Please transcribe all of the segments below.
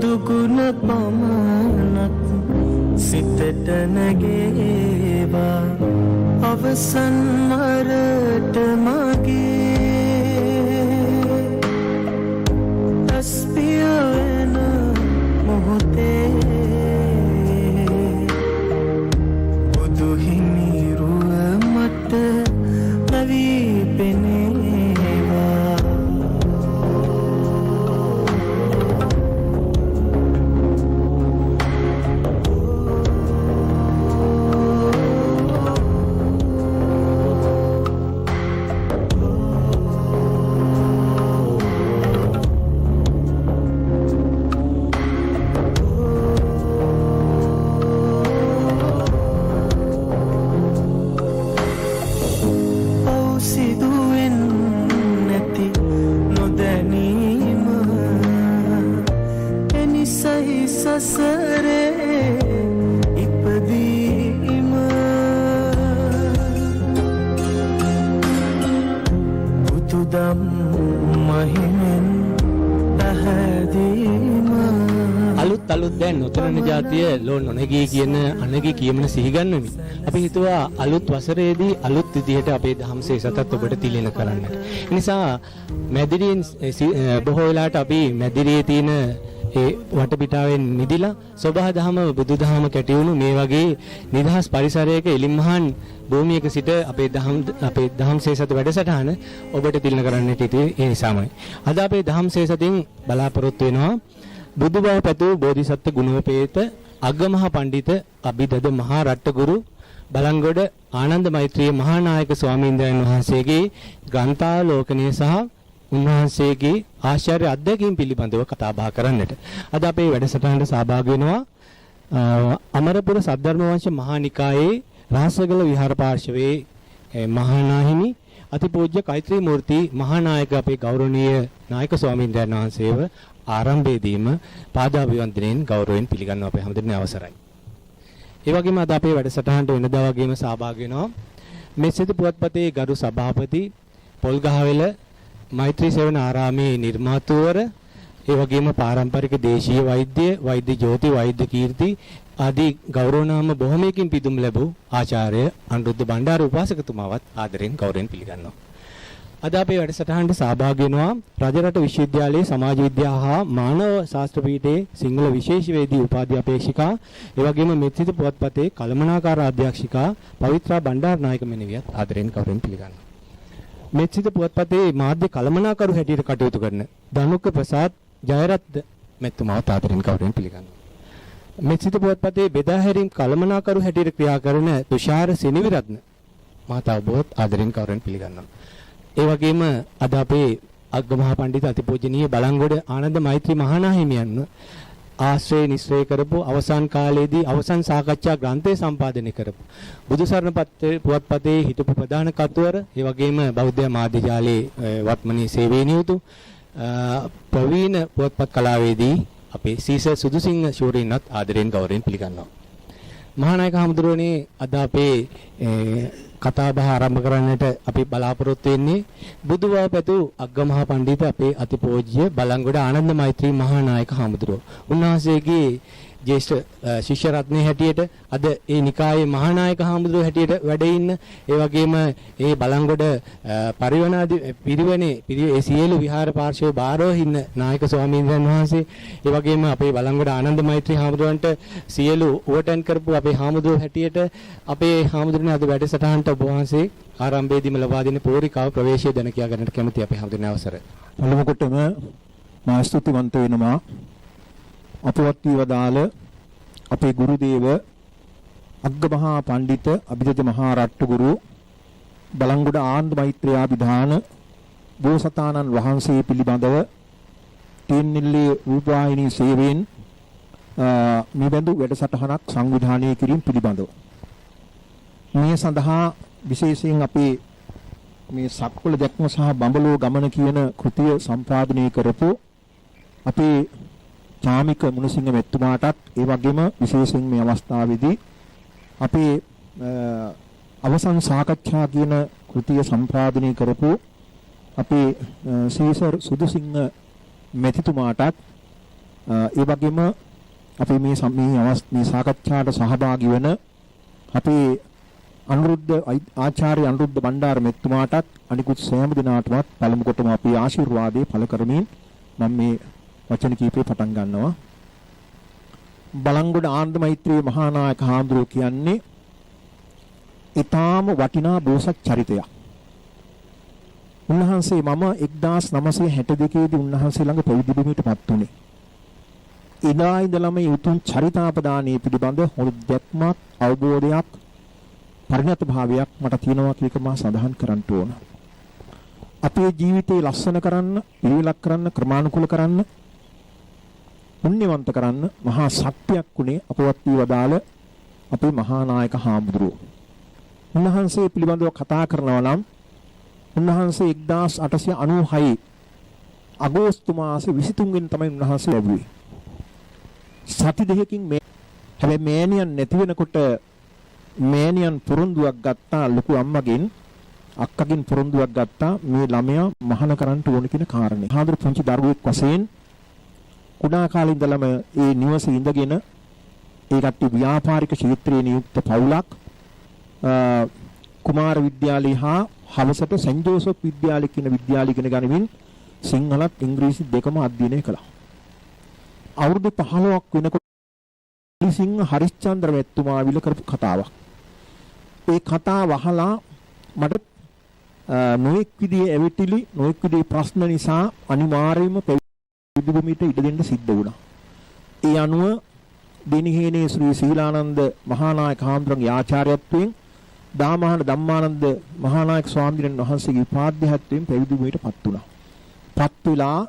බුදු ගුණ පමණක් සිතට නැගේවා අවසන් මරට මගේ අස්පිය වෙන මොහොතේ බුදු හිමිරුව මට ලැබී පෙනේවා අලුත් දැන් උතුරන ජාතිය ලෝ නොනගී කියන අනගී කියමන සිහිගන්වමි. අපි හිතුවා අලුත් වසරේදී අලුත් විදිහට අපේ දහම්සේ සතත් ඔබට තිලින කරන්නට. ඒ නිසා මැදිරියෙන් බොහෝ වෙලාවට අපි මැදිරියේ තියෙන ඒ වටපිටාවෙන් මිදිලා සබහා දහම බුදුදහම කැටිවුණු මේ වගේ නිදහස් පරිසරයක එලිමහන් භූමියක සිට අපේ දහම්සේ සත වැඩසටහන ඔබට තිලින කරන්නට ඉතින් ඒ නිසාමයි. අද අපේ දහම්සේ සතින් බලාපොරොත්තු වෙනවා බුදු බව පැතූ බෝධිසත්ව ගුණෝපේත අග්ගමහා පඬිත අභිදද මහා රට්ටගුරු බලංගොඩ ආනන්ද මෛත්‍රී මහා නායක ස්වාමීන් වහන්සේගේ ග්‍රන්ථාලෝකනය සහ උන්වහන්සේගේ ආශ්චර්ය අත්දැකීම් පිළිබඳව කතා බහ කරන්නට අද අපේ වැඩසටහනට සහභාගී වෙනවා අමරපුර සද්ධර්ම වංශ මහා නිකායේ රාසගල විහාර පාර්ශවයේ මහා නාහිමි අතිපූජ්‍ය කෛත්‍රී මූර්ති මහා නායක අපේ ගෞරවනීය නායක ස්වාමීන් වහන්සේව ආරම්භයේදීම පාදාභිවන්දනයෙන් ගෞරවයෙන් පිළිගන්නවා අපේ හැමදෙරේ අවසරයි. ඒ වගේම අද අපේ වැඩසටහනට වෙනදා වගේම සහභාගී වෙනවා මෙසිත පුවත්පතේ ගරු සභාපති පොල්ගහවෙල මෛත්‍රී සේවන ආරාමේ නිර්මාතෘවර ඒ වගේම පාරම්පරික දේශීය වෛද්‍ය ජ්‍යෝති වෛද්‍ය කීර්ති ආදී ගෞරවනාම බොහොමයකින් පිදුම් ලැබූ ආචාර්ය අනුරුද්ධ බණ්ඩාර උපාසකතුමාවත් ආදරෙන් ගෞරවයෙන් පිළිගන්නවා. අද අපේ වැඩසටහනට සහභාගී වෙනවා රජරට විශ්වවිද්‍යාලයේ සමාජ විද්‍යා හා මානව ශාස්ත්‍ර පීඨයේ සිංහල විශේෂවේදී උපාධි අපේක්ෂිකා ඒ වගේම මෙත්සිත පුවත්පතේ කළමනාකාර අධ්‍යක්ෂිකා පවිත්‍රා බණ්ඩාරනායක මෙනවියත් ආදරෙන් ගෞරවයෙන් පිළිගන්නවා. මෙත්සිත පුවත්පතේ මාධ්‍ය කළමනාකරු හැටියට කටයුතු කරන ධනුක ප්‍රසාද් ජයරත්න මෙතුමාවත් ආදරෙන් ගෞරවයෙන් පිළිගන්නවා. මෙත්සිත පුවත්පතේ බෙදා හැරීම් කළමනාකරු හැටියට ක්‍රියා කරන තුෂාර සෙනවිරත්න මහතාව බොහොත් ආදරෙන් ගෞරවයෙන් පිළිගන්නවා. ඒ වගේම අද අපේ අග්ගමහා පඬිත අතිපූජනීය බලංගොඩ ආනන්ද මෛත්‍රී මහානාහිමියන් ආශ්‍රය නිශ්‍රය කරපු අවසන් කාලයේදී අවසන් සාකච්ඡා ග්‍රන්ථය සම්පාදනය කරපු බුදුසරණ පුවත්පතේ හිටපු ප්‍රධාන කතුවර ඒ වගේම බෞද්ධ මාධ්‍ය ජාලයේ වත්මනී සේවයේ නියුතු ප්‍රවීණ පුවත්පත් කලාවේදී අපේ සීස සුදුසිංහ ශූරින්වත් ආදරෙන් ගෞරවයෙන් පිළිගන්නවා. මහානායක හමුදුරෝනේ අද අපේ කතා බහ ආරම්භ කරන්නට අපි බලාපොරොත්තු වෙන්නේ බුදු බව පැතූ අග්ගමහා පඬිත අපේ අතිපූජ්‍ය බලංගොඩ ආනන්ද මෛත්‍රී මහා නායක හමුදුරෝ. උන්වහන්සේගේ ජේෂ්ඨ ශිෂ්‍ය රත්නයේ හැටියට අද ඒ නිකායේ මහා නායක හමුදුරෝ හැටියට වැඩ ඉන්න ඒ වගේම ඒ බලංගොඩ පරිවනාදී පිරිවෙනේ ඒ සියලු විහාර පාර්ශ්වයේ බාරව ඉන්න නායක ස්වාමීන් වහන්සේ ඒ වගේම අපේ බලංගොඩ ආනන්ද මෛත්‍රී හමුදුරන්ට සියලු උවටන් කරපු අපේ හමුදුරෝ හැටියට අපේ හමුදුරනේ අද වැඩසටහනට ඔබ වහන්සේ ආරම්භයේදීම ලබා දෙන පූරිකාව ප්‍රවේශය දැන කියා ගන්නට කැමති අපේ හමුදුරනේ අවසර. පළමුකොටම මා ස්තුතිවන්ත වෙනවා අපවත් වී වදාළ අපේ ගුරු දේව අග්ගමහා පඬිත අභිදද මහා රට්ටුගුරු බලංගොඩ ආනන්ද මෛත්‍රියාභිධාන බෝසතාණන් වහන්සේ පිළිබඳව TNL රූපවාහිනී සේවයෙන් මෙබඳු වැඩසටහනක් සංවිධානය කිරීම පිළිබඳව මේ සඳහා විශේෂයෙන් අපේ මේ සක්වල දැක්ම සහ බඹලෝ ගමන කියන කෘතිය සම්පාදනය කරපු අපේ චාමික මුණසිංහ මෙතුමාටත් ඒ වගේම විශේෂයෙන් මේ අවස්ථාවේදී අපේ අවසන් සාකච්ඡා කියන කෘතිය සම්පාදනය කරපු අපේ සීසර් සුදුසිංහ මෙතිතුමාටත් ඒ වගේම අපි මේ සාකච්ඡාවට සහභාගී වෙන අපේ ආචාර්ය අනුරුද්ධ බණ්ඩාර මෙතුමාටත් අනිකුත් සෑම දිනාටමත් පළමු කොටම අපේ ආශිර්වාදේ පළ කරමින් මම මේ වචන කීපේ පටන් ගන්නවා. බලංගොඩ ආනන්ද මෛත්‍රී මහානායක හාමුදුරුවෝ කියන්නේ ඊටාම වටිනා බෝසත් චරිතයක්. උන්වහන්සේ මම 1962 දී උන්වහන්සේ ළඟ පැවිදි බිමටපත් උනේ. එදා ඉඳලම මේ උතුම් චරිතාපදානයේ පිළිබඳ හොඳ දැක්මක්, අවබෝධයක්, පරිණත භාවයක් මට තියෙනවා කියලා මම සඳහන් කරන්න ඕන. අපේ ජීවිතේ ලස්සන කරන්න, පිළිවෙලක් කරන්න, ක්‍රමානුකූල කරන්න, පුණ්‍යවන්ත කරන්න මහා ශක්තියක් උනේ අපවත් වී වදාළ අපේ මහා නායක හාමුදුරුවෝ. උන්වහන්සේ පිළිබඳව කතා කරනවා නම් උන්වහන්සේ 1896 අගෝස්තු මාසේ 23 වෙනිදා තමයි උන්වහන්සේ ලැබුවේ. සති දෙකකින් හැබැයි මෑණියන් නැති වෙනකොට මෑණියන් පොරොන්දුවක් ගත්තා ලොකු අම්මගෙන්, අක්කගෙන් පොරොන්දුවක් ගත්තා මේ ළමයා මහාන කරන්න ඕන කියන කාරණේ. හාමුදුරු පුංචි දරුවෙක් වශයෙන් කුඩා කාලේ ඉඳලම ඒ නිවසේ ඉඳගෙන ඒ කට්ටිය ව්‍යාපාරික ක්ෂේත්‍රයේ නියුක්ත පවුලක් කුමාර විද්‍යාලය හා හවසට සෙන්ට් ජෝසප් විද්‍යාලය කියන විද්‍යාලය ඉගෙන ගනිමින් සිංහලත් ඉංග්‍රීසි දෙකම අධ්‍යයනය කළා. අවුරුදු 15ක් වෙනකොට සිංහ හරිස්චන්ද්‍ර මෙතුමා විල කරපු කතාවක්. ඒ කතාව අහලා මට නොඑක් විදිහේ ඇවිටිලි නොඑක් විදිහේ ප්‍රශ්න නිසා අනිවාර්යයෙන්ම පැවිදි භූමියට ඉඩ දෙන්න සිද්ධ වුණා. ඒ අනුව දෙනිහේනේ ශ්‍රී සීලානන්ද මහානායක හාමුදුරන්ගේ ආචාර්යත්වයෙන් දාමහාන ධම්මානන්ද මහානායක ස්වාමීන් වහන්සේගේ උපාධ්‍යයත්වයෙන් පැවිදි භූමියටපත් වුණා. පත් වෙලා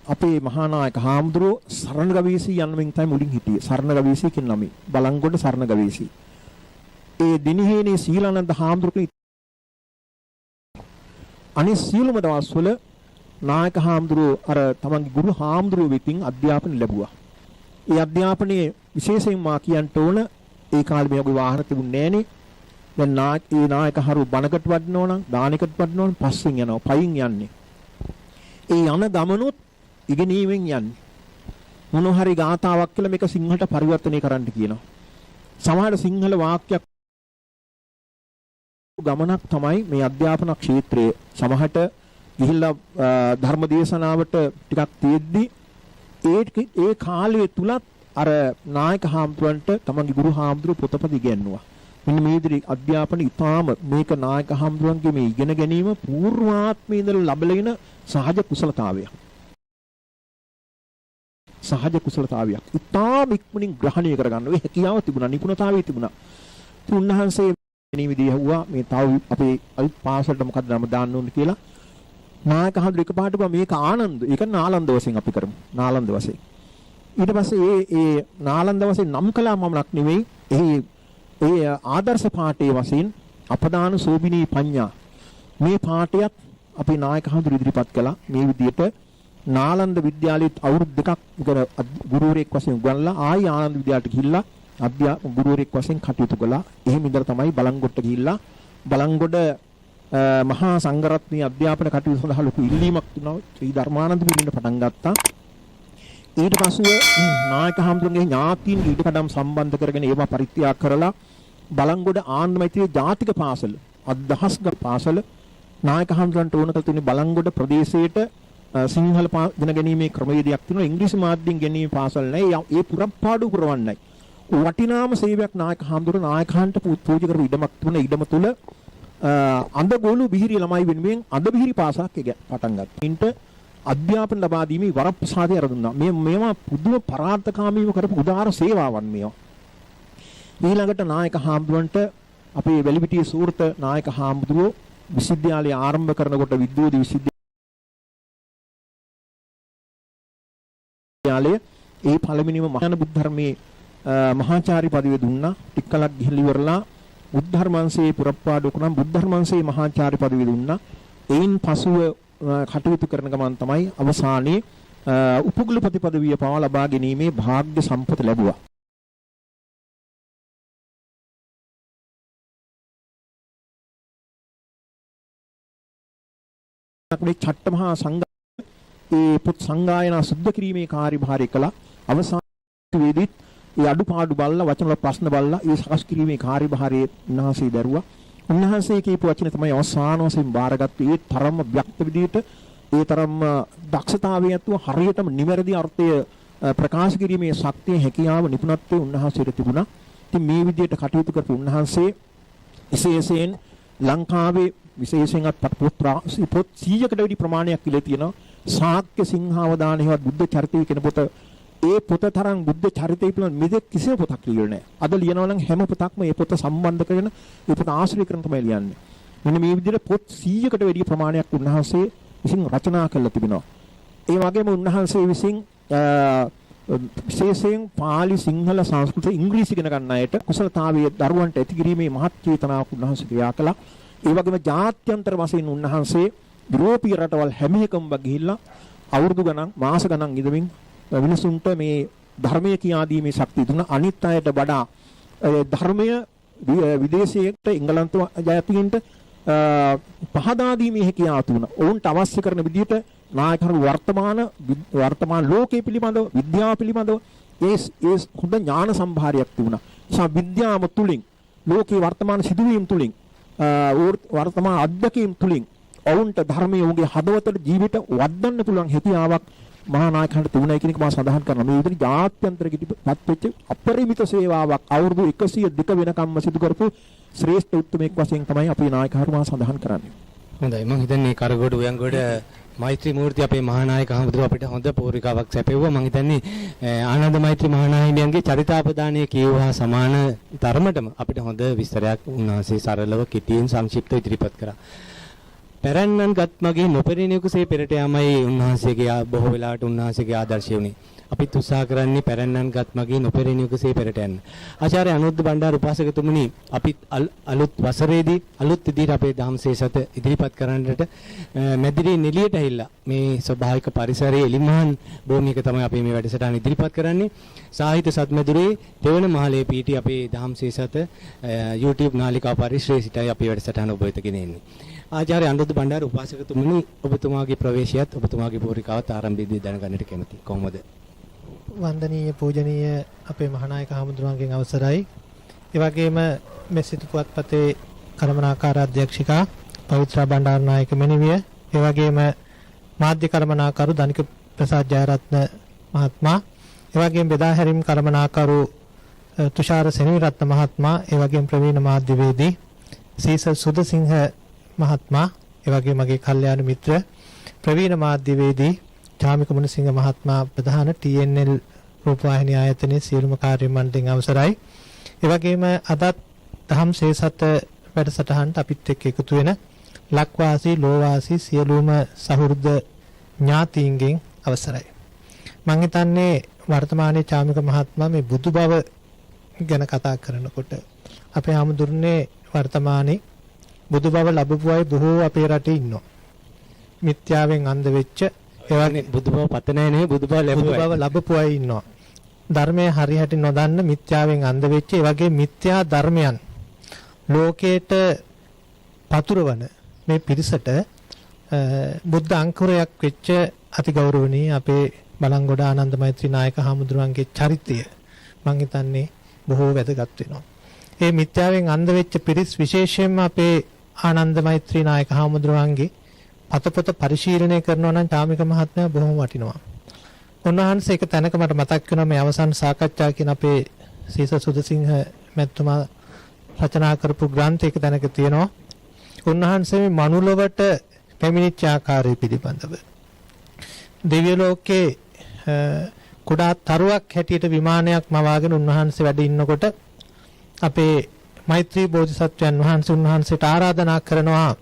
අපේ මහානායක හාමුදුරුවෝ සරණ ගවීසී යන්නමින් තමයි මුලින් හිටියේ. සරණ ගවීසී කියන නම. බලංගොඩ සරණ ගවීසී. ඒ දිනහේනේ සීලානන්ද හාමුදුරුවෝ අනිත් සියලුම දවස්වල නායක හාමුදුරුවෝ අර තමන්ගේ ගුරු හාමුදුරුවෝ වෙතින් අධ්‍යාපන ලැබුවා. ඒ අධ්‍යාපනයේ විශේෂයෙන් මා කියන්න ඕන ඒ කාලේ මේ වගේ වාහන තිබුණේ නැහනේ. දැන් නායකහරු බණකට වඩනවා නම් දානකට වඩනවා නම් පස්සෙන් යනවා. පයින් යන්නේ. ඒ යන ගමනොත් ඉගෙනීමෙන් යන්නේ. මොන හරි ගාතාවක් කියලා මේක සිංහලට පරිවර්තනය කරන්න කියනවා. සමහර සිංහල වාක්‍යයක් ගමනක් තමයි මේ අධ්‍යාපන ක්ෂේත්‍රයේ සමහරට ගිහිල්ලා ධර්ම දේශනාවට ටිකක් තියෙද්දි ඒ කාලයේ තුලත් අර නායක හාමුදුරන්ට තමන්ගේ ගුරු හාමුදුරුවෝ පොතපත ඉගෙනුවා. මෙන්න මේ විදිහට අධ්‍යාපන ඉතාම මේක නායක හාමුදුරන්ගේ මේ ඉගෙන ගැනීම පූර්වාත්මයේ ඉඳලා ලැබෙන සහජ කුසලතාවයක්. සහජ කුසලතාවයක්. ඉතාම ඉක්මනින් ග්‍රහණය කරගන්න ඔය හැකියාව තිබුණා, නිපුණතාවය තිබුණා. ඉතින් උන්වහන්සේ මේ විදිහ හුවා මේ තව අපේ අලුත් පාසලට මොකක්ද නම දාන්න ඕනේ කියලා නායක හාමුදුරුවෝ එකපාරට මේක ආනන්ද, ඒක නාලන්ද වශයෙන් අපි කරමු. නාලන්ද වශයෙන්. ඊට පස්සේ ඒ නාලන්ද වශයෙන් නම් කළා මමක් නෙවෙයි. ඒ ආදර්ශ පාඨයේ වශයෙන් අපදාන සෝබිනී පඤ්ඤා මේ පාඨයත් අපේ නායක හඳුරු ඉදිරිපත් කළා. මේ විදිහට නාලන්ද විද්‍යාලයේ අවුරුදු දෙකක් ගුරුවරයෙක් වශයෙන් උගන්ලා ආයි ආනන්ද විද්‍යාලයට ගිහිල්ලා ගුරුවරයෙක් වශයෙන් කටයුතු කළා. එහෙම ඉඳලා තමයි බලංගොඩට ගිහිල්ලා බලංගොඩ මහා සංඝරත්නයේ අධ්‍යාපන කටයුතු සඳහා ලොකු ඉල්ලීමක් තුනව ශ්‍රී ධර්මානන්ද පිළිඳ පටන් ගත්තා. ඊට පස්ව නායක හඳුරුගේ ඥාතීන් ඊටකඩම් සම්බන්ධ කරගෙන ඒවා පරිත්‍යාග කරලා බලංගොඩ ආනන්ද මෛත්‍රී ජාතික පාසල අදහස් ගත් පාසල නායක හඳුරන්ට ඕන කළ තුනේ බලංගොඩ ප්‍රදේශයේට සිංහල දෙන ගැනීමේ ක්‍රමවේදයක් තියෙනවා. ඉංග්‍රීසි මාධ්‍යයෙන් ගැනීම පාසල් නැහැ. ඒ පුරප්පාඩු පුරවන්නයි. වටිනාම සේවයක් නායක හඳුර නායකයන්ට පූජා කරපු ඉඩමක් තුන ඉඩම තුල අඳගොළු බිහිරි ළමයි වෙනුවෙන් අඳ බිහිරි පාසලක් පටන් ගත්තා. ඉන්ට අධ්‍යාපන ලබා දීමේ වරප්‍රසාදය අරදුනා. මේවා පුදුම පරාර්ථකාමීව කරපු උදාාර සේවාවන් මේවා. ඊළඟට නායක හාමුදුරන්ට අපේ වැලිපිටියේ සූර්ත නායක හාමුදුරුවෝ විශ්වවිද්‍යාලය ආරම්භ කරනකොට විද්‍යෝදි විශ්වවිද්‍යාලයේ ඒ පළවෙනිම මහාන බුද්ධ ධර්මයේ මහාචාර්ය පදවිය දුන්නා. ටික කලක් ගිහින් ඉවරලා බුද්ධ ධර්මංශයේ පුරප්පාඩු කරන බුද්ධ ධර්මංශයේ මහාචාර්ය පදවිය දුන්නා. එයින් පසුව කටයුතු කරන ගමන් තමයි අවසානයේ උපකුලපති පදවිය පවා ලබා ගැනීමේ වාග්ය සම්පත ලැබුවා. මේ චට්ටමහා සංඝ ඒ පොත් සංගායනා සුද්ධ කිරීමේ කාර්යභාරය කළා. අවසාන වේදීත් ඒ අඩුපාඩු බලලා වචන වල ප්‍රශ්න බලලා ඒ සකස් කිරීමේ කාර්යභාරයේ උන්වහන්සේ දරුවා. උන්වහන්සේ කියපු වචන තමයි අවසාන වශයෙන් බාරගත්තේ. ඒ තරම්ම ව්‍යක්ත විදියට ඒ තරම්ම දක්ෂතාවය ඇතුව හරියටම නිවැරදි අර්ථය ප්‍රකාශ කිරීමේ ශක්තිය හැකියාව නිපුණත්වයේ උන්වහන්සේට තිබුණා. ඉතින් මේ විදියට කටයුතු කරපු උන්වහන්සේ විශේෂයෙන් ලංකාවේ විශේෂයෙන් පොත් 100කට වැඩි ප්‍රමාණයක් ඉල තියෙනවා. ශාක්‍ය සිංහාවදානේවත් බුද්ධ චරිතය කියන පොත ඒ පොත තරම් බුද්ධ චරිතය පිළිබඳ මෙතෙක් කිසිම පොතක් ලියලා නැහැ. අද ලියනවා නම් හැම පොතක්ම මේ පොත සම්බන්ධ කරගෙන ඒ පොත ආශ්‍රය කරන තමයි ලියන්නේ. මෙන්න මේ විදිහට පොත් 100කට වැඩි ප්‍රමාණයක් උන්වහන්සේ විසින් රචනා කරලා තිබෙනවා. ඒ වගේම උන්වහන්සේ විසින් විශේෂයෙන් පාලි සිංහල සංස්කෘත ඉංග්‍රීසි ඉගෙන ගන්න අයට කුසලතාවයේ දරුවන්ට ඇති කිරීමේ මහත් චේතනාවක් උන්වහන්සේ ක්‍රියා කළා. ඒ වගේම ජාත්‍යන්තර වශයෙන් උන්වහන්සේ යුරෝපීය රටවල් හැම එකම ගිහිල්ලා අවුරුදු ගණන් මාස ගණන් ඉඳමින් මිනිසුන්ට මේ ධර්මයේ කියා දීමේ ශක්තිය දුන්නා. අනිත් අයට වඩා ධර්මය විදේශයට එංගලන්ත ජාතීන්ට පහදා දීමේ හැකියාව තුන ඔවුන්ට අවශ්‍ය කරන විදිහට නායකරු වර්තමාන ලෝකයේ පිළිබඳව විද්‍යාව පිළිබඳව ඒ හොඳ ඥාන සම්භාරයක් තිබුණා. නිසා විද්‍යාව තුලින් ලෝකේ වර්තමාන සිදුවීම් තුලින් වර්තමාන අත්දැකීම් තුලින් ඔවුන්ට ධර්මයේ ඔවුන්ගේ හදවතට ජීවිත වඩන්න පුළුවන් හැකියාවක් මහා නායකයන්ට තිබුණා කියන එක මම සඳහන් කරනවා. මේ විදිහට ජාත්‍යන්තර කිටිපත් වෙච්ච අපරිමිත සේවාවක් අවුරුදු 102 වෙනකම්ම සිදු කරපු ශ්‍රේෂ්ඨ උත්මයෙක් වශයෙන් තමයි අපේ නායකහරුමා සඳහන් කරන්නේ. හොඳයි මම හිතන්නේ කරගොඩ උයන්ගොඩ මෛත්‍රී මූර්ති අපේ මහානායක හමුදුරුව අපිට හොඳ පෝරිකාවක් සැපෙවුවා. මම හිතන්නේ ආනන්ද මෛත්‍රී මහානායකයන්ගේ චරිතාපදානයේ කියවුවා සමාන තරමටම අපිට හොඳ විස්තරයක් උන්වහන්සේ සරලව කෙටියෙන් සංක්ෂිප්තව ඉදිරිපත් කරා. පැරණන් ගත් මගේ නොපෙරෙන කුසේ පෙරට යමයි උන්වහන්සේගේ බොහෝ වෙලාවට උන්වහන්සේගේ ආදර්ශය වුණේ. අපිත් උත්සාහ කරන්නේ පැරණන් ගත් මගේ නොපෙරෙන කුසේ පෙරට යන්න. ආචාර්ය අනුරුද්ධ බණ්ඩාර උපාසකතුමනි අපිත් අලුත් වසරේදී අලුත් විදිහට අපේ ධම්සේසත ඉදිරිපත් කරන්නට මැදිරියේ නිලියට ඇවිල්ලා මේ ස්වභාවික පරිසරයේ එලිමහන් භූමියක තමයි අපි මේ වැඩසටහන ඉදිරිපත් කරන්නේ. සාහිත්‍ය සත්මැදුරේ තෙවන මහලේ පීටි අපේ ධම්සේසත YouTube නාලිකාව පරිශ්‍රයේ සිටයි අපේ වැඩසටහන ඔබ වෙත ගෙනෙන්නේ. ආචාර්ය අනුරුද්ධ බණ්ඩාර උපාසකතුමනි ඔබතුමාගේ ප්‍රවේශයත් ඔබතුමාගේ පූරිකාවත් ආරම්භයේදී දැනගන්නට කැමතියි. කොහොමද? වන්දනීය පූජනීය අපේ මහානායක හමුදුරුවන්ගෙන් අවසරයි. ඒ වගේම මේ සිටු පුවත්පතේ කළමනාකාර අධ්‍යක්ෂිකා පවිත්‍රා බණ්ඩාරනායක මෙණිවිය, ඒ වගේම මාධ්‍ය කළමනාකරු ධනික ප්‍රසාද් ජයරත්න මහත්මයා, ඒ වගේම බෙදා හැරීම් කළමනාකරු තුෂාර සෙනවිරත්න මහත්මයා, ඒ වගේම ප්‍රවීණ මාධ්‍යවේදී සීසල් සුදසිංහ මහත්මයා, ඒ වගේම මගේ කල්යාණ මිත්‍ර ප්‍රවීණ මාධ්‍යවේදී චාමික මුණසිංහ මහත්මයා ප්‍රධාන TNL රූපවාහිනී ආයතනයේ සියලුම කාර්ය මණ්ඩලයෙන් අවසරයි. ඒ වගේම අදත් දහම් සේසත වැඩසටහනට අපිත් එක්ක එකතු වෙන ලක්වාසී ලෝවාසී සියලුම සහෘද ඥාතීන්ගෙන් අවසරයි. මම හිතන්නේ වර්තමානයේ චාමික මහත්මයා මේ බුදු බව ගැන කතා කරනකොට අපේ ආමුදුරනේ වර්තමානයේ බුදු බව ලැබපු අය බොහෝ අපේ රටේ ඉන්නවා. මිත්‍යාවෙන් අන්ධ වෙච්ච ඒවනේ බුදු බව පත නැහැ නේ බුදු බව ලැබපු අය ඉන්නවා. ධර්මයේ හරියට නොදන්න මිත්‍යාවෙන් අන්ධ වෙච්ච ඒ වගේ මිත්‍යා ධර්මයන් ලෝකයට පතුරවන මේ පිරිසට බුද්ධ අංකුරයක් වෙච්ච අතිගෞරවණීය අපේ බලංගොඩ ආනන්ද මෛත්‍රී නායක හමුදුරුවන්ගේ චරිතය මම හිතන්නේ බොහෝ වැදගත් වෙනවා. මේ මිත්‍යාවෙන් අන්ධ වෙච්ච පිරිස් විශේෂයෙන්ම අපේ ආනන්ද මෛත්‍රී නායක හමුදුරුවන්ගේ පතපොත පරිශීලනය කරනවා නම් චාමික මහත්මයා බොහොම වටිනවා. උන්වහන්සේ එක තැනක මට මතක් වෙනවා මේ අවසන් සාකච්ඡා කියන අපේ සීස සුදසිංහ මැතිතුමා රචනා කරපු ග්‍රන්ථයක තැනක තියෙනවා. උන්වහන්සේ මේ මනුලොවට පැමිණිච්ච ආකාරය පිළිබඳව දිව්‍ය ලෝකේ කුඩා තරුවක් හැටියට විමානයක් මවාගෙන උන්වහන්සේ වැඩ ඉන්නකොට අපේ මෛත්‍රී බෝධිසත්වයන් වහන්සේ උන්වහන්සේට ආරාධනා කරනවා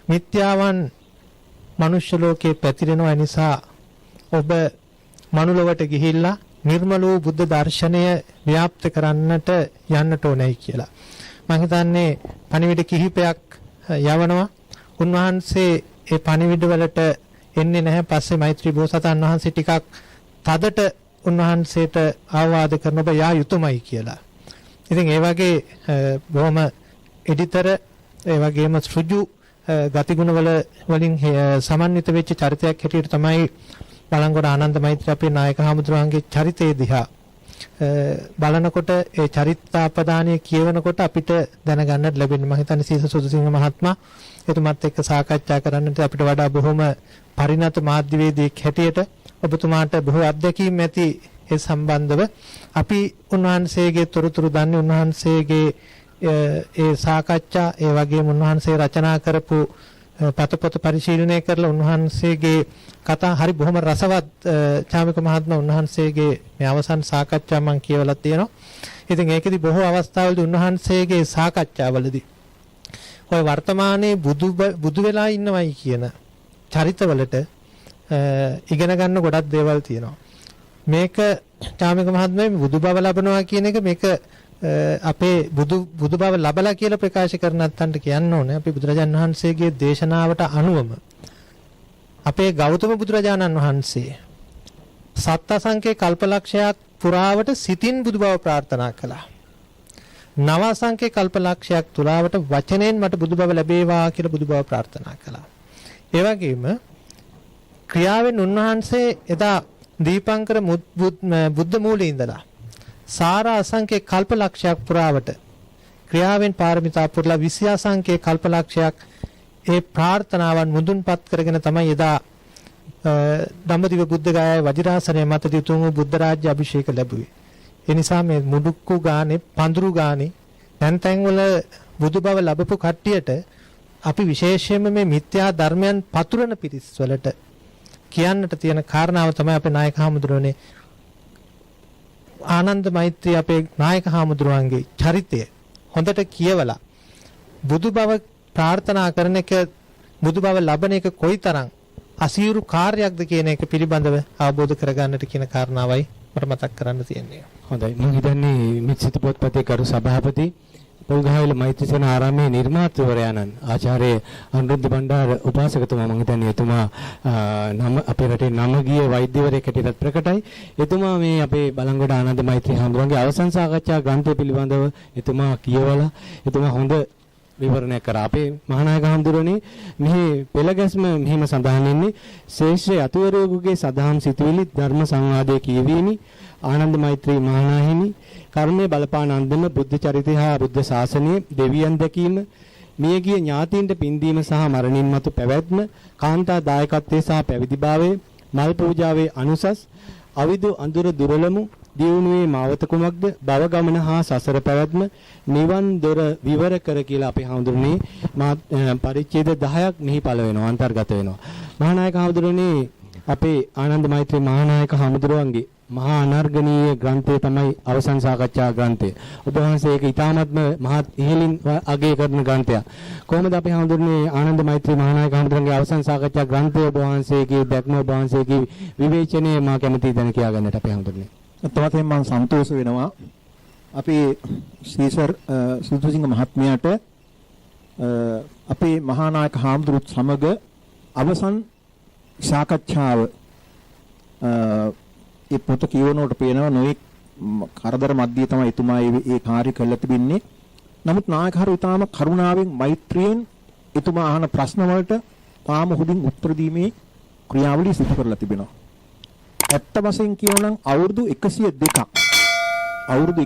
මිත්‍යාවන් මනුෂ්‍ය ලෝකේ පැතිරෙනවා නිසා ඔබ මනුලොවට ගිහිල්ලා නිර්මල වූ බුද්ධ දර්ශනය ව්‍යාප්ත කරන්නට යන්නට ඕනේ කියලා. මම හිතන්නේ පණිවිඩ කිහිපයක් යවනවා. උන්වහන්සේ ඒ පණිවිඩ වලට එන්නේ නැහැ. පස්සේ මෛත්‍රී බෝසතාණන් වහන්සේ ටිකක් තදට උන්වහන්සේට ආවාද කරන ඔබ යා යුතුයමයි කියලා. ඉතින් ඒ වගේ බොහොම එඩිතර ඒ වගේම සෘජු ගතිගුණ වලින් සමන්විත වෙච්ච චරිතයක් හැටියට තමයි බලංගොඩ ආනන්ද මෛත්‍රී අපේ නායක හමුදුරන්ගේ චරිතය දිහා බලනකොට ඒ චරිතාපදානය කියවනකොට අපිට දැනගන්නට ලැබෙන්නේ මම හිතන්නේ සීස සුදුසිංහ මහත්මයා එතුමත් එක්ක සාකච්ඡා කරන්නට අපිට වඩා බොහොම පරිණත මාධ්‍යවේදියෙක් හැටියට ඔබතුමාට බොහෝ අත්දැකීම් ඇති ඒ සම්බන්ධව අපි උන්වහන්සේගේ තොරතුරු දන්නේ උන්වහන්සේගේ ඒ සාකච්ඡා ඒ වගේම උන්වහන්සේ රචනා කරපු පතපොත පරිශීලනය කරලා උන්වහන්සේගේ කතා හරි බොහොම රසවත් චාමික මහත්මයා උන්වහන්සේගේ මේ අවසන් සාකච්ඡා මම කියවලා තියෙනවා. ඉතින් ඒකෙදි බොහෝ අවස්ථාවලදී උන්වහන්සේගේ සාකච්ඡාවලදී ඔය වර්තමානයේ බුදු වෙලා ඉන්නවයි කියන චරිතවලට ඉගෙන ගන්න ගොඩක් දේවල් තියෙනවා. මේක චාමික මහත්මයා බුදු බව ලබනවා කියන එක මේක අපේ බුදු බව ලබලා කියලා ප්‍රකාශ කරන නැත්තන්ට කියන්න ඕනේ. අපි බුදුරජාණන් වහන්සේගේ දේශනාවට අනුවම අපේ ගෞතම බුදුරජාණන් වහන්සේ සත් අසංඛ්‍ය කල්පලක්ෂයක් පුරාවට සිතින් බුදු බව ප්‍රාර්ථනා කළා. නව අසංඛ්‍ය කල්පලක්ෂයක් තුරාවට වචනෙන් මට බුදු බව ලැබේවා කියලා බුදු බව ප්‍රාර්ථනා කළා. ඒ වගේම ක්‍රියාවෙන් උන්වහන්සේ එදා දීපංකර බුද්ධ මූලයේ ඉඳලා සාර අසංඛ්‍ය කල්පලක්ෂයක් පුරාවට ක්‍රියාවෙන් පාරමිතා පුරලා 20 අසංඛ්‍ය කල්පලක්ෂයක් ඒ ප්‍රාර්ථනාවන් මුදුන්පත් කරගෙන තමයි එදා දඹදිව බුද්ධගයාවේ වජිරාසනය මතදී උතුම් බුද්ධ රාජ්‍ය අභිෂේක ලැබුවේ. ඒ නිසා මේ මුඩුක්කු ගානේ පඳුරු ගානේ තැන් වල බුදු බව ලැබපු කට්ටියට අපි විශේෂයෙන්ම මේ මිත්‍යා ධර්මයන් පතුරන පිරිස් වලට කියන්නට තියෙන කාරණාව තමයි අපේ නායක හමුදුරනේ ආනන්ද මෛත්‍රී අපේ නායක හමුදුරන්ගේ චරිතය හොඳට කියවලා බුදු බව ප්‍රාර්ථනා කරන එක බුදු බව ලබන එක කොයිතරම් අසීරු කාර්යයක්ද කියන එක පිළිබඳව අවබෝධ කරගන්නට කියන කාරණාවයි මට මතක් කරන්න තියෙන්නේ. හොඳයි. මම හිතන්නේ මිත්‍සිත පොත්පතේ කරු සභාපති පොල්ගහවෙල මෛත්‍රීසේන ආරාමයේ නිර්මාතෘවරයාණන් ආචාර්ය අනුරුද්ධ බණ්ඩාර උපාසකතුමා මම හිතන්නේ එතුමා නම අපේ රටේ නම ගිය වෛද්‍යවරයෙක් හැටියට ප්‍රකටයි. එතුමා මේ අපේ බලංගොඩ ආනන්ද මෛත්‍රී හඳුරන්ගේ අවසන් සාකච්ඡා ග්‍රන්ථය පිළිබඳව එතුමා කියවලා එතුමා හොඳ විවරණයක් කරා. අපේ මහානායක හඳුරන්නේ මෙහි පෙළගැස්ම මෙහිම සඳහන් වෙන්නේ ශ්‍රේෂ්ඨ අතුවරයෙකුගේ සදාම් සිතුවිලි ධර්ම සංවාදයේ කියවීමි ආනන්ද මෛත්‍රී මහානාහිමි කර්මයේ බලපාන අන්දම බුද්ධ චරිතය හා බුද්ධ ශාසනයේ දෙවියන් දැකීම මියගිය ඥාතීන්ට පින්දීම සහ මරණින් මතු පැවැත්ම කාන්තා දායකත්වයේ සහ පැවිදිභාවයේ මල් පූජාවේ අනුසස් අවිදු අඳුර දුරලමු දියුණුවේ මාවත කුමක්ද භව ගමන හා සසර පැවැත්ම නිවන් දොර විවර කර කියලා අපි හඳුන්වන්නේ පරිච්ඡේද 10ක් මෙහි පළ වෙනවා අන්තර්ගත වෙනවා. මහානායක හඳුන්වන්නේ අපේ ආනන්ද මෛත්‍රී මහානායක හඳුරුවන්ගේ මහා අනර්ගණීය ග්‍රන්ථය තමයි අවසන් සාකච්ඡා ග්‍රන්ථය. ඔබ වහන්සේ ඒක ඊටාත්ම මහත් ඉහළින් අගය කරන ග්‍රන්ථයක්. කොහොමද අපි හඳුන්වන්නේ ආනන්ද මෛත්‍රී මහානායක හඳුරන්ගේ අවසන් සාකච්ඡා ග්‍රන්ථය ඔබ වහන්සේගේ දැක්ම ඔබ වහන්සේගේ විවේචනය මා කැමතියි දැන කියා ගන්නට අපි හඳුන්වන්නේ. තවතෙන් මම සන්තෝෂ වෙනවා අපේ සීසර් සුදුසිංහ මහත්මයාට අපේ මහානායක හාමුදුරුවොත් සමග අවසන් සාකච්ඡාව ඒ පොත කියවනකොට පේනවා නොයේ කරදර මැද්දේ තමයි එතුමා ඒ කාර්ය කළා තිබෙන්නේ. නමුත් නායකහරු ඊටාම කරුණාවෙන් මෛත්‍රියෙන් එතුමා අහන ප්‍රශ්න වලට තාම හුදින් උත්තර දීමේ ක්‍රියාවලිය සිදු කරලා තිබෙනවා. ඇත්ත වශයෙන් කියනනම් අවුරුදු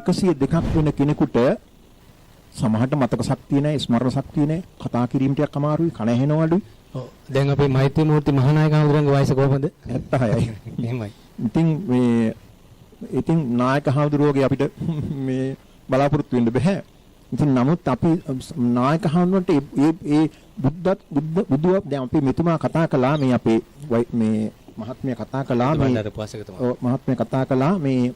102ක් වෙන කෙනෙකුට සමහරට මතක ශක්තිය නැහැ, ස්මරණ ශක්තිය නැහැ, කතා කිරීම ටිකක් අමාරුයි, කන ඇහෙනවලුයි. ඔව්. දැන් අපේ මෛත්‍රී මූර්ති මහානායක හඳුරන්ගේ වයස කොහොමද? 76යි. එහෙමයි. ඉතින් නායක හඳුරුවෝගේ අපිට මේ බලාපොරොත්තු වෙන්න බෑ. ඉතින් නමුත් අපි නායක හඳුරුවන්ට ඒ බුදුව දැන් අපි මෙතුමා කතා කළා මේ අපේ මේ මහත්මයා කතා කළා මේ මහත්මයා කතා කළා මේ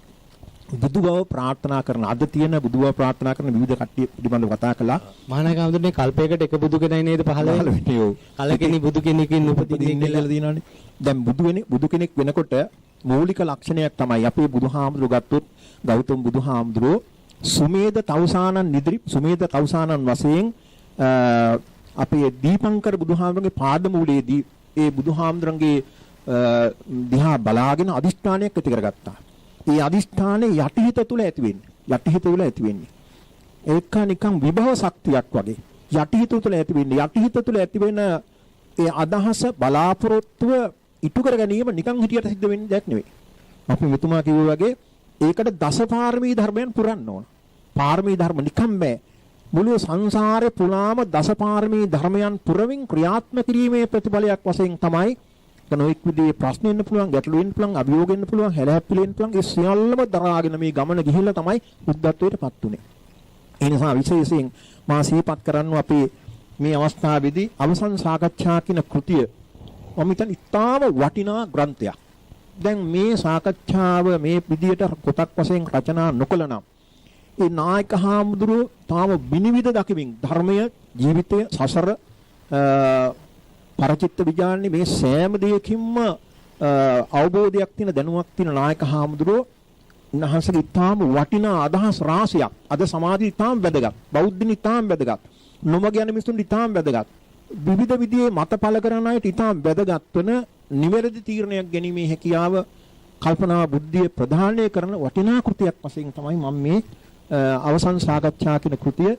බුදු බව ප්‍රාර්ථනා කරන අද තියෙන බුදු බව ප්‍රාර්ථනා කරන විවිධ කට්ටිය පිළිබඳව කතා කළා. මහානායක හඳුරන්නේ කල්පයකට එක බුදු කෙනයි නේද පහළ වෙන්නේ. ඔව්. කලකිනි බුදු කෙනෙක්ින් උපදින්නේ කියලා දිනවනේ. දැන් බුදු කෙනෙක් වෙනකොට මූලික ලක්ෂණයක් තමයි අපේ බුදුහාමුදුරුවෝ ගත්තොත් ගෞතම බුදුහාමුදුරුවෝ සුමේද තවුසානන් වශයෙන් අපේ දීපංකර බුදුහාමුදුරන්ගේ පාදමූලයේදී ඒ බුදුහාමුදුරන්ගේ දිහා බලාගෙන අදිෂ්ඨානයක් ඇති කරගත්තා. ඒ අදිෂ්ඨානේ යටිහිත තුල ඇති වෙන්නේ. ඒක නිකන් විභව ශක්තියක් වගේ. යටිහිත තුළ ඇති වෙන්නේ. යටිහිත තුළ ඇති වෙන ඒ අදහස බලාපොරොත්තුව ඉටු කර ගැනීම නිකන් හිටියට සිද්ධ වෙන්නේ දෙයක් නෙවෙයි. අපි මෙතුමා කිව්වා වගේ ඒකට දසපාරමී ධර්මයන් පුරන්න ඕන. පාරමී ධර්ම නිකම් බෑ. මුළු සංසාරේ පුරාම දසපාරමී ධර්මයන් පුරමින් ක්‍රියාත්මක කිරීමේ ප්‍රතිඵලයක් වශයෙන් තමයි නොඑක් විදිහේ ප්‍රශ්න එන්න පුළුවන්, ගැටලු එන්න පුළුවන්, අභියෝග එන්න පුළුවන්, හැලහැප්පිලි එන්න පුළුවන්. ඒ සියල්ලම දරාගෙන මේ ගමන ගිහිල්ලා තමයි බුද්ධත්වයටපත් උනේ. ඒ නිසා විශේෂයෙන් මා සිහිපත් කරන්න අපේ මේ අවස්ථාවේදී අවසන් සාකච්ඡා කියන කෘතිය මම හිතන්නේ ඉතාම වටිනා ග්‍රන්ථයක්. දැන් මේ සාකච්ඡාව මේ විදියට පොතක් වශයෙන් රචනා නොකළ නම් ඒ නායක හාමුදුරුවෝ තාම විනිවිද දකිමින් ධර්මය, ජීවිතය, සසර, පරචිත්ත විඥානේ මේ සෑම දෙයකින්ම අවබෝධයක් තියෙන, දැනුමක් තියෙන නායක හාමුදුරුවෝ උන්වහන්සේගේ ඉතාම වටිනා අදහස් රාශියක් අද සමාජයේ ඉතාම වැදගත්, බෞද්ධින් ඉතාම වැදගත්, නොමග යන මිනිසුන් ඉතාම වැදගත්, විවිධ විදිහේ මත පළ කරන අයට ඉතාම වැදගත් වන නිවැරදි තීරණයක් ගැනීමේ හැකියාව, කල්පනා බුද්ධිය ප්‍රධානය කරන වටිනා කෘතියක් වශයෙන් තමයි මම මේ අවසන් සාකච්ඡා කියන කෘතිය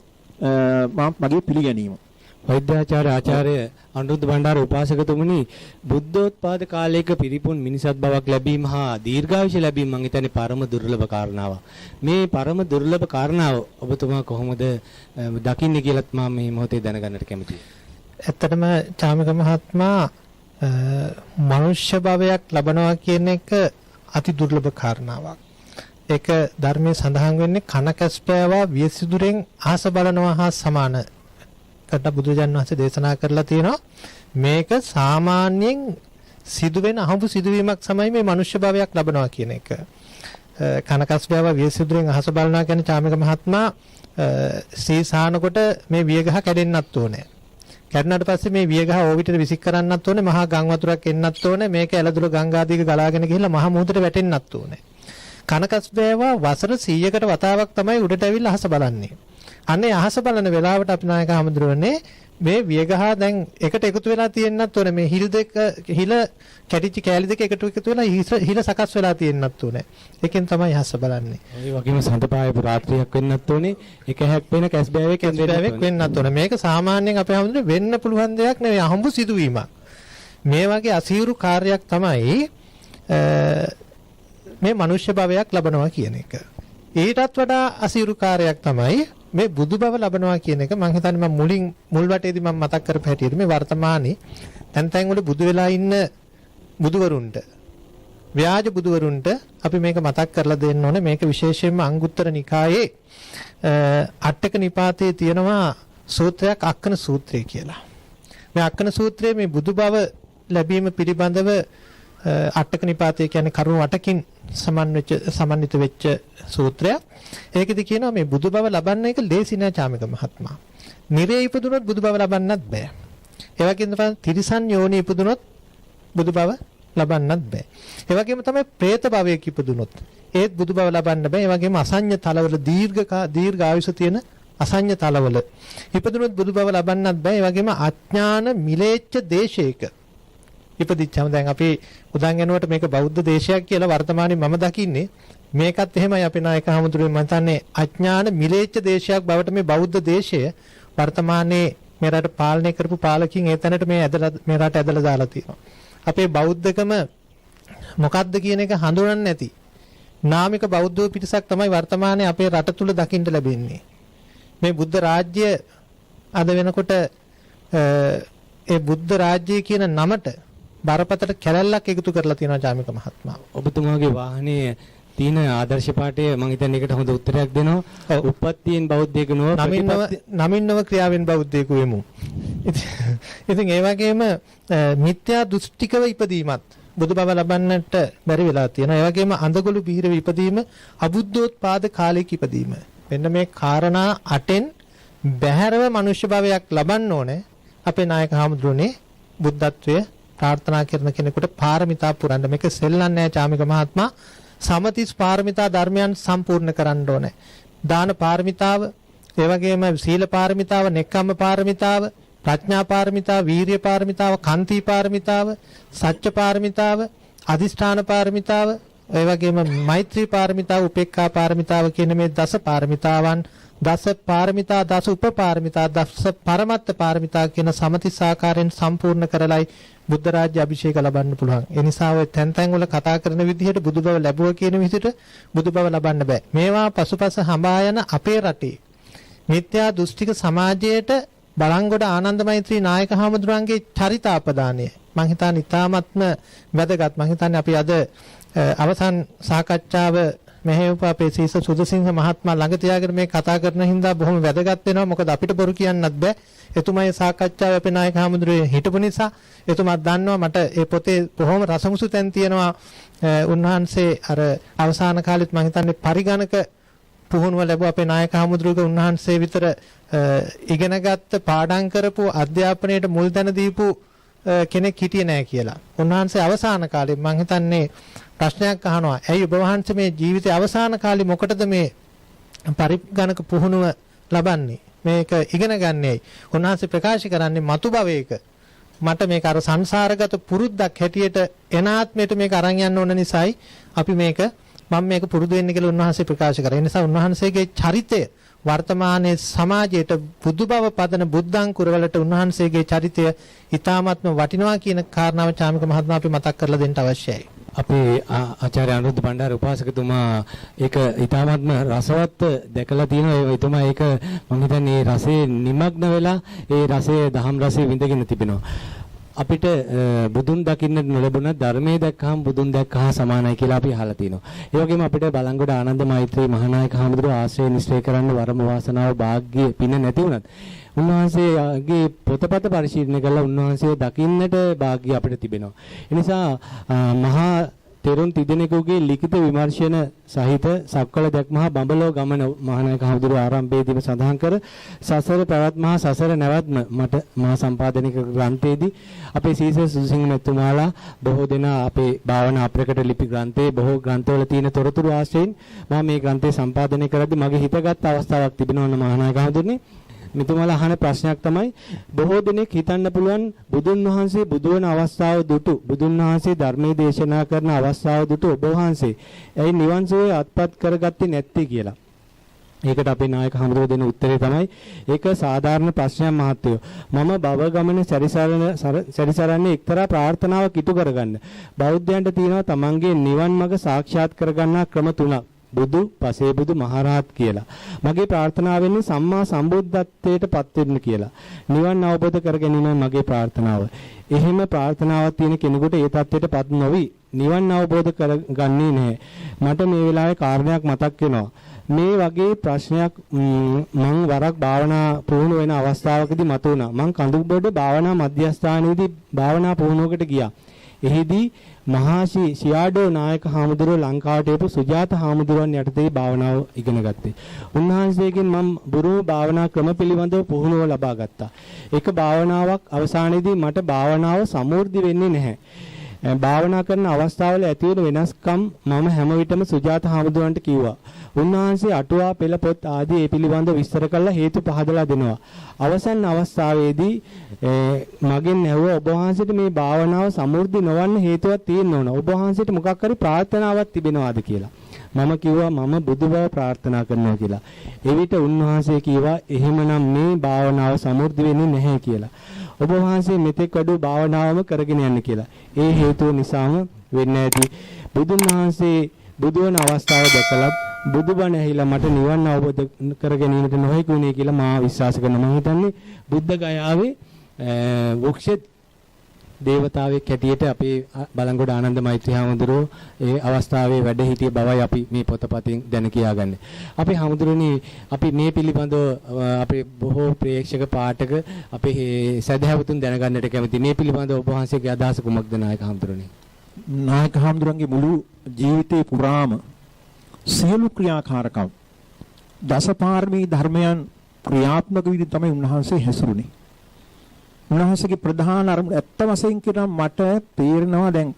මගේ පිළිගැනීම. වෛද්‍යාචාර්ය ආචාර්ය අනුරුද්ධ බණ්ඩාර උපාසකතුමනි, බුද්ධෝත්පාද කාලයක පිරිපුන් මිනිසත් බවක් ලැබීම හා දීර්ඝායුෂ ලැබීම මම හිතන්නේ පරම දුර්ලභ කාරණාවක්. මේ පරම දුර්ලභ කාරණාව ඔබතුමා කොහොමද දකින්නේ කියලාත් මම මේ මොහොතේ දැනගන්නට කැමතියි. ඇත්තටම චාමික මහත්මයා මනුෂ්‍ය භවයක් ලබනවා කියන එක අති දුර්ලභ කාරණාවක්. ඒක ධර්මයේ සඳහන් වෙන්නේ කන කැස්පෑවා වියසිදුරෙන් ආස බලනවා හා සමාන. කට බුදුජන් වහන්සේ දේශනා කරලා තියෙනවා මේක සාමාන්‍යයෙන් සිදුවෙන අහඹු සිදුවීමක් තමයි මේ මනුෂ්‍ය භවයක් ලබනවා කියන එක. කන කැස්පෑවා වියසිදුරෙන් ආස බලනවා කියන්නේ චාමික මහත්මයා සීසාන කොට මේ වියගහ කැඩෙන්නත් ඕනේ. කැඩුණාට පස්සේ මේ වියගහ ඕවිතට විසික් කරන්නත් ඕනේ, මහා ගම් වතුරක් එන්නත් ඕනේ, මේක ඇලදුල ගංගාදීක ගලාගෙන ගිහිල්ලා මහා මුහුදට වැටෙන්නත් ඕනේ. කනකස්බෑවා වසර 100කට වතාවක් තමයි උඩට ඇවිල්ලා අහස බලන්නේ. අනේ අහස බලන වෙලාවට අපි නායක හමුදුරනේ මේ වියගහ දැන් එකට එකතු වෙලා තියෙන්නත් ඕනේ. මේ හිල් කැටිච්ච කෑලි දෙක එකතු වෙලා හිල සකස් වෙලා තියෙන්නත් ඕනේ. ඒකෙන් තමයි අහස බලන්නේ. ඒ වගේම සඳපායපු රාත්‍රියක් වෙන්නත් ඕනේ. එක හැප්පෙන කැස්බෑවෙක් වෙන්නත් ඕනේ. මේක සාමාන්‍යයෙන් අපේ හමුදුරේ වෙන්න පුළුවන් දෙයක් නෙවෙයි, අහඹු සිදුවීමක්. මේ වගේ අසීරු කාර්යයක් තමයි මේ මනුෂ්‍ය භවයක් ලබනවා කියන එක. ඊටත් වඩා අසීරු කාර්යයක් තමයි මේ බුදු බව ලබනවා කියන එක. මම හිතන්නේ මම මුල් වටේදී මම මතක් කරපු හැටියට මේ වර්තමානයේ තැන් වල බුදු වෙලා ඉන්න බුදුවරුන්ට, ව්‍යාජ බුදුවරුන්ට අපි මේක මතක් කරලා දෙන්න ඕනේ. මේක විශේෂයෙන්ම අංගුත්තර නිකායේ අටක නිපාතයේ තියෙනවා සූත්‍රයක්, අක්කන සූත්‍රය කියලා. මේ අක්කන සූත්‍රයේ මේ බුදු බව ලැබීම පිළිබඳව අටක නිපාතය කියන්නේ කරුණු 8කින් සමන්විත වෙච්ච සූත්‍රයක්. ඒකෙදි කියනවා මේ බුදු බව ලබන්න එක ලේසි නෑ චාමික මහත්මයා. නිරේ ඉපදුනොත් බුදු බව ලබන්නත් බෑ. ඒ වගේම තමයි තිරිසන් යෝනි ඉපදුනොත් බුදු බව ලබන්නත් බෑ. ඒ වගේම තමයි പ്രേත භවයක ඉපදුනොත් ඒත් බුදු බව ලබන්න බෑ. ඒ වගේම අසඤ්ඤ තලවල දීර්ඝ ආයුෂ තියෙන අසඤ්ඤ තලවල ඉපදුනොත් බුදු බව ලබන්නත් බෑ. ඒ වගේම අඥාන මිලේච්ඡ දේශයක ඉපදිච්චම දැන් අපි උදාහරණයක් මේක බෞද්ධ දේශයක් කියලා වර්තමානයේ මම දකින්නේ. මේකත් එහෙමයි අපේ නායක හමුදුරුවෝ මම හිතන්නේ අඥාන මිලේච්ඡ දේශයක් බවට මේ බෞද්ධ දේශය වර්තමානයේ මේ රට පාලනය කරපු පාලකින් ඒ තැනට මේ රට ඇදලා දාලා තියෙනවා. අපේ බෞද්ධකම මොකක්ද කියන එක හඳුනන්නේ නැති නාමික බෞද්ධ පිරිසක් තමයි වර්තමානයේ අපේ රට තුල දකින්න ලැබෙන්නේ. මේ බුද්ධ රාජ්‍ය අද වෙනකොට ඒ බුද්ධ රාජ්‍ය කියන නමට බරපතල කැලැල්ලක් එකතු කරලා තියෙනවා චාමික මහත්මයා. ඔබතුමාගේ වාහනේ තියෙන ආදර්ශ පාඨය මම හිතන්නේ ඒකට හොඳ උත්තරයක් දෙනවා. උප්පත්තියෙන් බෞද්ධයෙකු නොව නමින්නව ක්‍රියාවෙන් බෞද්ධයෙකු වෙමු. ඉතින් ඒ වගේම මිත්‍යා දෘෂ්ටිකව ඉපදීමත් බුදු බව ලබන්නට බැරි වෙලා තියෙනවා. ඒ වගේම අඳගොළු බිහිරව ඉපදීම, අබුද්ධෝත්පාද කාලයක ඉපදීම. මෙන්න මේ කාරණා 8න් බැහැරව මනුෂ්‍ය භවයක් ලබන්න ඕනේ. අපේ නායක හාමුදුරනේ බුද්ධත්වයේ ප්‍රාර්ථනා කරන කෙනෙකුට පාරමිතා පුරන්න. මේක සෙල්ලන්නේ නැහැ චාමික මහත්මයා. සමතිස් පාරමිතා ධර්මයන් සම්පූර්ණ කරන්න ඕනේ. දාන පාරමිතාව, ඒ වගේම සීල පාරමිතාව, නෙක්ඛම්ම පාරමිතාව, ප්‍රඥා පාරමිතාව, වීරිය පාරමිතාව, කාන්ති පාරමිතාව, සත්‍ය පාරමිතාව, අදිෂ්ඨාන පාරමිතාව, ඒ වගේම මෛත්‍රී පාරමිතාව, උපේක්ඛා පාරමිතාව කියන මේ දස පාරමිතාවන් දස පාරමිතා, දස උපපාරමිතා, දස පරමත්ත පාරමිතා කියන සමතිස් ආකාරයෙන් සම්පූර්ණ කරලයි බුද්ධ රාජ්‍ය අභිෂේක ලබන්න පුළුවන්. ඒ නිසා ඔය තැන් තැන් වල කතා කරන විදිහට බුදුබව ලැබුවා කියන විදිහට බුදුබව ලබන්න බෑ. මේවා පසුපස හඹා යන අපේ රටේ මිත්‍යා දෘෂ්ටික සමාජයට බලංගොඩ ආනන්ද මෛත්‍රී නායක හාමුදුරන්ගේ චරිතාපදානය මම හිතන්නේ ඉතාමත්ම වැදගත්. මම හිතන්නේ අපි අද අවසන් සාකච්ඡාව මෙහෙයුප අපේ සීස සුදසිංහ මහත්මයා ළඟ තියාගෙන මේ කතා කරන හින්දා බොහොම වැදගත් වෙනවා. මොකද අපිට බොරු කියන්නත් බෑ. එතුමාගේ සාකච්ඡාව අපේ නායක හාමුදුරුවෝ හිටපු නිසා එතුමා දන්නවා මට ඒ පොතේ බොහොම රසමුසු තැන් තියෙනවා. උන්වහන්සේ අර අවසාන කාලෙත් මම හිතන්නේ පරිගණක පුහුණුව ලැබුව අපේ නායක හාමුදුරුවෝ උන්වහන්සේ විතර ඉගෙනගත්ත පාඩම් කරපු අධ්‍යාපනයට මුල් තැන දීපු කෙනෙක් හිටියේ නැහැ කියලා. උන්වහන්සේ අවසාන කාලේ මම හිතන්නේ ප්‍රශ්නයක් අහනවා. ඇයි ඔබ වහන්සේ මේ ජීවිතයේ අවසාන කාලේ මොකටද මේ පරිගණක පුහුණුව ලබන්නේ? මේක ඉගෙන ගන්නේයි. උන්වහන්සේ ප්‍රකාශ කරන්නේ මතු භවයක මට මේක අර සංසාරගත පුරුද්දක් හැටියට එන ආත්මයට මේක අරන් යන්න ඕන නිසායි අපි මම මේක පුරුදු වෙන්න කියලා උන්වහන්සේ ප්‍රකාශ කරා. ඒ නිසා උන්වහන්සේගේ චරිතය වර්තමානයේ සමාජයට බුදු බව පදන බුද්ධාංකුරවලට උන්වහන්සේගේ චරිතය ඉතාමත්ම වටිනවා කියන කාරණාව චාමික මහත්මයා අපි මතක් කරලා දෙන්න අවශ්‍යයි. අපේ ආචාර්ය අනුරුද්ධ බණ්ඩාර උපාසකතුමා ඒක ඊටාත්ම රසවත් දැකලා තියෙනවා. එතුමා ඒක මම හිතන්නේ රසයේ නිමග්න වෙලා ඒ රසයේ දහම් රසයේ විඳගෙන තිබෙනවා. අපිට බුදුන් දකින්නට නොලැබුණා ධර්මයේ දැක්කහම බුදුන් දැක්කහා සමානයි කියලා අපි අහලා තිනවා. ඒ වගේම අපිට බලංගොඩ ආනන්ද මෛත්‍රී මහානායක හාමුදුරුවෝ ආශ්‍රය නිශ්චය කරන්න වරම වාසනාව වාග්ය පින නැති වුණත් උන්වහන්සේගේ පොතපත පරිශීලනය කළා උන්වහන්සේව දකින්නට වාග්ය අපිට තිබෙනවා. ඒ නිසා මහා තෙරුන් තිදෙනෙකුගේ ලිඛිත විමර්ශන සහිත සක්වල දැක්මහා බඹලෝ ගමන මහානායක හාමුදුරුවෝ ආරම්භයේදීම සඳහන් කර සසර පැවැත්මහා සසර නැවැත්ම මට මහා සම්පාදනික ග්‍රන්ථයේදී අපේ සීසර් සුදුසිංහ මෙතුමාලා බොහෝ දෙනා අපේ භාවනා අප්‍රකට ලිපි ග්‍රන්ථයේ බොහෝ ග්‍රන්ථවල තියෙන තොරතුරු ආශ්‍රයෙන් මම මේ ග්‍රන්ථය සම්පාදනය කරද්දී මගේ හිතගත් අවස්ථාවක් තිබෙනවා මහානායක හාමුදුරනේ. මෙතුමාලා අහන ප්‍රශ්නයක් තමයි බොහෝ දෙනෙක් හිතන්න පුළුවන් බුදුන් වහන්සේ බුදු වෙන අවස්ථාව දුටු බුදුන් වහන්සේ ධර්මයේ දේශනා කරන අවස්ථාව දුටු ඔබ වහන්සේ ඇයි නිවන් සුවය අත්පත් කරගත්තේ නැත්තේ කියලා. ඒකට අපේ නායක හමුදුර දෙන උත්තරේ තමයි ඒක සාධාරණ ප්‍රශ්නයක් මහත්තයෝ. මම භව ගමන සැරිසරන්නේ එක්තරා ප්‍රාර්ථනාවක් ඉටු කරගන්න. බෞද්ධයන්ට තියෙනවා තමන්ගේ නිවන් මඟ සාක්ෂාත් කරගන්නා ක්‍රම තුනක්. බුදු, පසේ බුදු, මහරහත් කියලා. මගේ ප්‍රාර්ථනාව වෙන්නේ සම්මා සම්බුද්ධත්වයට පත් වෙන්න කියලා. නිවන් අවබෝධ කර ගැනීමයි මගේ ප්‍රාර්ථනාව. එහෙම ප්‍රාර්ථනාවක් තියෙන කෙනෙකුට ඒ தත්ත්වයට පත් නොවි නිවන් අවබෝධ කරගන්නේ නැහැ. මට මේ වෙලාවේ කාරණයක් මතක් වෙනවා. මේ වගේ ප්‍රශ්නයක් මම වරක් භාවනා පුහුණු වෙන අවස්ථාවකදී මතුවුණා. මම කඳුබොඩ භාවනා මධ්‍යස්ථානයේදී භාවනා පුහුණුවකට ගියා. එහිදී මහා ශියාඩෝ නායක හාමුදුරුවෝ ලංකාවට එපු සුජාත හාමුදුරුවන් යටතේ භාවනාව ඉගෙන ගත්තේ. උන්වහන්සේගෙන් මම බුරුම භාවනා ක්‍රම පිළිබඳව පුහුණුව ලබා ගත්තා. එක භාවනාවක් අවසානයේදී මට භාවනාව සමෘද්ධි වෙන්නේ නැහැ. භාවනා කරන අවස්ථාවල ඇති වෙන වෙනස්කම් මම හැම විටම සුජාත හාමුදුරන්ට කිව්වා. උන්වහන්සේ අටුවා පෙළ පොත් ආදී ඒ පිළිබඳව විස්තර කරලා හේතු පහදලා දෙනවා. අවසන් අවස්ථාවේදී මගෙන් ඇහුවා ඔබ වහන්සේට මේ භාවනාව සමෘද්ධි නොවන්න හේතුවක් තියෙන්න ඕන. ඔබ වහන්සේට මොකක් හරි ප්‍රාර්ථනාවක් තිබෙනවාද කියලා. මම කිව්වා මම බුදු බව ප්‍රාර්ථනා කරනවා කියලා. එවිට උන්වහන්සේ කිව්වා එහෙමනම් මේ භාවනාව සමෘද්ධි වෙන්නේ නැහැ කියලා. ඔබ වහන්සේ මෙතෙක් වඩු භාවනාවම කරගෙන යන්න කියලා. ඒ හේතුව නිසාම වෙන්නේ නැති බුදුන් වහන්සේ බුදු වන අවස්ථාව දැකලා බුදුබණ ඇහිලා මට නිවන් අවබෝධ කර ගැනීමට නොහැකුණේ කියලා මා විශ්වාස කරනවා. මම හිතන්නේ බුද්ධ ගයාවේ වෘක්ෂ දේවතාවෙක් හැටියට අපේ බලංගොඩ ආනන්ද මෛත්‍රී හාමුදුරුවෝ ඒ අවස්ථාවේ වැඩ සිටිය බවයි අපි මේ පොතපතින් දැන කියාගන්නේ. අපේ හාමුදුරනේ අපි මේ පිළිබඳව අපේ බොහෝ ප්‍රේක්ෂක පාඨක අපේ සදහැවතුන් දැනගන්නට කැමති. මේ පිළිබඳව ඔබ වහන්සේගේ අදහස කුමක්ද නායක හාමුදුරනේ? නායක හාමුදුරන්ගේ මුළු ජීවිතේ පුරාම සියලු ක්‍රියාකාරකම් දසපාරමී ධර්මයන් ක්‍රියාත්මක විදිහට තමයි උන්වහන්සේ හැසිරුනේ. උන්වහන්සේගේ ප්‍රධාන අරමුණ ඇත්ත වශයෙන් කියනවා මට තේරෙනවා දැන්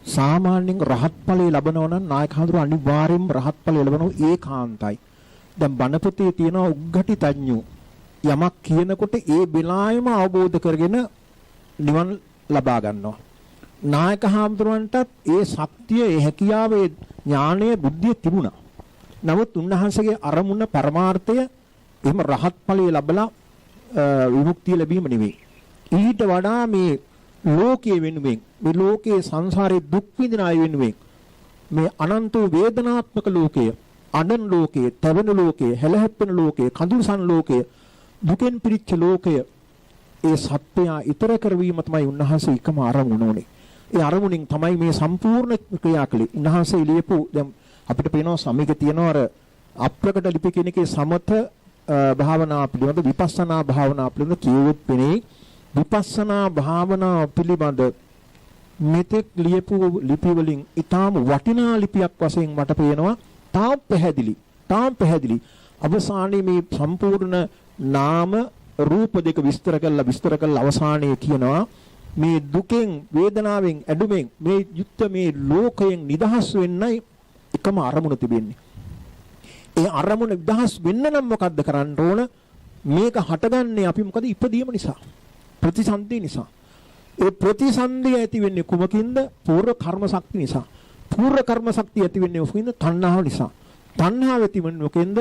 සාමාන්‍යයෙන් රහත් ඵලය ලැබනවා නම් නායක හඳුර අනිවාර්යයෙන්ම රහත් ඵලය ලැබනවා ඒකාන්තයි. දැන් බණ පොතේ තියෙන උග්ගටි තඤ්ඤු යමක් කියනකොට ඒ වෙලාවෙම අවබෝධ කරගෙන නිවන් ලබා ගන්නවා. නායක හඳුරන්ටත් ඒ ශක්තිය, ඒ හැකියාව, ඒ ඥානය, බුද්ධිය තිබුණා. නමුත් උන්වහන්සේගේ අරමුණ පරමාර්ථය එහෙම රහත් ඵලයේ ලැබලා විමුක්තිය ලැබීම නෙවෙයි. ඊට වඩා මේ ලෝකයේ වෙනුවෙන් මේ ලෝකයේ සංසාරේ දුක් විඳින අය වෙනුවෙන් මේ අනන්ත වේදනාත්මක ලෝකය, අඩන් ලෝකය, තවන ලෝකය, හැලහැප්පෙන ලෝකය, කඳුසන් ලෝකය, දුකෙන් පිරිච්ච ලෝකය, ඒ සත්‍යය ඊතර කරවීම තමයි උන්වහන්සේ එකම අරමුණ උනේ. ඒ අරමුණෙන් තමයි මේ සම්පූර්ණ ක්‍රියා කළේ. උන්වහන්සේ ලියපු දැන් අපිට පේනවා සමීක තියෙනවා අර අප්‍රකට ලිපි කියන එකේ සමත භාවනා පිළිබඳ විපස්සනා භාවනා පිළිබඳ කියවුත් පෙනේ. විපස්සනා භාවනා පිළිබඳ මෙතෙක් ලියපු ලිපි වලින් ඊටාම වටිනා ලිපියක් වශයෙන් මට පේනවා. තාම පැහැදිලි. අවසානයේ මේ සම්පූර්ණ නාම රූප දෙක විස්තර කළා අවසානයේ කියනවා මේ දුකෙන් වේදනාවෙන් ඇඩුමෙන් මේ යුක්ත මේ ලෝකයෙන් නිදහස් වෙන්නයි එකම අරමුණ තිබෙන්නේ. ඒ අරමුණ නිදහස් වෙන්න නම් මොකද්ද කරන්න ඕන? මේක හටගන්නේ අපි මොකද ඉපදීම නිසා. ප්‍රතිසන්දිය නිසා. ඒ ප්‍රතිසන්දිය ඇති වෙන්නේ කුමකින්ද? පූර්ව කර්ම ශක්තිය නිසා. පූර්ව කර්ම ශක්තිය ඇති වෙන්නේ මොකකින්ද? තණ්හාව නිසා. තණ්හාව ඇති වෙන්නේ මොකෙන්ද?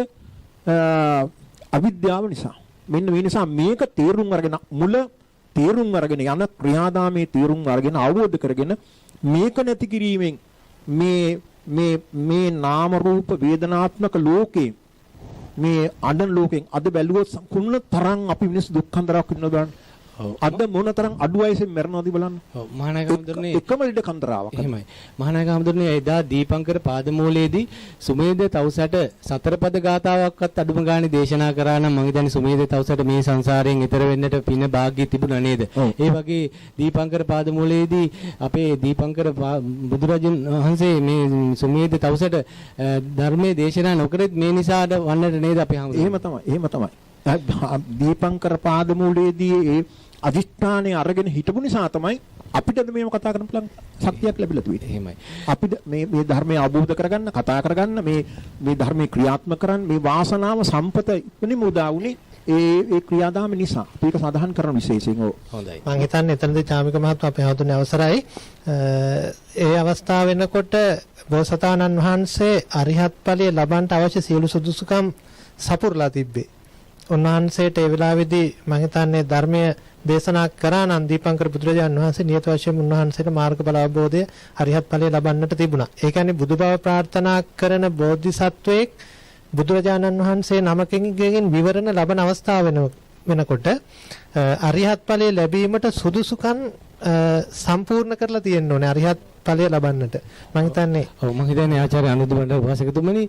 අවිද්‍යාව නිසා. මෙන්න මේ නිසා මේක තේරුම් අරගෙන මුල තේරුම් අරගෙන යන ක්‍රියාදාමයේ තේරුම් අරගෙන අවබෝධ කරගෙන මේක නැති කිරීමෙන් මේ නාම රූප වේදනාත්මක ලෝකේ මේ අඩන ලෝකෙන් අද බැලුවොත් කුණ තරම් අපි මිනිස් දුක් කන්දරක් ඉන්නවද බලන්න. අද මොන තරම් අඩු වයසෙන් මැරෙනවද බලන්න. ඔව් මහානාගමඳුරනේ එකම ඉඩ කන්දරාවක්. එහෙමයි. මහානාගමඳුරනේ එදා දීපංකර පාදමූලයේදී සුමේද තවුසට සතරපද ගාතාවක්වත් අඩුම ගානේ දේශනා කරා නම් මම හිතන්නේ සුමේද තවුසට මේ සංසාරයෙන් ඈතර වෙන්නට පින වාග්ය තිබුණා නේද? ඒ වගේ දීපංකර පාදමූලයේදී අපේ දීපංකර බුදුරජාණන් වහන්සේ මේ සුමේද තවුසට ධර්මයේ දේශනා නොකරත් මේ නිසාද වන්නට නේද අපි හමුදුනේ. එහෙම තමයි. දීපංකර පාදමූලයේදී ඒ අදිෂ්ඨානය අරගෙන හිටපු නිසා තමයි අපිට මේව කතා කරන්න පුළුවන් ශක්තියක් ලැබිලා තියෙන්නේ. එහෙමයි. අපිට මේ ධර්මය අවබෝධ කරගන්න, කතා කරගන්න, මේ ධර්මයේ ක්‍රියාත්මක කරන්න මේ වාසනාව සම්පත ඉක්මනින්ම උදා වුණේ ඒ ක්‍රියාදාම නිසා. ඒක සඳහන් කරන විශේෂයෙන්. හොඳයි. මම හිතන්නේ එතනදී චාමික මහත්මයා අපේ හඳුනන අවසරයි. ඒ අවස්ථාව වෙනකොට බෝසතාණන් වහන්සේ අරිහත් ඵලයේ ලබන්න අවශ්‍ය සියලු සුදුසුකම් සපුරලා තිබ්බේ. උන්වහන්සේට ඒ වෙලාවේදී මම හිතන්නේ ධර්මයේ දේශනා කරා නම් දීපංකර බුදුරජාණන් වහන්සේ නියත වශයෙන්ම උන්වහන්සේට මාර්ගඵල අවබෝධය හරියත් ඵලය ලබන්නට තිබුණා. ඒ කියන්නේ බුදුබව ප්‍රාර්ථනා කරන බෝධිසත්වයෙක් බුදුරජාණන් වහන්සේ නමකින් විවරණ ලබන අවස්ථාව වෙනකොට අරිහත් ඵලය ලැබීමට සුදුසුකම් සම්පූර්ණ කරලා තියෙන්න ඕනේ අරිහත් ඵලය ලබන්නට. මම හිතන්නේ ආචාර්ය අනුදුබණ්ඩ උපාසකතුමනි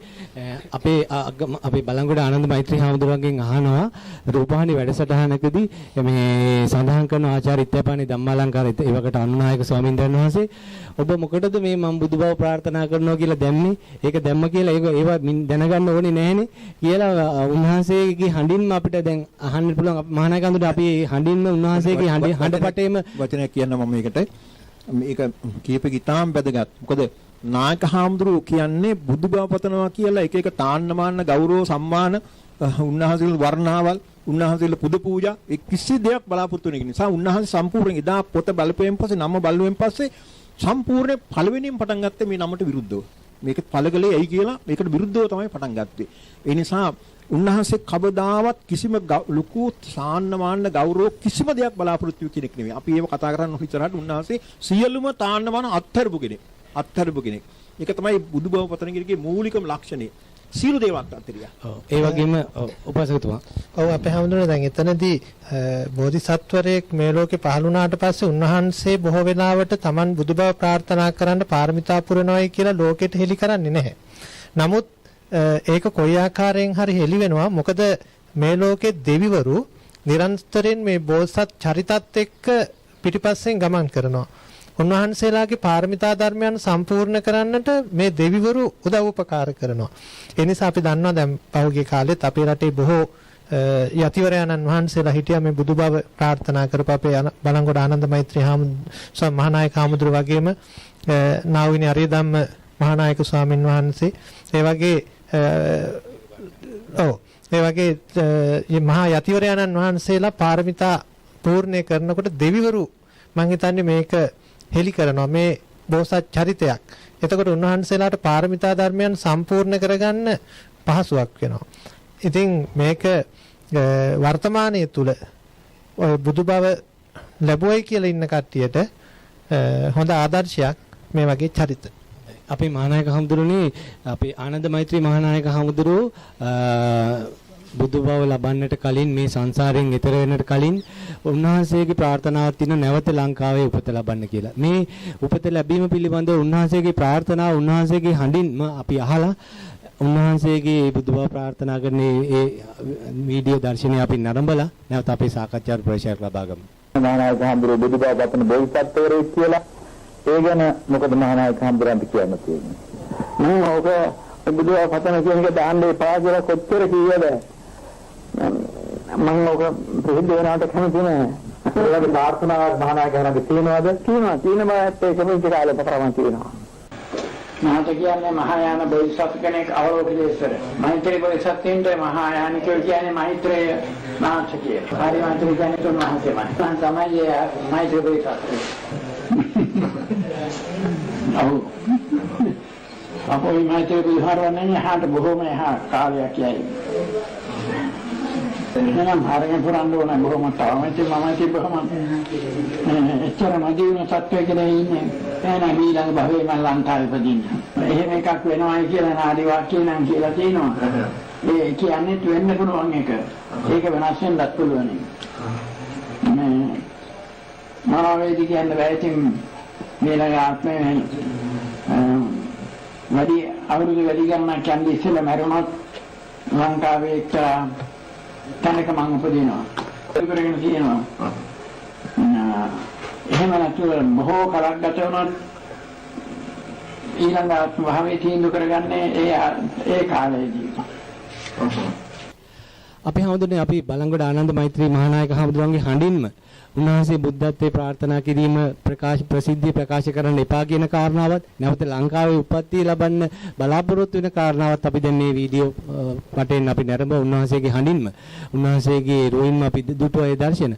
අපේ බලංගොඩ ආනන්ද මෛත්‍රී හාමුදුරුවන්ගෙන් අහනවා රූපවාහිනී වැඩසටහනකදී මේ සඳහන් කරන ආචාර්ය ඉත්‍යපානි ධම්මාලංකාර ඒවකට අනුනායක ස්වාමීන් වහන්සේ ඔබ මොකටද මේ මම බුදුබව ප්‍රාර්ථනා කරනවා කියලා දැම්මේ? ඒක දැම්ම කියලා ඒවා දැනගන්න ඕනේ නැහනේ කියලා උන්වහන්සේගේ හඬින්ම අපිට දැන් අහන්න පුළුවන්. මහානායක හඳුනන අපි හඬින්ම උන්වහන්සේගේ හඬපටේම වචනයක් කියන්න මම මේකට මේක කීපෙක ඉතාම වැදගත්. මොකද නායක හාමුදුරුවෝ කියන්නේ බුදුබව පතනවා කියලා එක තාන්න මාන්න ගෞරව සම්මාන උන්වහන්සේගේ වර්ණාවල් උන්වහන්සේගේ පුද පූජා ඒ කිසි දෙයක් බලාපොරොත්තු වෙන්නේ නිසා උන්වහන්සේ සම්පූර්ණ එදා පොත බලපෑම් පස්සේ නම බලුවෙන් පස්සේ සම්පූර්ණ පළවෙනියෙන් පටන් ගත්තේ මේ නමට විරුද්ධව. මේක පළගලේ ඇයි කියලා මේකට විරුද්ධව තමයි පටන් ගත්තේ. ඒ නිසා උන්වහන්සේ කවදාවත් කිසිම ලুকু සාන්නමාන්න ගෞරව කිසිම දෙයක් බලාපොරොත්තු වෙ කෙනෙක් නෙවෙයි. අපි ඒව කතා කරන්න ඉස්සරහට උන්වහන්සේ සියලුම තාන්නමාන අත්හැරපු කෙනෙක්. ඒක තමයි බුදුබව පතන කෙනෙක්ගේ මූලිකම ලක්ෂණය. සියලු දේවත් අත්හැරියා. ඔව්. ඒ වගේම උපාසකතුමා. ඔව් අපේ හැමෝටම දැන් එතනදී බෝධිසත්වරයෙක් මේ ලෝකේ පහළ වුණාට පස්සේ උන්වහන්සේ බොහෝ වෙලාවට Taman බුදුබව ප්‍රාර්ථනා කරන්න පාරමිතා පුරනවායි කියලා ලෝකෙට හෙළි කරන්නේ නැහැ. නමුත් ඒක කොයි ආකාරයෙන් හරි හෙළි වෙනවා. මොකද මේ ලෝකේ දෙවිවරු නිරන්තරයෙන් මේ බෝසත් චරිතත් එක්ක පිටිපස්සෙන් ගමන් කරනවා. උන්වහන්සේලාගේ පාරමිතා ධර්මයන් සම්පූර්ණ කරන්නට මේ දෙවිවරු උදව් උපකාර කරනවා. ඒ නිසා අපි දන්නවා දැන් පහුගිය කාලෙත් අපේ රටේ බොහෝ යතිවරයන්න් වහන්සේලා හිටියා මේ බුදුබව ප්‍රාර්ථනා කරපු අපේ බලංගොඩ ආනන්ද මෛත්‍රී මහානායක හාමුදුරුවෝ වගේම නාවිනි අරියදම්ම මහානායක ස්වාමින් වහන්සේ ඒ වගේ මහා යතිවරයන්න් වහන්සේලා පාරමිතා පූර්ණේ කරනකොට දෙවිවරු මම හිතන්නේ මේක හෙලි කරනවා. මේ බෝසත් චරිතයක්. එතකොට උන්වහන්සේලාට පාරමිතා ධර්මයන් සම්පූර්ණ කරගන්න පහසුවක් වෙනවා. ඉතින් මේක වර්තමානයේ තුල ඔය බුදු බව ලැබුවයි කියලා ඉන්න කට්ටියට හොඳ ආදර්ශයක් මේ වගේ චරිත. අපේ මහානායක හඳුරුනේ අපේ ආනන්ද මෛත්‍රී මහානායක හඳුරු බුදු බව ලබන්නට කලින් මේ සංසාරයෙන් එතර වෙන්නට කලින් උන්වහන්සේගේ ප්‍රාර්ථනාවක් තියෙන නැවත ලංකාවේ උපත ලබන්න කියලා. මේ උපත ලැබීම පිළිබඳව උන්වහන්සේගේ ප්‍රාර්ථනාව උන්වහන්සේගේ හඬින්ම අපි අහලා උන්වහන්සේගේ බුදු බව ප්‍රාර්ථනා කරන ඒ වීඩියෝ දර්ශනය අපි නරඹලා නැවත අපේ සාකච්ඡාවට ප්‍රවේශයක් ලබා ගමු. මහානායක හඳුරු බුදු බව පතන බෝධිසත්වවරයෙක් කියලා ඒ ගැන මොකද මහානායක හඳුරන්ට කියන්න තියෙන්නේ. මම ඔබ බුදු බව පතන කියන එක දාන්නේ පාදල කොච්චර කීයද? මම ඔක ප්‍රසිද්ධ වෙනාට කැමති නෑ. ඒකට ප්‍රාර්ථනාවක් මහානායක හඳුරන්ට තියෙනවද? තියෙනවා ඒකම කාලේ පතරම තියෙනවා. මහත කියන්නේ මහායාන බෝධිසත්ව කෙනෙක් අවලෝකනයේසර මෛත්‍රී බෝධිසත්වයන්ට මහායානිකෝ කියන්නේ මෛත්‍රී මාර්ගය කියලා. හරි මෛත්‍රී කියන්නේ තුන් මහත්මයි. තමයි මෛත්‍රී බෝධිසත්වය. අපෝ මෛත්‍රී විහාරවන්නේ හාට බොහෝම එහා කාලයක් යයි. එනම් හරිය පුරන්න ඕන බොහොම තාමයි මමයි බොහොම එච්චර මදීන සත්වයේ කියලා ඉන්නේ. එහෙනම් ඊළඟ භවයේ මම ලංකාවේ පදින්න. එහෙම එකක් වෙනවයි කියලා නාඩි වාක්‍ය නම් කියලා තියෙනවා. ඒ කියන්නේ වෙන්න පුළුවන් එක. ඒක වෙනස් වෙන්නත් පුළුවන්. මානවේදී කියන්නේ වැයිතින් මේලගේ ආත්මේ වැඩි අවුරුදු වැඩි ගණනක් යන්නේ ඉස්සෙල්ලා මරුණොත් ලංකාවේ එක්ක තැනක මම උපදිනවා. ඒකරගෙන තියෙනවා. එහෙම නැතුව බොහෝ කලක් ගත වුණොත් ඊළඟ භවයේ තීන්දුව කරගන්නේ ඒ කාලයේදී. අපි හඳුන්නේ අපි බලංගොඩ ආනන්ද මෛත්‍රී මහානායක හඳුරන්ගේ හඬින්ම උන්වහන්සේ බුද්ධත්වයේ ප්‍රාර්ථනා කිරීම ප්‍රසිද්ධිය ප්‍රකාශ කරන්න එපා කියන කාරණාවත් නැවත ලංකාවේ උපත්ති ලබන්න බලාපොරොත්තු වෙන කාරණාවත් අපි දැන් මේ වීඩියෝ පටෙන් අපි නරඹ උන්වහන්සේගේ හඬින්ම උන්වහන්සේගේ රෝයින්ම අපි දුටුවා ඒ දර්ශන.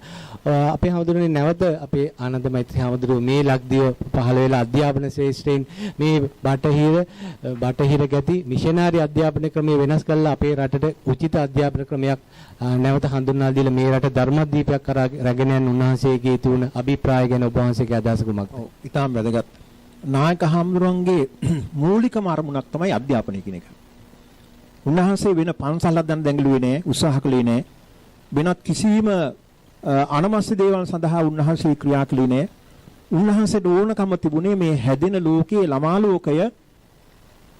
අපේ හඳුරන්නේ නැවත අපේ ආනන්ද මෛත්‍රී හඳුරු මේ ලක්දිව පහළ වෙලා අධ්‍යාපන ශ්‍රේෂ්ඨයෙන් මේ බටහිර ගති මිෂනාරි අධ්‍යාපන ක්‍රමය වෙනස් කරලා අපේ රටට උචිත අධ්‍යාපන ක්‍රමයක් නැවත හඳුන්වා දීලා මේ රට ධර්මදීපයක් කරා රැගෙන යන උන්වහන්සේගේ තුන අභිප්‍රාය ගැන ඔබ වහන්සේගේ අදහස කුමක්ද? ඉතාම වැදගත්. නායක හාමුදුරන්ගේ මූලිකම අරමුණක් තමයි අධ්‍යාපනය කියන එක. උන්වහන්සේ වෙන පන්සලක් දැන් දැඟලුවේ නෑ, උත්සාහ කළේ නෑ. වෙනත් කිසිම අනවශ්‍ය දේවල් සඳහා උන්වහන්සේ ක්‍රියා කළේ නෑ. උන්වහන්සේට ඕනකම තිබුණේ මේ හැදෙන ලෝකයේ ළමා ලෝකය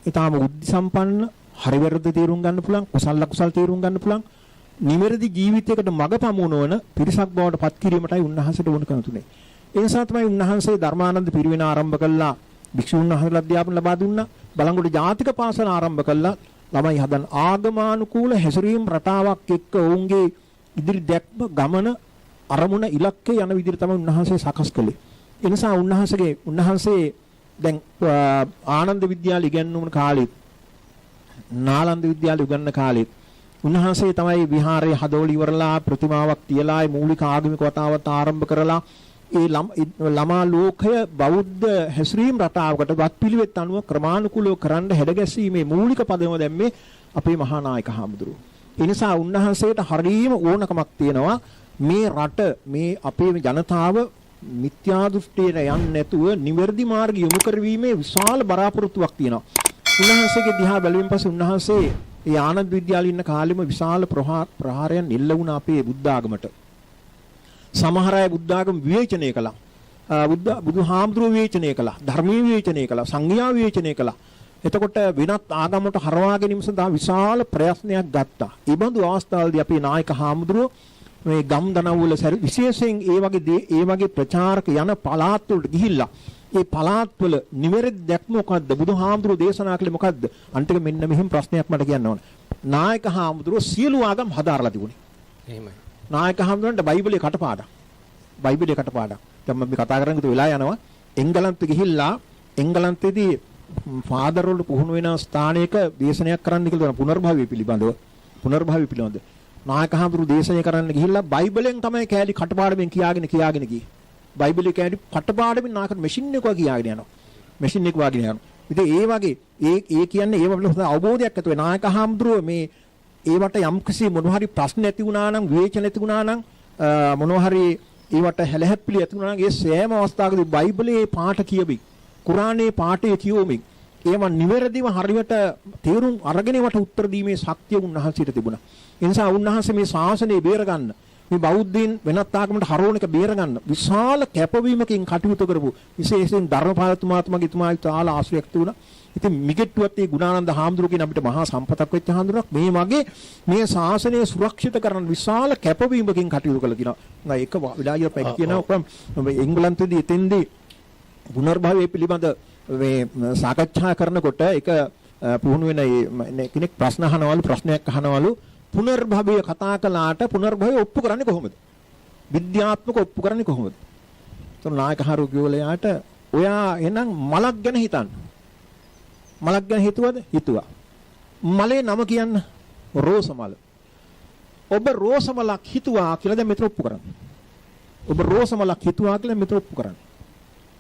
ඊටාම බුද්ධි සම්පන්න, හරි වැරද්ද තේරුම් ගන්න පුළුවන්, කුසල අකුසල තේරුම් ගන්න පුළුවන්, නිවැරදි ජීවිතයකට මඟ පමුණවන පිරිසක් බවට පත් කිරීමටයි උන්වහන්සේට ඕනකම තුනේ. ඒ නිසා තමයි උන්වහන්සේ ධර්මානන්ද පිරිවෙන ආරම්භ කළා, භික්ෂුන් වහන්සේලා අධ්‍යාපන ලබා දුන්නා, බලංගොඩ ජාතික පාසල ආරම්භ කළා, ළමයි හදන ආගමානුකූල හැසිරීම් රටාවක් එක්ක ඔවුන්ගේ ඉදිරි දැක්ම ගමන අරමුණ ඉලක්කය යන විදිහට තමයි උන්වහන්සේ සකස් කළේ. ඒ නිසා උන්වහන්සේ දැන් ආනන්ද විද්‍යාලය ඉගෙනුම් කාලෙත් නාලන්ද විද්‍යාලය උගන්වන කාලෙත් උන්වහන්සේ තමයි විහාරයේ හදවල ඉවරලා ප්‍රතිමාවක් තියලා මූලික ආගමික වතාවත් ආරම්භ කරලා ඒ ළමා ලෝකය බෞද්ධ හැසිරීම් රටාවකට වත්පිළිවෙත් අනුව ක්‍රමානුකූලව කරන්න හැඩගැසීමේ මූලික පදනම දැම්මේ අපේ මහා නායක හාමුදුරුවෝ. ඒ නිසා උන්වහන්සේට හරියම ඕනකමක් තියෙනවා මේ රට මේ අපේ ජනතාව මිත්‍යා දෘෂ්ටියට යන්නේ නැතුව නිවැරදි මාර්ගය යොමු කරවීමේ විශාල බලාපොරොත්තුවක් තියෙනවා. උන්වහන්සේගේ දිහා බැලුවෙන් පස්සේ උන්වහන්සේ ඒ ආනන්ද විද්‍යාලේ ඉන්න කාලෙම විශාල ප්‍රහාරයන් එල්ල වුණා අපේ බුද්ධ ආගමට. සමහර අය බුද්ධ ආගම විවේචනය කළා. බුදුහාමුදුරුවෝ විවේචනය කළා. ධර්මීය විවේචනය කළා. සංඝයා විවේචනය කළා. එතකොට වෙනත් ආගමකට හරවා ගැනීම සඳහා විශාල ප්‍රයත්නයක් ගත්තා. ඒ බඳු අවස්ථාවලදී අපේ නායක හාමුදුරුවෝ මේ ගම් දනව්වල විශේෂයෙන් ඒ වගේ ප්‍රචාරක යන පළාත් වලට ගිහිල්ලා ඒ පළාත්වල නිවැරදි දැක්ම මොකද්ද? බුදුහාමුදුරුවෝ දේශනා කළේ මොකද්ද? අන්තික මෙන්න මෙහිම ප්‍රශ්නයක් මට කියන්න ඕන. නායක හාමුදුරුවෝ සියලු ආගම් හදාarලා තිබුණේ. එහෙමයි. නායක හාමුදුරුවන්ට බයිබලයේ කටපාඩම්. දැන් මම කතා කරන්නේ වෙලා යනවා. එංගලන්තෙ ගිහිල්ලා එංගලන්තෙදී ෆාදර් වල පුහුණු වෙන ස්ථානයක දේශනයක් කරන්න කියලා පුනර්භවය පිළිබඳව. නායක හාමුදුරුවෝ දේශනය කරන්න ගිහිල්ලා බයිබලෙන් තමයි කෑලි කටපාඩමින් කියාගෙන ගියේ. බයිබලයේ කෑලි කටපාඩමින් නායක මැෂින් එක කියාගෙන යනවා. මැෂින් එක වාගෙන යනවා. ඉතින් ඒ වගේ ඒ කියන්නේ ඒ වගේ හොඳ අවබෝධයක් ඇති වෙන නායක හාමුදුරුව මේ ඒවට යම්කිසි මොනවා හරි ප්‍රශ්න ඇති වුණා නම් විවේචන ඇති වුණා නම් මොනවා හරි ඒවට හැලහැප්පිලි ඇති වුණා නම් ඒ සෑම අවස්ථාවකදී බයිබලයේ පාඨ කියවි කුරානයේ පාඨය කියවමින් ඒවා නිවැරදිව හරියට තේරුම් අරගෙන ඒවට උත්තර දීමේ ශක්තිය උන්වහන්සේට තිබුණා. ඒ නිසා උන්වහන්සේ මේ ශාසනය බේරගන්න මේ බෞද්ධයින් වෙනත් ආගමකට හරවන එක බේරගන්න විශාල කැපවීමකින් කටයුතු කරපු විශේෂයෙන් ධර්මපාලතුමාතුමාගේ ඉතාල ආශ්‍රයයක් තිබුණා. ඉතින් මිගෙට්ටුවත් ඒ ගුණානන්ද හාමුදුරුවෝ කියන අපිට මහා සම්පතක් වෙච්ච හාමුදුරුවක් මේ වගේ මේ ශාසනය සුරක්ෂිත කරන විශාල කැපවීමකින් කටයුතු කළා කියනවා. ඒක විලාසිය පැක් කියනවා එංගලන්තයේදී එතෙන්දී පුනර්භවය පිළිබඳ මේ සාකච්ඡා කරනකොට ඒක පුහුණු වෙන කෙනෙක් ප්‍රශ්නයක් අහනවලු පුනර්භවය කතා කළාට පුනර්භවය ඔප්පු කරන්නේ කොහොමද? විද්‍යාත්මක ඔප්පු කරන්නේ කොහොමද? તો නායක හරු කියවලයාට ඔයා එහෙනම් මලක් ගැන හිතන්න. මලක් ගැන හිතුවද? හිතුවා. මලේ නම කියන්න රෝස මල. ඔබ රෝස මලක් හිතුවා කියලා දැන් මෙතන ඔප්පු කරන්න. ඔබ රෝස මලක් හිතුවා කියලා මෙතන ඔප්පු කරන්න.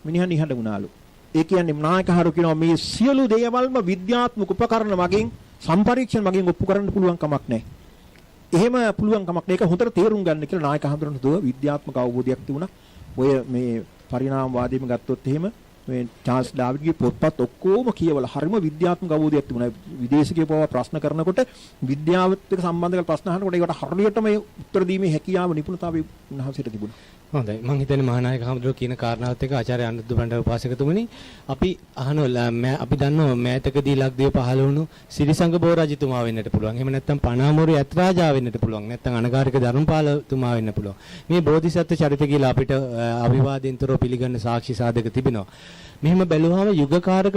මිනිහා නිහඬ වුණාලු. ඒ කියන්නේ නායක හරු කියනවා මේ සියලු දේවල්ම විද්‍යාත්මක උපකරණ මගින් සම්පරීක්ෂණ මගින් ඔප්පු කරන්න පුළුවන් කමක් නැහැ. එහෙම පුළුවන් කමක් නැහැ. ඒක හොඳට තේරුම් ගන්න කියලා නායක හඳුරන දුව විද්‍යාත්මක අවබෝධයක් තිබුණා. ඔය මේ පරිණාමවාදීම ගත්තොත් එහෙම මේ චාල්ස් ඩාවිඩ්ගේ පොත්පත් ඔක්කොම කියවලා හරිම විද්‍යාත්මක අවබෝධයක් තිබුණා. විදේශිකයෝ පවා ප්‍රශ්න කරනකොට විද්‍යාවත් එක්ක සම්බන්ධ කරලා ප්‍රශ්න අහනකොට ඒකට හරියටම උත්තර දීමේ හැකියාව නිපුණතාවය උන්වහන්සේට තිබුණා. හොඳයි මම හිතන්නේ මහානායක හාමුදුරුවෝ කියන කාරණාවත් එක්ක ආචාර්ය අනුරුද්ධ බණ්ඩාර උපාසකතුමනි අපි අපි දන්නවා මෑතකදී ලක්දිව පහළ වුණු සිරිසංග බෝ රජතුමා වෙන්නට පුළුවන්. එහෙම නැත්නම් පනාමොරු යත්‍රාජා වෙන්නට පුළුවන්. නැත්නම් අනගාരിക ධර්මපාලතුමා වෙන්න පුළුවන්. මේ බෝධිසත්ව චරිත කියලා අපිට අවිවාදෙන්තරෝ පිළිගන්න සාක්ෂි සාධක තිබෙනවා. මෙහෙම බැලුවාම යුගකාරක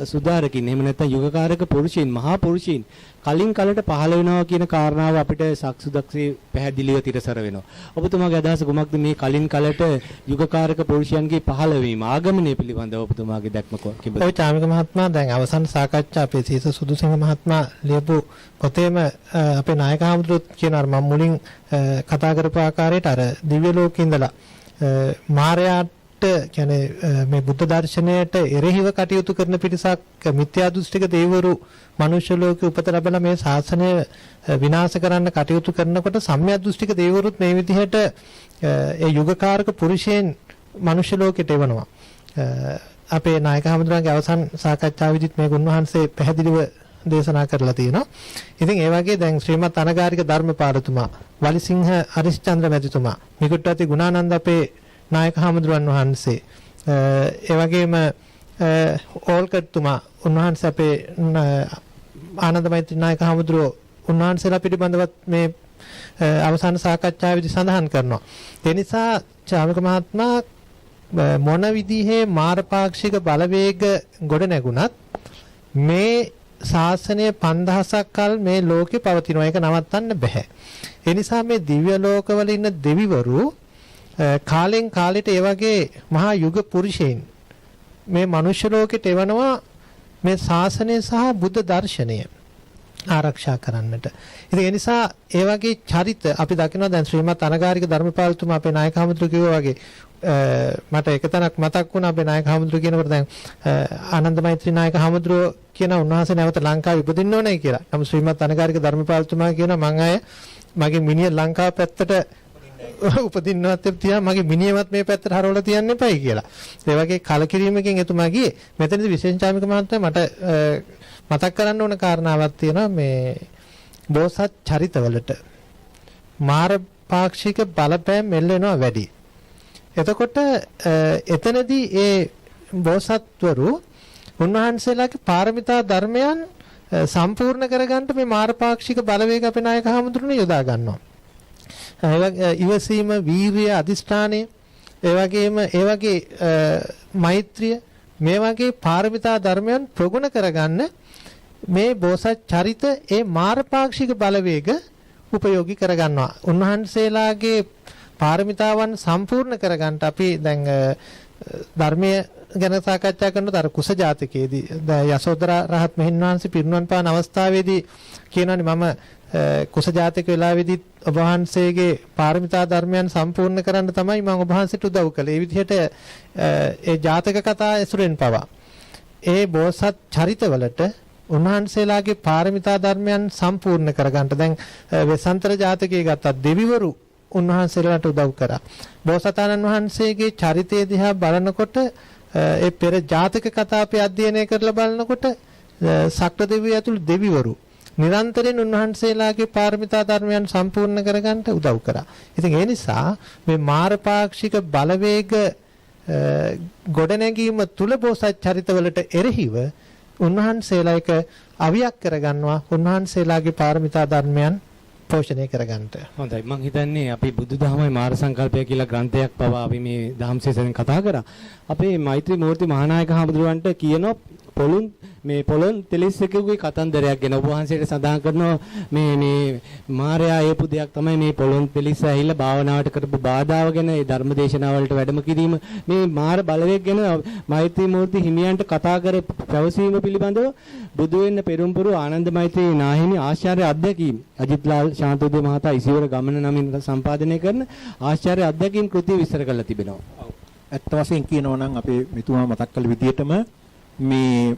සුදාරකින් එහෙම නැත්නම් යුගකාරක පුරුෂයින් මහා පුරුෂයින් කලින් කලට පහළ වෙනවා කියන කාරණාව අපිට සක්සුදක්සේ පැහැදිලිව තිරසර වෙනවා. ඔබතුමාගේ අදහස කුමක්ද මේ කලින් කලට යුගකාරක පුරුෂයන්ගේ පහළවීම ආගමනය පිළිබඳව ඔබතුමාගේ දැක්ම කිව්වද? ඔය චාමික මහත්මයා දැන් අවසන් සාකච්ඡා අපේ සීස සුදුසිංහ මහත්මයා ලියපු පොතේම අපේ නායක හාමුදුරුවෝ කියනවා මම මුලින් කතා කරපු ආකාරයට අර දිව්‍ය ලෝකේ ඉඳලා මාරයාට කියන්නේ මේ බුද්ධ දර්ශනයට එරෙහිව කටයුතු කරන පිරිසක් මිත්‍යා දෘෂ්ටික දේවරු මනුෂ්‍ය ලෝකේ උපත ලැබලා මේ ශාසනය විනාශ කරන්න කටයුතු කරනකොට සම්‍යක් දෘෂ්ටික දේවරුත් මේ විදිහට ඒ යුගකාරක පුරුෂයන් මනුෂ්‍ය ලෝකෙට එවනවා. අපේ නායක හමුදුරන්ගේ අවසන් සාකච්ඡාවේදීත් මේක උන්වහන්සේ පැහැදිලිව දේශනා කරලා තියෙනවා. ඉතින් ඒ වගේ දැන් ශ්‍රීමත් අනගාരിക ධර්මපාලතුමා, වලිසිංහ හරිස්චන්ද්‍ර මැතිතුමා, මිකුට්ටාති ගුණානන්ද අපේ නායක හමුදුරන් වහන්සේ, ඒ වගේම ඕල්කට්තුමා උන්වහන්සේ අපේ ආනන්ද මෛත්‍රී නායක හමුදුරෝ උන්වහන්සේලා පිළිබඳවත් මේ අවසාන සාකච්ඡාවේදී සඳහන් කරනවා. ඒ නිසා චාමික මහත්මයා මොන විදිහේ මාරපාක්ෂික බලවේග ගොඩ නැගුණත් මේ ශාසනය 5000ක් කල් මේ ලෝකේ පවතිනවා. ඒක නවත්තන්න බෑ. ඒ නිසා මේ දිව්‍ය ලෝකවල ඉන්න දෙවිවරු කාලෙන් කාලෙට ඒ වගේ මහා යුග පුරුෂයන් මේ මනුෂ්‍ය ලෝකෙට එවනවා මේ ශාසනය සහ බුද්ධ දර්ශනය ආරක්ෂා කරන්නට. ඉතින් ඒ නිසා ඒ වගේ චරිත අපි දකිනවා දැන් ශ්‍රීමත් අනගාരിക ධර්මපාලතුමා අපේ නායක හමුදුරු කිව්වා වගේ මට එක තැනක් මතක් වුණා අපේ නායක හමුදුරු කියනකොට දැන් ආනන්ද මෛත්‍රී නායක හමුදුරු කියන උන්වහන්සේ නැවත ලංකාවේ උපදින්න ඕනේ කියලා. නමුත් ශ්‍රීමත් අනගාരിക ධර්මපාලතුමා කියනවා මං අය මගේ මිනිහ ලංකාව පැත්තට උපදින්නවත් තියා මගේ මිනිහවත් මේ පැත්තට හරවලා තියන්න එපයි කියලා. ඒ වගේ කලකිරීමකින් එතුමා ගියේ. මෙතනදී විශේෂ චාමික මහත්තයා මට මතක් කරන්න ඕන කාරණාවක් තියෙනවා මේ බෝසත් චරිතවලට මාර පාක්ෂික බලපෑම් මෙල්ලෙනවා වැඩි. එතකොට එතනදී ඒ බෝසත්වරු උන්වහන්සේලාගේ පාරමිතා ධර්මයන් සම්පූර්ණ කරගන්න මේ මාර පාක්ෂික බලවේග අපේ නායක හමුදුරනේ යොදා ගන්නවා. ඉවසීම, වීරිය, අදිෂ්ඨානය, ඒ වගේ මෛත්‍රිය මේ වගේ පාරමිතා ධර්මයන් ප්‍රගුණ කරගන්න මේ බෝසත් චරිත ඒ මාරපාක්ෂික බලවේග උපයෝගී කරගන්නවා. උන්වහන්සේලාගේ පාරමිතාවන් සම්පූර්ණ කරගන්න අපි දැන් ධර්මයේ ගැන සාකච්ඡා කරනකොට අර කුස ජාතකයේදී යසෝදරා රහත් මෙහෙන් වහන්සේ පිරිනුවන් පාන අවස්ථාවේදී කියනවානේ මම කුස ජාතක වෙලාවේදී ඔබ වහන්සේගේ පාරමිතා ධර්මයන් සම්පූර්ණ කරන්න තමයි මම ඔබ වහන්සේට උදව් කළේ. ඒ විදිහට ඒ ජාතක කතා ඇසුරෙන් පවා ඒ බෝසත් චරිතවලට උන්වහන්සේලාගේ පාරමිතා ධර්මයන් සම්පූර්ණ කරගන්න දැන් වෙසන්තර ජාතකයේ ගත්තා දෙවිවරු උන්වහන්සේලාට උදව් කරා. බෝසතාණන් වහන්සේගේ චරිතය දිහා බලනකොට ඒ පෙර ජාතක කතා අපි අධ්‍යයනය කරලා බලනකොට සක්‍ර දෙවියෝ ඇතුළු දෙවිවරු නිරන්තරයෙන් උන්වහන්සේලාගේ පාරමිතා ධර්මයන් සම්පූර්ණ කරගන්න උදව් කරා. ඉතින් ඒ නිසා මේ මාරපාක්ෂික බලවේග ගොඩනැගීම තුල බෝසත් චරිතවලට එරෙහිව උන්වහන්සේලා එක අවියක් කරගන්නවා උන්වහන්සේලාගේ පාරමිතා ධර්මයන් පෝෂණය කරගන්නට. හොඳයි මම හිතන්නේ අපි බුදුදහමේ මාර සංකල්පය කියලා ග්‍රන්ථයක් පවා අපි මේ දහම්සේසෙන් කතා කරා. අපේ මෛත්‍රී මූර්ති මහානායක හඳුරවන්ට කියනවා පොළොන් තෙලිස්සකගේ කතන්දරයක් ගැන ඔබ වහන්සේට සඳහන් කරනවා මේ මාර්යා ඒපු දෙයක් තමයි මේ පොළොන් තෙලිස්ස ඇහිලා භාවනාවට කරපු බාධාව ගැන ඒ ධර්මදේශනාවලට වැඩම කිරීම මේ මාර බලවේග ගැන මෛත්‍රී මූර්ති හිමියන්ට කතා කර පැවසීම පිළිබඳව බුදු වෙන්න පෙරම්පුරු ආනන්ද මෛත්‍රී නාහිමි ආශ්චර්ය අධ්‍යක්ීම් අජිත්ලාල් ශාන්තෝදේ මහතා ඉසිවර ගමන නමින් සම්පාදනය කරන ආශ්චර්ය අධ්‍යක්ීම් කෘතිය විස්තර කරලා තිබෙනවා. ඇත්ත වශයෙන් කියනවා නම් අපේ මෙතුමා මතක් කළ විදිහටම මේ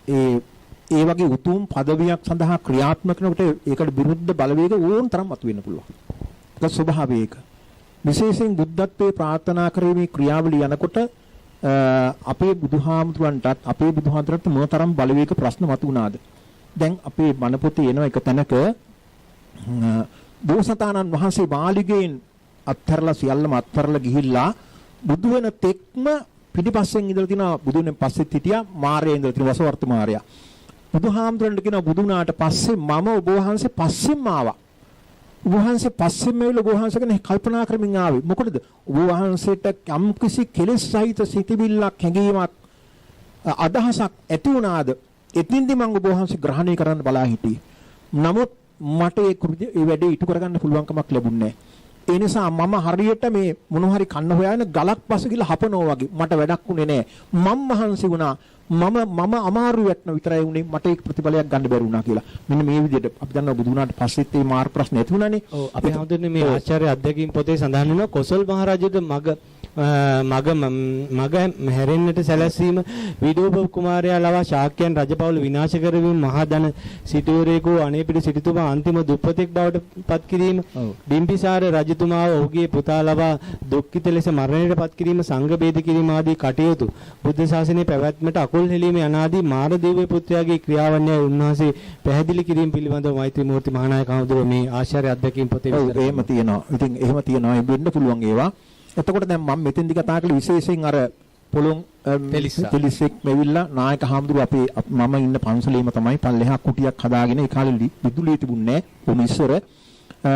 ඒ වගේ උතුම් පදවියක් සඳහා ක්‍රියාත්මක කරනකොට ඒකට විරුද්ධ බලවේග ඕන තරම් මතුවෙන්න පුළුවන්. ඒක ස්වභාවයක. විශේෂයෙන් බුද්ධත්වයේ ප්‍රාර්ථනා කිරීමේ ක්‍රියාවලිය යනකොට අපේ බුදුහාමුදුරන්ටත් අපේ බුදුහාමුදුරන්ට මොනතරම් බලවේග ප්‍රශ්න මතුවුණාද? දැන් අපේ බණ පොතේ එන එක තැනක බෝසතාණන් වහන්සේ මාළිගයෙන් අත්හැරලා සියල්ලම අත්හැරලා ගිහිල්ලා බුදු වෙන තෙක්ම පිටිපස්සෙන් ඉඳලා තිනවා බුදු වෙන පස්සෙත් හිටියා මාර්යා ඉඳලා තිනවා වසවර්ත මාර්යා. බුදුහාමුදුරන්ට කියනවා බුදු වුණාට පස්සේ මම ඔබ වහන්සේ පස්සෙන්ම ආවා. ඔබ වහන්සේ පස්සෙන්ම ඇවිල්ලා ඔබ වහන්සේ ගැන කල්පනා කරමින් ආවේ. මොකටද? ඔබ වහන්සේට යම්කිසි කෙලෙස් සහිත සිතිවිල්ලක් හැඟීමක් අදහසක් ඇති වුණාද? එතින්දි මම ඔබ වහන්සේ ග්‍රහණය කරන්න බලා හිටියේ. නමුත් මට ඒ වැඩේ ඉටු කරගන්න පුළුවන්කමක් ලැබුණේ නැහැ. ඒ නිසා මම හරියට මේ මොන හරි කන්න හොයාගෙන ගලක් පස්ස ගිහලා හපනවා වගේ මට වැඩක් උනේ නැහැ. මම මහන්සි වුණා. මම අමාරු වැටෙන විතරයි උනේ මට ඒක ප්‍රතිඵලයක් ගන්න බැරි වුණා කියලා. මෙන්න මේ විදිහට අපි දන්නවා බුදු වුණාට පස්සෙත් මේ මාර් ප්‍රශ්න ඇති වුණානේ. ඔව් අපි හඳුන්නේ මේ ආචාර්ය අධ්‍යක්ීම් පොතේ සඳහන් වෙනවා කොසල් මහරජුට මග හැරෙන්නට සැලැස්වීම විදෝප කුමාරයා ලවා ශාක්‍යයන් රජපෞල විනාශ කරවීම මහා ධන සිටුවරයෙකු අනේපිට සිටුතුමා අන්තිම දුප්පතෙක් බවට පත් කිරීම බිම්බිසාර රජතුමාව ඔහුගේ පුතා ලවා දුක්ඛිත ලෙස මරණයට පත් කිරීම සංඝ බේද කිරීම ආදී කටයුතු බුද්ධ ශාසනයේ පැවැත්මට අකුල් හෙලීම යනාදී මාර දිව්‍ය පුත්‍රයාගේ ක්‍රියාවන්‍ය උන්වහන්සේ පැහැදිලි කිරීම පිළිබඳව මෛත්‍රී මූර්ති මහානායක හඳුර මේ ආශ්චර්ය අධ්‍යක්ීම් පොතේ විස්තර. එහෙම තියෙනවා. ඉතින් එහෙම තියෙනවා වෙන්න පුළුවන් ඒවා. එතකොට දැන් මම මෙතෙන්දි කතා කළේ විශේෂයෙන් අර පොළොන් තෙලිස්සෙක් මෙවිල්ලා නායක හාමුදුරුවෝ අපේ මම ඉන්න පන්සලේම තමයි පල්ලෙහා කුටියක් හදාගෙන ඒ කාලේ විදුලිය තිබුණේ නැහැ. උන් ඉස්සර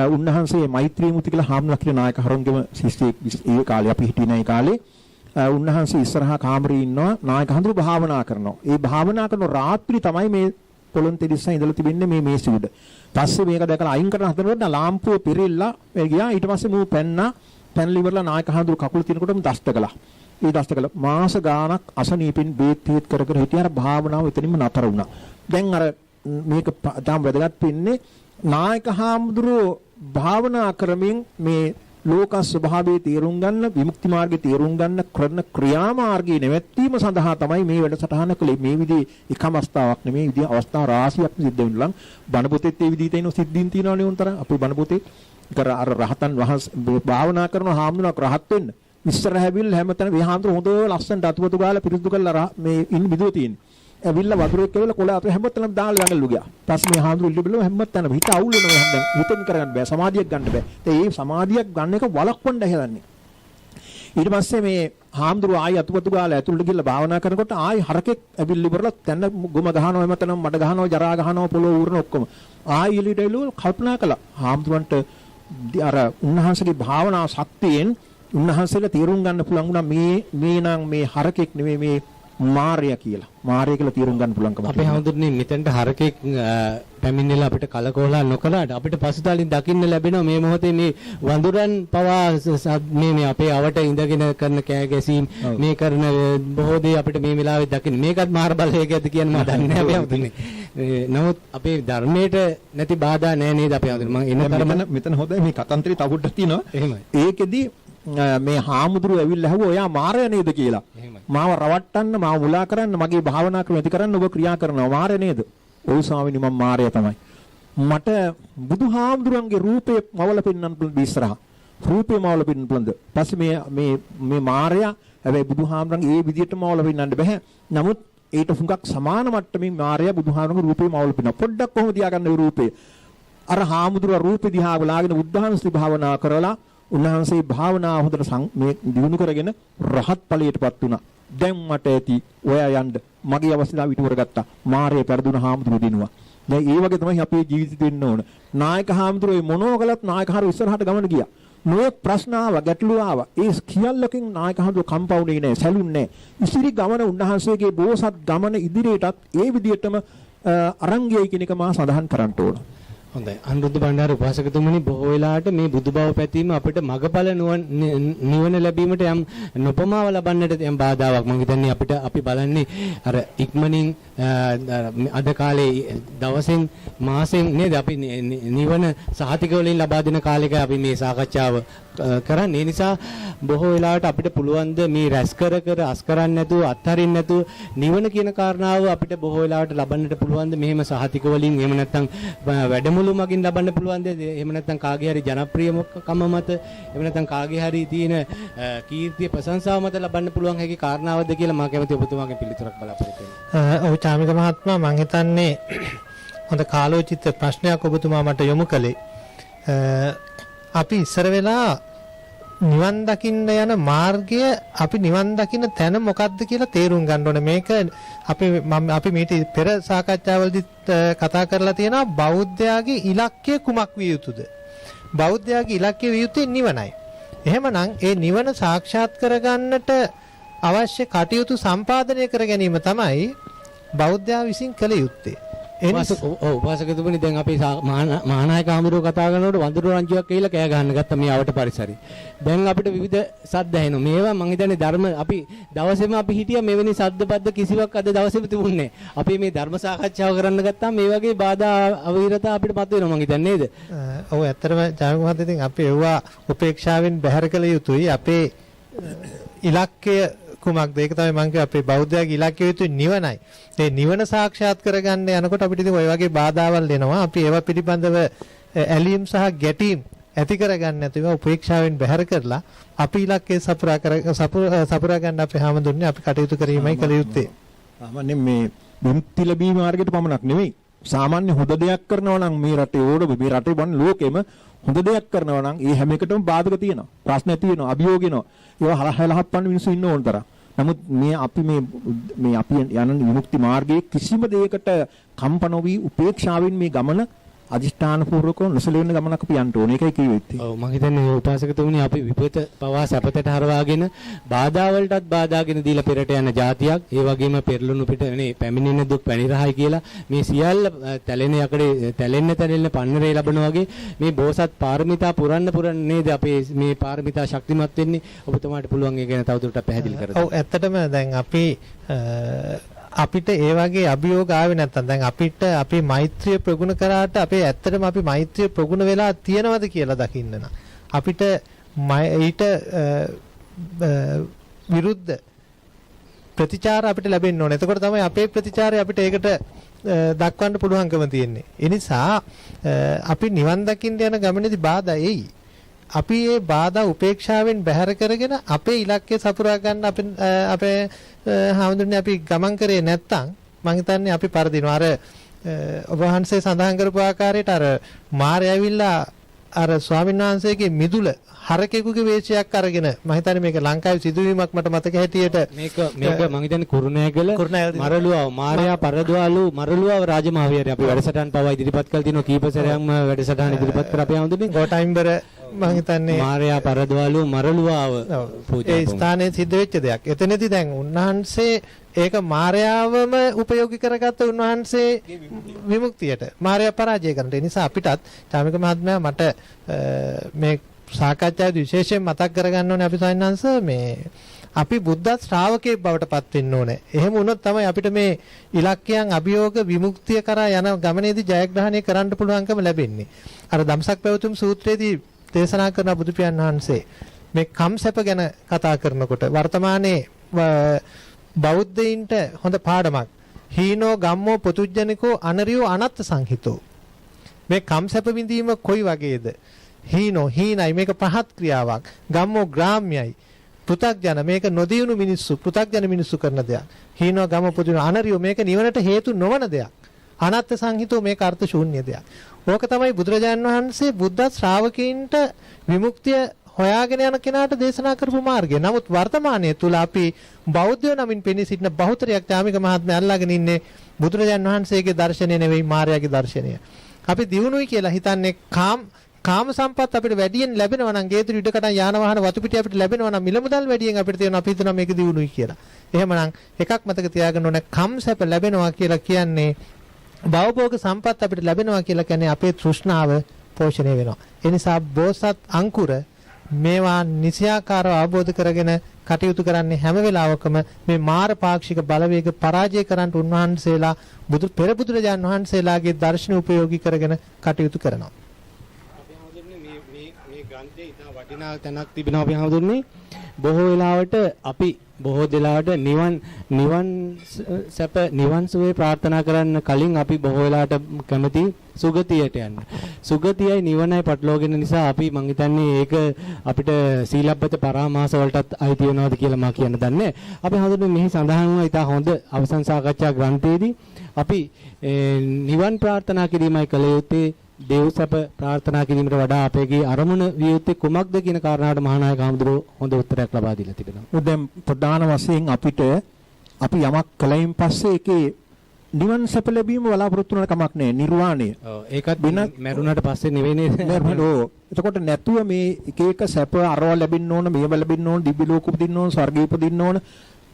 උන්වහන්සේ මෛත්‍රී මුති කියලා හාමුදුරුවෝ කියලා නායක හරුන්ගේම ශිෂ්‍යයෙක් ඒ කාලේ අපි හිටියේ නැහැ ඒ කාලේ. උන්වහන්සේ ඉස්සරහා කාමරේ ඉන්නවා නායක හාමුදුරුවෝ භාවනා කරනවා. ඒ භාවනා කරන රාත්‍රී තමයි මේ පොළොන් තෙලිස්ස ඉඳලා තිබෙන්නේ මේ මේසෙ උඩ. පස්සේ මේක දැකලා අයින් කරන හදනකොට ලාම්පුව පිරෙilla ගියා. ඊට පස්සේ මූ පැන්නා පැනලි ඉවරලා නායක හඳුරු කකුල තිනකොටම දෂ්ට කළා. ඒ දෂ්ට කළා මාස ගාණක් අසනීපෙන් බේත් හේත් කර හිටියාර භාවනාව එතනින්ම නතර වුණා. දැන් අර මේක තාම වැදගත් වෙන්නේ නායක හඳුරු භාවනා කරමින් මේ ලෝක ස්වභාවයේ තේරුම් ගන්න විමුක්ති මාර්ගයේ තේරුම් ගන්න කරන ක්‍රියාමාර්ගයේ නැවැත්වීම සඳහා තමයි මේ වැඩසටහන කළේ. මේ විදිහේ එකම අවස්ථාවක් නෙමෙයි විදිහ අවස්ථා රාශියක් සිද්ධ වෙනවා. බණ පොතේත් මේ විදිහට එන සිද්ධීන් තියෙනවනේ උන්තර අපේ බණ පොතේ අර රහතන් වහන්සේ භාවනා කරන හාමුදුරුවෝ රහත් වෙන්න ඉස්සර හැවිල්ලා හැමතැන මේ හාමුදුරුවෝ හොඳ ලස්සනට අතුපතු ගාලා පිරිසුදු කරලා මේ ඉන්න විදුව තියෙන්නේ. ඇවිල්ලා වතුරේ කියලා කොළ අතර හැමතැනම දාලා ළඟලු ගියා. ඊපස්සේ මේ හාමුදුරුවෝ ඉල්ලුබල හැමතැනම හිත අවුල් වෙනවා හැන්දන්. හිතෙන් කරගන්න බෑ. සමාධියක් ගන්න බෑ. ඒ සමාධියක් ගන්න එක වළක්වන්න හැදන්නේ. ඊට පස්සේ මේ හාමුදුරුවෝ ආයි අතුපතු ගාලා ඇතුළට ගිහලා භාවනා කරනකොට ආයි හරකෙක් ඇවිල්ලා ඉවරලා තැන්න ගොම ගහනවා හැමතැනම මඩ ගහනවා ජරා ගහනවා පොළොව ඌරන ඔක්කොම. ආයි එළියට කල්පනා කළා. හාමුදුරන්ට අර උන්වහන්සේගේ භාවනා ශක්තියෙන් උන්වහන්සේලා තීරුම් ගන්න පුළුවන් වුණා මේ නම් මේ හරකෙක් නෙමෙයි මේ මාර්යා කියලා. මාර්යා කියලා තීරුම් ගන්න පුළුවන්කම. අපේ හැමදෙන්නේ මෙතෙන්ට හරකෙක් පැමිණෙලා අපිට කලකෝලා නොකලාට අපිට පසුතලින් දකින්න ලැබෙනවා මේ මොහොතේ මේ වඳුරන් පවා මේ අපේ අවට ඉඳගෙන කරන කෑ ගැසීම් මේ කරන බොහෝ දේ අපිට මේ වෙලාවේ දකින්න. මේකත් මාර බලවේගයක්ද කියන මම දන්නේ නැහැ අපේ හැමදෙන්නේ. නමුත් අපේ ධර්මයට නැති බාධා නැහැ නේද අපේ හැමදෙන්නේ. මම එන තරම මෙතන හොඳයි මේ කතන්දරේ තව පොඩ්ඩක් තියෙනවා. එහෙමයි. ඒකෙදි මේ හාමුදුරුවෝ ඇවිල්ලා ඇහුවා ඔයා මාරය නේද කියලා. මාව රවට්ටන්න, මාව මුලා කරන්න, මගේ භාවනා ක්‍රම ඇති කරන්න ඔබ ක්‍රියා කරනවා. මාරය නේද? ඔව් ස්වාමීනි මම මාරය තමයි. මට බුදුහාමුදුරන්ගේ රූපේ මවල පෙන්වන්න පුළුවන් ඉස්සරහා. රූපේ මවල පෙන්වන්න පුළුවන්ද? පස්සේ මේ මාරයා හැබැයි බුදුහාමුදුරන්ගේ ඒ විදිහටම මවල පෙන්වන්න බෑ. නමුත් ඒට හුඟක් සමාන මට්ටමින් මාරයා බුදුහාමුදුරන්ගේ රූපේ මවල පෙන්වනවා. පොඩ්ඩක් කොහොමද තියාගන්නේ ඒ රූපේ? අර හාමුදුරුවෝ රූපේ දිහා බලාගෙන උද්ධානස්ති භාවනා කරලා උන්වහන්සේ භාවනාව හොඳට මේ දිනු කරගෙන රහත් ඵලයටපත් වුණා. දැන් මට ඇති ඔයා යන්න මගේ අවස්ථාව ඉටුවර ගත්තා. මාරේ පෙරදුන හාමුදුරුවෝ දිනුවා. දැන් ඒ වගේ තමයි අපේ ජීවිතෙ වෙන්න ඕන. නායක හාමුදුරුවෝ මොනෝ කළත් නායක හාරු ඉස්සරහට ගමන ගියා. නොයෙක් ප්‍රශ්න ආවා, ගැටලු ආවා. ඒ සියල්ලකින් නායක හාමුදුරුවෝ කම්පවුනේ නැහැ, සැලුන්නේ නැහැ. ඉසිරි ගමන උන්වහන්සේගේ බෝසත් ගමන ඉදිරියටත් ඒ විදිහටම අරන් ගියයි කියන එක මා සඳහන් කරන්න ඕන. හොඳයි. අනුරුද්ධ බණ්ඩාර උපාසකතුමනි බොහෝ වෙලාවට මේ බුදු බව පැතීම අපිට මගඵල නිවන ලැබීමට යම් නොපමාව ලබන්නට යම් බාධාවක්. මම හිතන්නේ අපි බලන්නේ අර ඉක්මනින් අද කාලේ දවසෙන් මාසෙන් නේද අපි නිවන සහතික වලින් ලබා දෙන කාලෙක අපි මේ සාකච්ඡාව කරන්නේ. ඒ නිසා බොහෝ වෙලාවට අපිට පුළුවන් ද මේ රැස් කර අස් කරන්නේ නැතුව අත්හරින්න නැතුව නිවන කියන කාරණාව අපිට බොහෝ වෙලාවට ලබන්නට පුළුවන් ද මෙහෙම සහතික වලින් එහෙම නැත්නම් වැඩමුළු මගින් ලබන්න පුළුවන් ද එහෙම නැත්නම් කාගේ හරි ජනප්‍රියකම මත එහෙම නැත්නම් කාගේ හරි තියෙන කීර්තිය ප්‍රශංසාව මත ලබන්න පුළුවන් හැකි කාරණාවක්ද කියලා මම කැමති ඔබතුමාගෙන් පිළිතුරක් බලාපොරොත්තු වෙනවා. ඔව් චාමික මහත්මයා මම හිතන්නේ හොඳ කාලෝචිත ප්‍රශ්නයක් ඔබතුමා මට යොමු කළේ. අපි ඉස්සර වෙලා නිවන් දකින්න යන මාර්ගය අපි නිවන් දකින්න තැන මොකක්ද කියලා තේරුම් ගන්න ඕනේ. මේක අපි මේට පෙර සාකච්ඡාවලදී කතා කරලා තියෙනවා බෞද්ධයාගේ ඉලක්කය කුමක් විය යුතුද? බෞද්ධයාගේ ඉලක්කය විය යුත්තේ නිවනයි. එහෙමනම් ඒ නිවන සාක්ෂාත් කරගන්නට අවශ්‍ය කටයුතු සම්පාදනය කර ගැනීම තමයි බෞද්ධයා විසින් කළ යුත්තේ. උපාසකතුමනි දැන් අපි මහානායක හාමුදුරුවෝ කතා කරනකොට වඳුරු රංචුවක් කියලා කෑ ගහන්න ගත්තා මේ ආවට පරිසරේ. දැන් අපිට විවිධ සද්ද ඇහෙනවා. මේවා මම හිතන්නේ ධර්ම අපි දවසේම අපි හිටියා මෙවැනි සද්ද පද්ද කිසිවක් අද දවසේම තිබුණේ නැහැ. අපි මේ ධර්ම සාකච්ඡාව කරන්න ගත්තාම මේ වගේ බාධා අවහිරතා අපිට මත වෙනවා මම හිතන්නේ නේද? ඔව් ඇත්තටම ජානක මහත්තයා ඉතින් අපි ඒවා උපේක්ෂාවෙන් බැහැර කළ යුතුයි. අපේ ඉලක්කය කුමක්ද? ඒක තමයි මම කිව්වේ අපේ බෞද්ධයාගේ ඉලක්කය යුතු නිවනයි. ඒ නිවන සාක්ෂාත් කරගන්න යනකොට අපිට ඉතින් ওই වගේ බාධාවල් එනවා. අපි ඒවා පිළිබඳව ඇලීම් සහ ගැටීම් ඇති කරගන්න නැතුව උපේක්ෂාවෙන් බැහැර කරලා අපි ඉලක්කය සපුරා ගන්න අපේ හැමදෙන්නේ අපි කටයුතු කිරීමයි කළ යුත්තේ. සාමාන්‍යයෙන් මේ විමුක්ති ලැබීම මාර්ගයට පමණක් නෙවෙයි. සාමාන්‍ය හොඳ දෙයක් කරනවා නම් මේ රටේ මේ රටේ වань ලෝකෙම හොඳ දෙයක් කරනවා නම් ඒ හැම එකටම බාධක තියෙනවා. ප්‍රශ්න තියෙනවා, අභියෝග එනවා. ඒවා හලහලහප්පන්න මිනිස්සු ඉන්න ඕන තරම්. නමුත් අපි යන විමුක්ති මාර්ගයේ කිසිම දෙයකට කම්ප නොවි උපේක්ෂාවෙන් මේ ගමන අදිෂ්ඨාන පූර්වකව නොසලෙන්න ගමනක් අපි යන්න ඕනේ. ඒකයි කිව්වෙත්. ඔව් මම හිතන්නේ උපාසකතුමනි අපි විපත පවා සැපතට හරවාගෙන බාධා වලටත් බාධාගෙන දීලා පෙරට යන જાතියක්. ඒ වගේම පෙරළුණු පිට මේ පැමිණෙන දුක් පැනිරහයි කියලා මේ සියල්ල තැලෙන යකඩේ තැලෙන්න පන්නරේ ලැබනවා වගේ මේ බෝසත් පාරමිතා පුරන්න නේද අපේ මේ පාරමිතා ශක්තිමත් වෙන්නේ. ඔබතුමාට පුළුවන් ඒ ගැන තවදුරටත් පැහැදිලි කරන්න. ඔව් ඇත්තටම දැන් අපිට ඒ වගේ අභියෝග ආවේ නැත්තම් දැන් අපි මෛත්‍රිය ප්‍රගුණ කරාට ඇත්තටම අපි මෛත්‍රිය ප්‍රගුණ වෙලා තියෙනවද කියලා දකින්න නම් අපිට ඊට විරුද්ධ ප්‍රතිචාර අපිට ලැබෙන්න ඕනේ. එතකොට තමයි අපේ ප්‍රතිචාරය අපිට ඒකට දක්වන්න පුළුවන්කම තියෙන්නේ. ඒ නිසා අපි නිවන් දකින්න යන ගමනේදී බාධා එයි. අපි මේ බාධා උපේක්ෂාවෙන් බැහැර කරගෙන අපේ ඉලක්කය සපුරා ගන්න අපේ හැමදෙන්නේ අපි ගමන් කරේ නැත්තම් මම හිතන්නේ අපි පරදිනවා. අර ඔබ වහන්සේ සඳහන් කරපු ආකාරයට අර මාරය ඇවිල්ලා අර ස්වාමීන් වහන්සේගේ මිදුල හරකෙකුගේ වේශයක් අරගෙන මම හිතන්නේ මේක ලංකාවේ සිදුවීමක් මට මතක හැටියට මේක මම හිතන්නේ කුරුණෑගල මරළුව මාරයා පරදවාලු මරළුව රාජමහාවිහාරය අපි වැඩසටහන් පවා ඉදිරිපත් කළ තිනවා. කීප සැරයක්ම වැඩසටහන ඉදිරිපත් කර අපි හඳුන්නේ ගෝඨයිම්බර මම හිතන්නේ මාරයා පරදවාලු මරළුවාව පූජා ඒ ස්ථානයේ සිද්ධ වෙච්ච දෙයක්. එතනදී දැන් උන්වහන්සේ ඒක මායාවම උපයෝගී කරගත්ත උන්වහන්සේ විමුක්තියට මායාව පරාජය කරන්න. ඒ නිසා අපිටත් චාමික මහත්මයා මට මේ සාකච්ඡාවේදී විශේෂයෙන් මතක් කරගන්න ඕනේ අපි සයන්වංශ මේ අපි බුද්ධ ශ්‍රාවකයෙක් බවට පත් වෙන්න ඕනේ. එහෙම වුණොත් තමයි අපිට මේ ඉලක්කයන් අභියෝග විමුක්තිය කරා යන ගමනේදී ජයග්‍රහණය කරන්න පුළුවන්කම ලැබෙන්නේ. අර ධම්සක් පැවතුම් සූත්‍රයේදී දේශනා කරන බුදු පියාණන් වහන්සේ මේ කම්සැප ගැන කතා කරනකොට වර්තමානයේ බෞද්ධයින්ට හොඳ පාඩමක්. හීනෝ ගම්මෝ පුතුජ්ජනිකෝ අනරියෝ අනත්ත සංහිතෝ. මේ කම්සැප විඳීම කොයි වගේද? හීනෝ හීනයි මේක පහත් ක්‍රියාවක්. ගම්මෝ ග්‍රාම්‍යයි. පෘථග්ජන මේක නොදියුණු මිනිස්සු පෘථග්ජන මිනිස්සු කරන දෙයක්. හීනෝ ගම්මෝ පුතුජ්ජන අනරියෝ මේක නිවනට හේතු නොවන දෙයක්. අනත්ත සංහිතෝ මේක අර්ථ ශූන්‍ය දෙයක්. ඕක තමයි බුදුරජාණන් වහන්සේ බුද්ධ ශ්‍රාවකීන්ට විමුක්තිය හොයාගෙන යන කෙනාට දේශනා කරපු මාර්ගය. නමුත් වර්තමානයේ තුල අපි බෞද්ධයෝ නමින් පෙනී සිටින බහුතරයක් ත්‍යාමික මහත්මයා අල්ලාගෙන ඉන්නේ බුදුරජාණන් වහන්සේගේ දර්ශනය නෙවෙයි මාර්යාගේ දර්ශනය. අපි දිනුනුයි කියලා හිතන්නේ කාම සම්පත් අපිට වැඩියෙන් ලැබෙනවා නම් ගේතුරු ඉඩකඩම් යාන වාහන වතු පිටි අපිට ලැබෙනවා නම් මිල මුදල් වැඩියෙන් අපිට තියෙනවා අපි හිතනවා මේක දිනුනුයි කියලා. එහෙමනම් එකක් මතක තියාගන්න ඕනේ කම්සැප ලැබෙනවා කියලා කියන්නේ භවභෝග සම්පත් අපිට ලැබෙනවා කියලා කියන්නේ අපේ තෘෂ්ණාව පෝෂණය වෙනවා. ඒ නිසා බෝසත් අංකුර මේවා නිසියාකාරව අවබෝධ කරගෙන කටයුතු කරන්නේ හැම වෙලාවකම මේ මාර පාක්ෂික බලවේග පරාජය කරන්න උන්වහන්සේලා පෙර බුදුරජාණන් වහන්සේලාගේ දර්ශන උපයෝගී කරගෙන කටයුතු කරනවා. අපි හඳුන්නේ මේ ග්‍රන්ථයේ ඉතා වටිනා තැනක් තිබෙනවා. අපි හඳුන්නේ බොහෝ වෙලාවට නිවන් සැප නිවන් සුවේ ප්‍රාර්ථනා කරන්න කලින් අපි බොහෝ වෙලාවට කැමති සුගතියට යන්න. සුගතියයි නිවනයි පටලවාගෙන නිසා අපි මං හිතන්නේ ඒක අපිට සීලබ්බත පරාමාස වලටත් අයිති වෙනවද කියලා මා කියන්න දන්නේ. අපි හඳුන්නේ මෙහි සඳහන් වුණා ඉතා හොඳ අවසන් සාකච්ඡා ග්‍රන්ථයේදී අපි නිවන් ප්‍රාර්ථනා කිරීමයි කළ යුත්තේ. දේව සැප ප්‍රාර්ථනා කිරීමට වඩා අපේගේ අරමුණ විය යුත්තේ කුමක්ද කියන කාරණාවට මහානායක හඳුරෝ හොඳ උත්තරයක් ලබා දීලා තිබෙනවා. දැන් ප්‍රධාන වශයෙන් අපි යමක් කලයින් පස්සේ ඒකේ නිවන් සැප ලැබීම බලාපොරොත්තු වෙන කමක් නැහැ. නිර්වාණය. ඔව් ඒකත් මරුණාට පස්සේ නෙවෙයි නේද? එතකොට නැතුව මේ එක එක සැප අරව ලැබෙන්න ඕන, මේව ලැබෙන්න ඕන, දිව්‍ය ලෝක උපදින්න ඕන, ස්වර්ගය උපදින්න ඕන,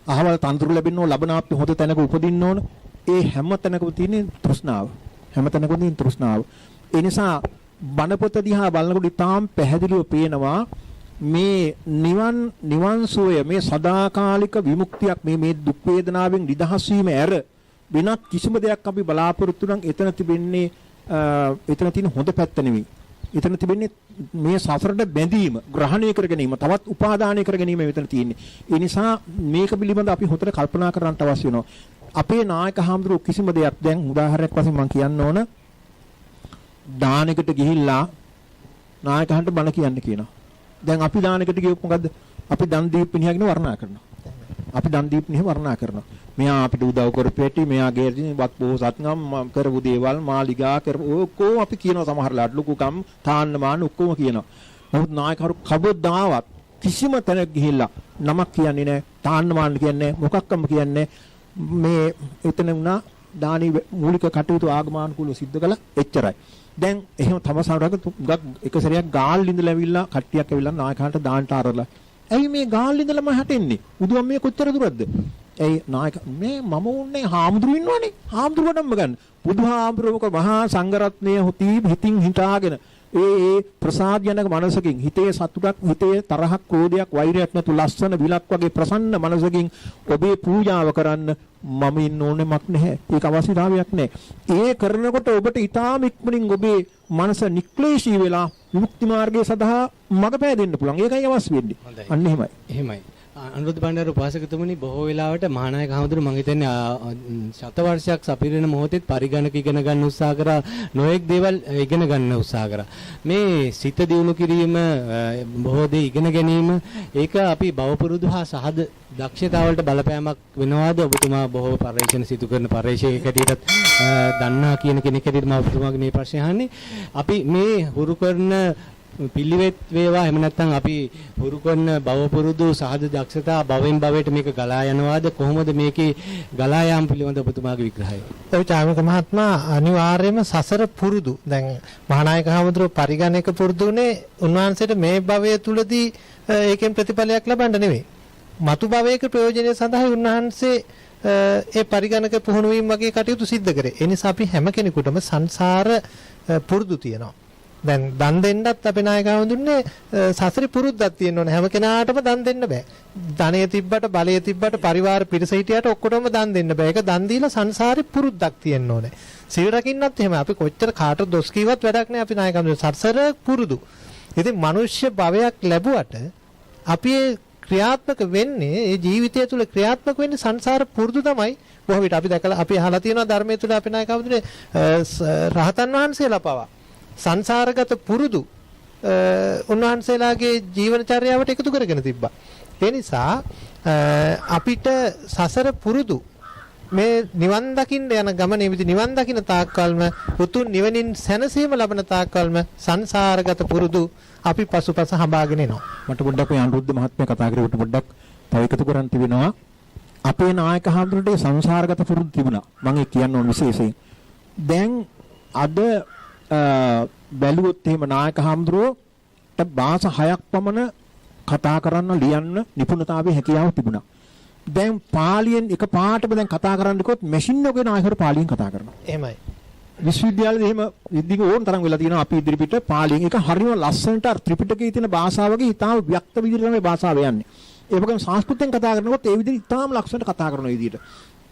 අහවල් තන්තුරු ලැබෙන්න ඕන, ලබනාප්ති හොඳ තැනක උපදින්න ඕන. ඒ හැම තැනකම තියෙන තෘෂ්ණාව. ඒ නිසා බණපොත දිහා බලනකොට ඉතාම පැහැදිලිව පේනවා මේ නිවන් සෝය මේ සදාකාලික විමුක්තියක් මේ දුක් වේදනාවෙන් නිදහස් වීම ඇර වෙනත් කිසිම දෙයක් අපි බලාපොරොත්තු නම් එතන තියෙන හොඳ පැත්ත නෙවෙයි. එතන තිබෙන්නේ මේ සසරට බැඳීම, ග්‍රහණය කර ගැනීම, තවත් උපාදානය කර ගැනීම මෙතන තියෙන්නේ. ඒ නිසා මේක පිළිබඳව අපි හොඳට කල්පනා කරන්නට අවශ්‍ය වෙනවා. අපේ නායක හාමුදුරුවෝ කිසිම දෙයක් දැන් උදාහරණයක් වශයෙන් මම කියන්න ඕන දානයකට ගිහිල්ලා නායකයන්ට බණ කියන්න කියනවා. දැන් අපි දානයකට ගියොත් මොකද්ද? අපි දන් දීපිනියගෙන වර්ණනා කරනවා. මෙයා අපිට උදව් කරපෙටි, මෙයාගේ වත් බොහෝසත්නම් කරපු දේවල්, මාලිගා කරපු ඔක්කොම අපි කියනවා සමහරලාට ලුකුකම්, තාන්න මාන ඔක්කොම කියනවා. නමුත් නායකවරු කවදාවත් කිසිම තැනක ගිහිල්ලා නමක් කියන්නේ නැහැ, තාන්න මාන කියන්නේ නැහැ, මොකක්කම කියන්නේ මේ එතන වුණා දානි මූලික කටයුතු ආගමනුකූලව සිද්ධ කළා එච්චරයි. දැන් එහෙම තමසාරක එක සැරයක් ගාල් ඉඳලා ඇවිල්ලා කට්ටියක් ඇවිල්ලා නායකයන්ට දාන්නට ආරලා. ඇයි මේ ගාල් ඉඳලාම හැටෙන්නේ? උදුවම් මේ කොච්චර දුරද? ඇයි නායක මේ මම උන්නේ හාමුදුරු ඉන්නවනේ. හාමුදුරුවටම ගන්න. බුදුහාමුදුරුවක මහා සංඝරත්නය හිතින් හිතාගෙන ඒ ප්‍රසාදජනක මනසකින් හිතේ සතුටක්, හිතේ තරහක්, ක්‍රෝධයක්, වෛරයක් නැතු ලස්සන විලක් වගේ ප්‍රසන්න මනසකින් ඔබේ පූජාව කරන්න මම ඉන්න ඕනේ මක් නැහැ. ඒක අවශ්‍යතාවයක් නැහැ. ඒ කරනකොට ඔබට ඊටාම ඉක්මනින් ඔබේ මනස නික්ලේශී වෙලා විමුක්ති මාර්ගය සඳහා මඟ පෑදෙන්න පුළුවන්. ඒකයි අවශ්‍ය වෙන්නේ. අන්න එහෙමයි. අනුරුද්ධ බණ්ඩාර උපාසකතුමනි බොහෝ වෙලාවට මහානායක හඳුරු මම හිතන්නේ ශත වර්ෂයක් සපිරෙන මොහොතේ පරිගණක ඉගෙන ගන්න උත්සාහ කරා, නොඑක් දේවල් ඉගෙන ගන්න උත්සාහ කරා. මේ සිත දියුණු කිරීම, බොහෝ දේ ඉගෙන ගැනීම ඒක අපි බවපුරුදු හා සහද දක්ෂතාවලට බලපෑමක් වෙනවාද? ඔබතුමා බොහෝ පරිශ්‍රණ සිදු කරන පරිශ්‍රයකටත් දන්නා කියන කෙනෙක් හැටියට මම ඔබතුමාගේ මේ ප්‍රශ්නේ අහන්නේ. අපි මේ හුරු කරන පිළිවෙත් වේවා එහෙම නැත්නම් අපි හුරු කරන බවපුරුදු සහද දක්ෂතා භවෙන් භවයට මේක ගලා යනවාද? කොහොමද මේකේ ගලා යාම පිළිබඳ ඔබතුමාගේ විග්‍රහය? ඔය චාමික මහත්මයා අනිවාර්යයෙන්ම සසර පුරුදු. දැන් මහානායක හාමුදුරුවෝ පරිගණක පුරුදුනේ උන්වහන්සේට මේ භවය තුලදී ඒකෙන් ප්‍රතිඵලයක් ලබන්න නෙවෙයි. මතු භවයක ප්‍රයෝජනය සඳහා උන්වහන්සේ ඒ පරිගණක පුහුණු වීම වගේ කටයුතු සිද්ධ කරේ. ඒ නිසා අපි හැම කෙනෙකුටම සංසාර පුරුදු තියෙනවා. දැන් දන් දෙන්නත් අපේ නායකයන් දුන්නේ සසරි පුරුද්දක් තියෙන්න ඕනේ. හැම කෙනාටම දන් දෙන්න බෑ. ධනය තිබ්බට, බලය තිබ්බට, පරිවාර පිරිස හිටියට ඔක්කොටම දන් දෙන්න බෑ. ඒක දන් දීලා සංසාරේ පුරුද්දක් තියෙන්න ඕනේ. සිල් රකින්නත් එහෙම. අපි කොච්චර කාටද දොස් කිව්වත් වැඩක් නෑ. අපි නායකයන් සසර පුරුදු. ඉතින් මිනිස්ය භවයක් ලැබුවට අපි ක්‍රියාත්මක වෙන්නේ ඒ ජීවිතය තුළ ක්‍රියාත්මක වෙන්නේ සංසාර පුරුදු තමයි. බොහෝ විට අපි දැකලා අපි අහලා තියෙනවා ධර්මයේ තුල අපේ නායක කවුරුනේ රහතන් වහන්සේලා පවා සංසාරගත පුරුදු උන්වහන්සේලාගේ ජීවනචර්යාවට එකතු කරගෙන තිබ්බා. ඒ නිසා අපිට සසර පුරුදු මේ නිවන් දකින්න යන ගමනේ විදි නිවන් දකින්න තාක්කල්ම උතුම් නිවනින් සැනසීම ලබන තාක්කල්ම සංසාරගත පුරුදු අපි පසුපස හඹාගෙන එනවා. මට පොඩ්ඩක් ඔය අනුරුද්ධ මහත්මයා කතා කරේට පොඩ්ඩක් තව එකතු කරන් තිබෙනවා. අපේ නායක හඳුරට සංසාරගත පුරුදු තිබුණා. මම ඒ කියන්න ඕන විශේෂයෙන්. දැන් අද බැලුවොත් එහෙම නායක හඳුරට භාෂා 6ක් පමණ කතා කරන්න ලියන්න නිපුණතාවයේ හැකියාව තිබුණා. දැන් පාලියෙන් එක පාටම දැන් කතා කරන්න කිව්වොත් මැෂින් එකේ නායකවරු පාලියෙන් කතා කරනවා. එහෙමයි. විශ්වවිද්‍යාලෙදී එහෙම විද්‍යික ඕන තරම් වෙලා තියෙනවා අපි ඉදිරිපිට පාලියෙන් එක හරියම ලස්සනට ත්‍රිපිටකයේ තියෙන භාෂාව වගේ ඉතාම ව්‍යක්ත විදිහට තමයි භාෂාව යන්නේ. ඒ වගේම සංස්කෘතෙන් කතා කරනකොට ඒ විදිහට ඉතාම ලස්සනට කතා කරන විදිහට.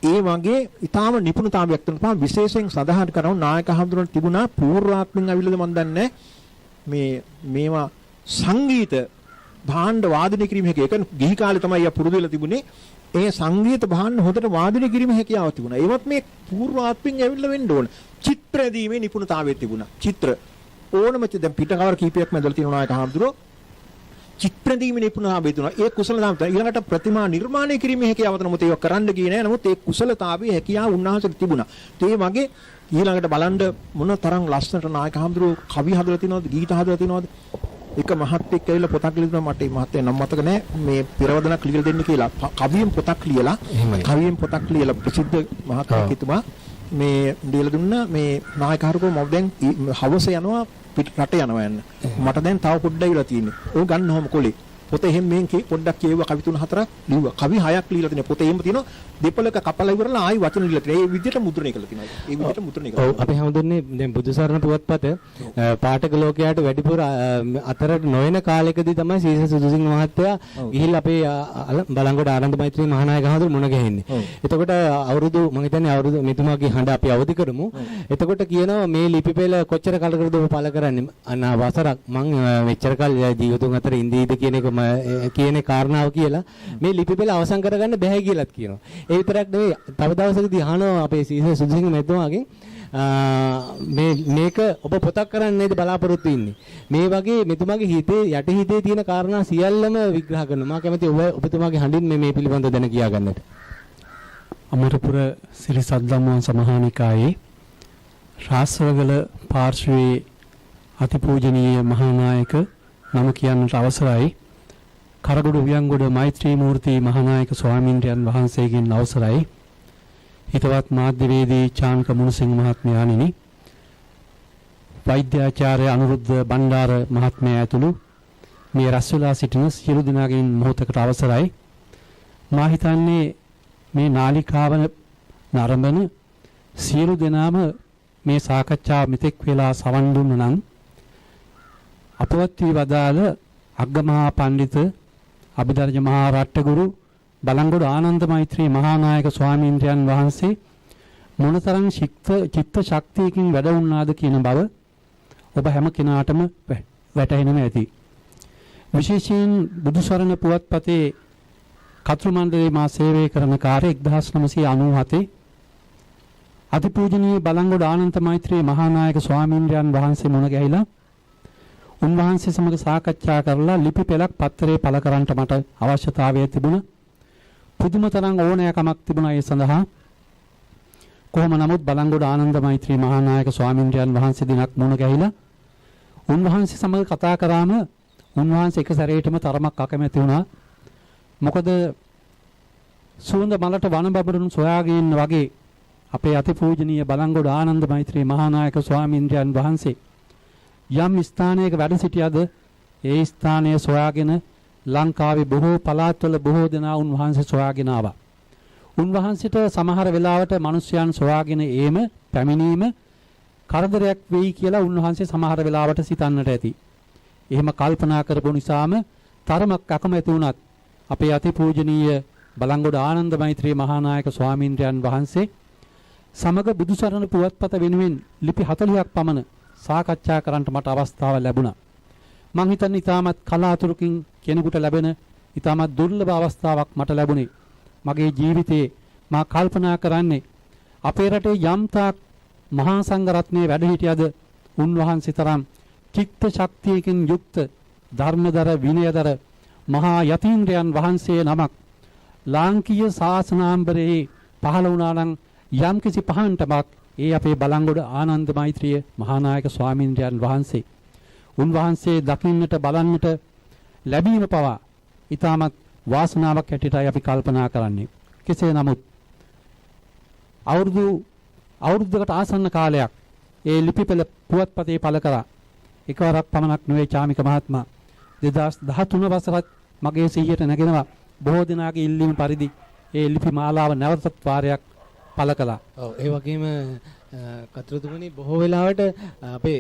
ඒ වගේ ඉතාම නිපුණතාවයක් තියෙනවා. විශේෂයෙන් සඳහන් කරනවා නායක හඳුනන තිබුණා පූර්වාත්මෙන් අවිලද මන් දන්නේ මේවා සංගීත භාණ්ඩ වාදනය කිරීම හැකියි. ඒ කියන්නේ ගිහි කාලේ තමයි යා පුරුදු වෙලා තිබුණේ. ඒ සංගීත භාණ්ඩ හොඳට වාදනය කිරීම හැකියාව තිබුණා. ඒවත් මේ පූර්වාත්මෙන් ඇවිල්ලා වෙන්න ඕන. චිත්‍ර දීමේ නිපුණතාවය තිබුණා. චිත්‍ර ඕනම දැන් පිටකවර කීපයක්ම ඇදලා තියෙනවා නායක හඳුරෝ. චිත්‍ර දීමේ නිපුණතාවය තිබුණා. ඒ කුසලතාවය ඊළඟට ප්‍රතිමා නිර්මාණය කිරීමේ හැකියාව නමුත් ඒක කරන්න ගියේ නෑ. නමුත් ඒ කුසලතාවයේ හැකියාව උන්වහන්සේට තිබුණා. ඒ වගේ ඊළඟට බලන්න මොන තරම් ලස්සනට නායක හඳුරෝ කවි හදලා තිනවද ගීත හදලා තිනවද. එක මහත්ෙක් ඇවිල්ලා පොතක් ලියලා මට මේ මහත්තයා නම් මතක නෑ මේ පෙරවදනක් ලියලා දෙන්න කියලා කවියෙන් පොතක් ලියලා ප්‍රසිද්ධ මහත්මයෙක් හිටුමා මේ දීලා දුන්නා මේ නායකහරුකෝ මම දැන් හවස යනවා පිට රට යනවා යන්න මට දැන් තව පොඩ්ඩක් ඉවිලා තියෙන්නේ ඕක ගන්න ඕම කොලේ පොත එහෙම මෙන් පොඩ්ඩක් කියුවා කවි 3-4ක් ලිව්වා කවි 6ක් ලියලා තියෙනවා පොතේ එහෙම තියෙනවා දෙපළක කපලා ඉවරලා ආයි වචන ලියලා තියෙනවා ඒ විදිහට මුද්‍රණය කරලා තියෙනවා ඔව් අපි හැමෝදන්නේ දැන් බුදුසරණ පුවත්පත පාඨක ලෝකයට වැඩිපුර අතරට නොයන කාලෙකදී තමයි සීස සුදුසිංහ මහත්තයා ගිහිල්ලා අපේ බලංගොඩ ආනන්ද මෛත්‍රී මහානායක හඳුරු මුණ ගැහෙන්නේ. එතකොට අවුරුදු මම හිතන්නේ අවුරුදු මෙතුමාගේ හඬ අපි අවදි කරමු. එතකොට කියනවා මේ ලිපි පෙළ කොච්චර කාලයකද ඔබ පළ කරන්නේ? අන්න වසරක් මං මෙච්චර කාල ජීවිතුන් අතර ඉඳීද කියන එක කියන්නේ කාරණාව කියලා මේ ලිපි පෙළ අවසන් කරගන්න බැහැ කියලාත් කියනවා. ඒ විතරක් නෙවෙයි තව දවසකදී අහනවා අපේ සීස සුදුසිංහ මෙතුමාගෙන් මේක ඔබ පොතක් කරන්න නේද බලාපොරොත්තු වෙන්නේ. මේ වගේ මෙතුමාගේ හිතේ යටි හිතේ තියෙන කාරණා සියල්ලම විග්‍රහ කරනවා. මම කැමති ඔබතුමාගේ හඬින් මේ පිළිබඳව දැන කියා ගන්නට. අමරපුර සිරි සද්ධම්ම සමහානිකායේ රාසවගල පාර්ශ්වයේ අතිපූජනීය මහානායක නම කියන්නට අවසරයි. කරගොඩ වියන්ගොඩ මෛත්‍රී මූර්ති මහානායක ස්වාමීන්ද්‍රයන් වහන්සේගෙන් අවසරයි. හිතවත් මාධ්‍යවේදී චාන්ක මුණසිංහ මහත්මයාණෙනි, වෛද්‍යාචාර්ය අනුරුද්ධ බණ්ඩාර මහත්මයා ඇතුළු මේ රැස්වලා සිටින සියලු දෙනාගෙන් මොහොතකට අවසරයි. මා හිතන්නේ මේ නාලිකාව නරඹන සියලු දෙනාම මේ සාකච්ඡාව මෙතෙක් වෙලා සවන් දුන්න නම් අපවත් වී වදාළ අග්ගමහා පඬිත අභිධර්ම මහා රට්ටගුරු බලංගොඩ ආනන්ද මෛත්‍රී මහානායක ස්වාමීන්ද්‍රයන් වහන්සේ මොනතරම් චිත්ත ශක්තියකින් වැඩ වුණාද කියන බව ඔබ හැම කෙනාටම වැටහෙනම ඇති. විශේෂයෙන් බුදුසරණ පුවත්පතේ කතෘ මණ්ඩලයේ මා සේවය කරන කාර්ය 1997 අතිපූජනීය බලංගොඩ ආනන්ද මෛත්‍රී මහානායක ස්වාමීන්ද්‍රයන් වහන්සේ මුණ ගැහිලා උන්වහන්සේ සමග සාකච්ඡා කරලා ලිපි පෙළක් පත්තරේ පළ කරන්නට මට අවශ්‍යතාවය තිබුණා. පුදුම තරම් ඕනෑකමක් තිබුණා ඒ සඳහා. කොහොම නමුත් බලංගොඩ ආනන්ද මෛත්‍රී මහානායක ස්වාමීන්ද්‍රයන් වහන්සේ දිනක් මුණ ගැහිලා උන්වහන්සේ සමග කතා කරාම උන්වහන්සේ එක සැරේටම තරමක් අකමැති වුණා. මොකද සුවඳ මලට වන බබරුන් සොයාගෙන වගේ අපේ අතිපූජනීය බලංගොඩ ආනන්ද මෛත්‍රී මහානායක ස්වාමීන්ද්‍රයන් වහන්සේ යම් ස්ථානයක වැඩ සිටියද ඒ ස්ථානය සොයාගෙන ලංකාවේ බොහෝ පළාත්වල බොහෝ දෙනා උන්වහන්සේ සොයාගෙන ආවා. උන්වහන්සේට සමහර වෙලාවට මිනිස්යන් සොයාගෙන ඒම පැමිණීම කරදරයක් වෙයි කියලා උන්වහන්සේ සමහර වෙලාවට සිතන්නට ඇති. එහෙම කල්පනා කරපු නිසාම තරමක් අකමැති වුණත් අපේ අතිපූජනීය බලංගොඩ ආනන්ද මෛත්‍රී මහානායක ස්වාමීන්ද්‍රයන් වහන්සේ සමග බුදුසරණ පුවත්පත වෙනුවෙන් ලිපි 40ක් පමණ සාකච්ඡා කරන්නට මට අවස්ථාව ලැබුණා. මං හිතන්නේ ඊටමත් කලාතුරකින් කෙනෙකුට ලැබෙන ඊටමත් දුර්ලභ අවස්ථාවක් මට ලැබුණේ. මගේ ජීවිතේ මා කල්පනා කරන්නේ අපේ රටේ යම්තාක් මහා සංඝරත්නයේ වැඩ සිටියද උන්වහන්සේ තරම් චිත්ත ශක්තියකින් යුක්ත ධර්මදර විනයදර මහා යතීන්ද්‍රයන් වහන්සේ නමක් ලාංකීය ශාසනාම්බරේ පහළ වුණා නම් යම්කිසි පහන්ටමක් ඒ අපේ බලංගොඩ ආනන්ද මෛත්‍රිය මහානායක ස්වාමීන්ද්‍රයන් වහන්සේ. උන්වහන්සේ දකින්නට බලන්නට ලැබීම පවා ඊටමත් වාසනාවක් හැටියටයි අපි කල්පනා කරන්නේ. කෙසේ නමුත් අවුරුද්දකට ආසන්න කාලයක් ඒ ලිපිපෙළ පුවත්පතේ පළ කරා. එකවරක් පමණක් නෙවෙයි චාමික මහත්මයා 2013 වසරත් මගේ සිහියට නැගෙනවා බොහෝ දිනාගේ ඉල්ලීම පරිදි ඒ ලිපි මාලාව නැවතත් වාරයක් පළ කළා. ඔව් ඒ වගේම කතරතුමනි බොහෝ වෙලාවට අපේ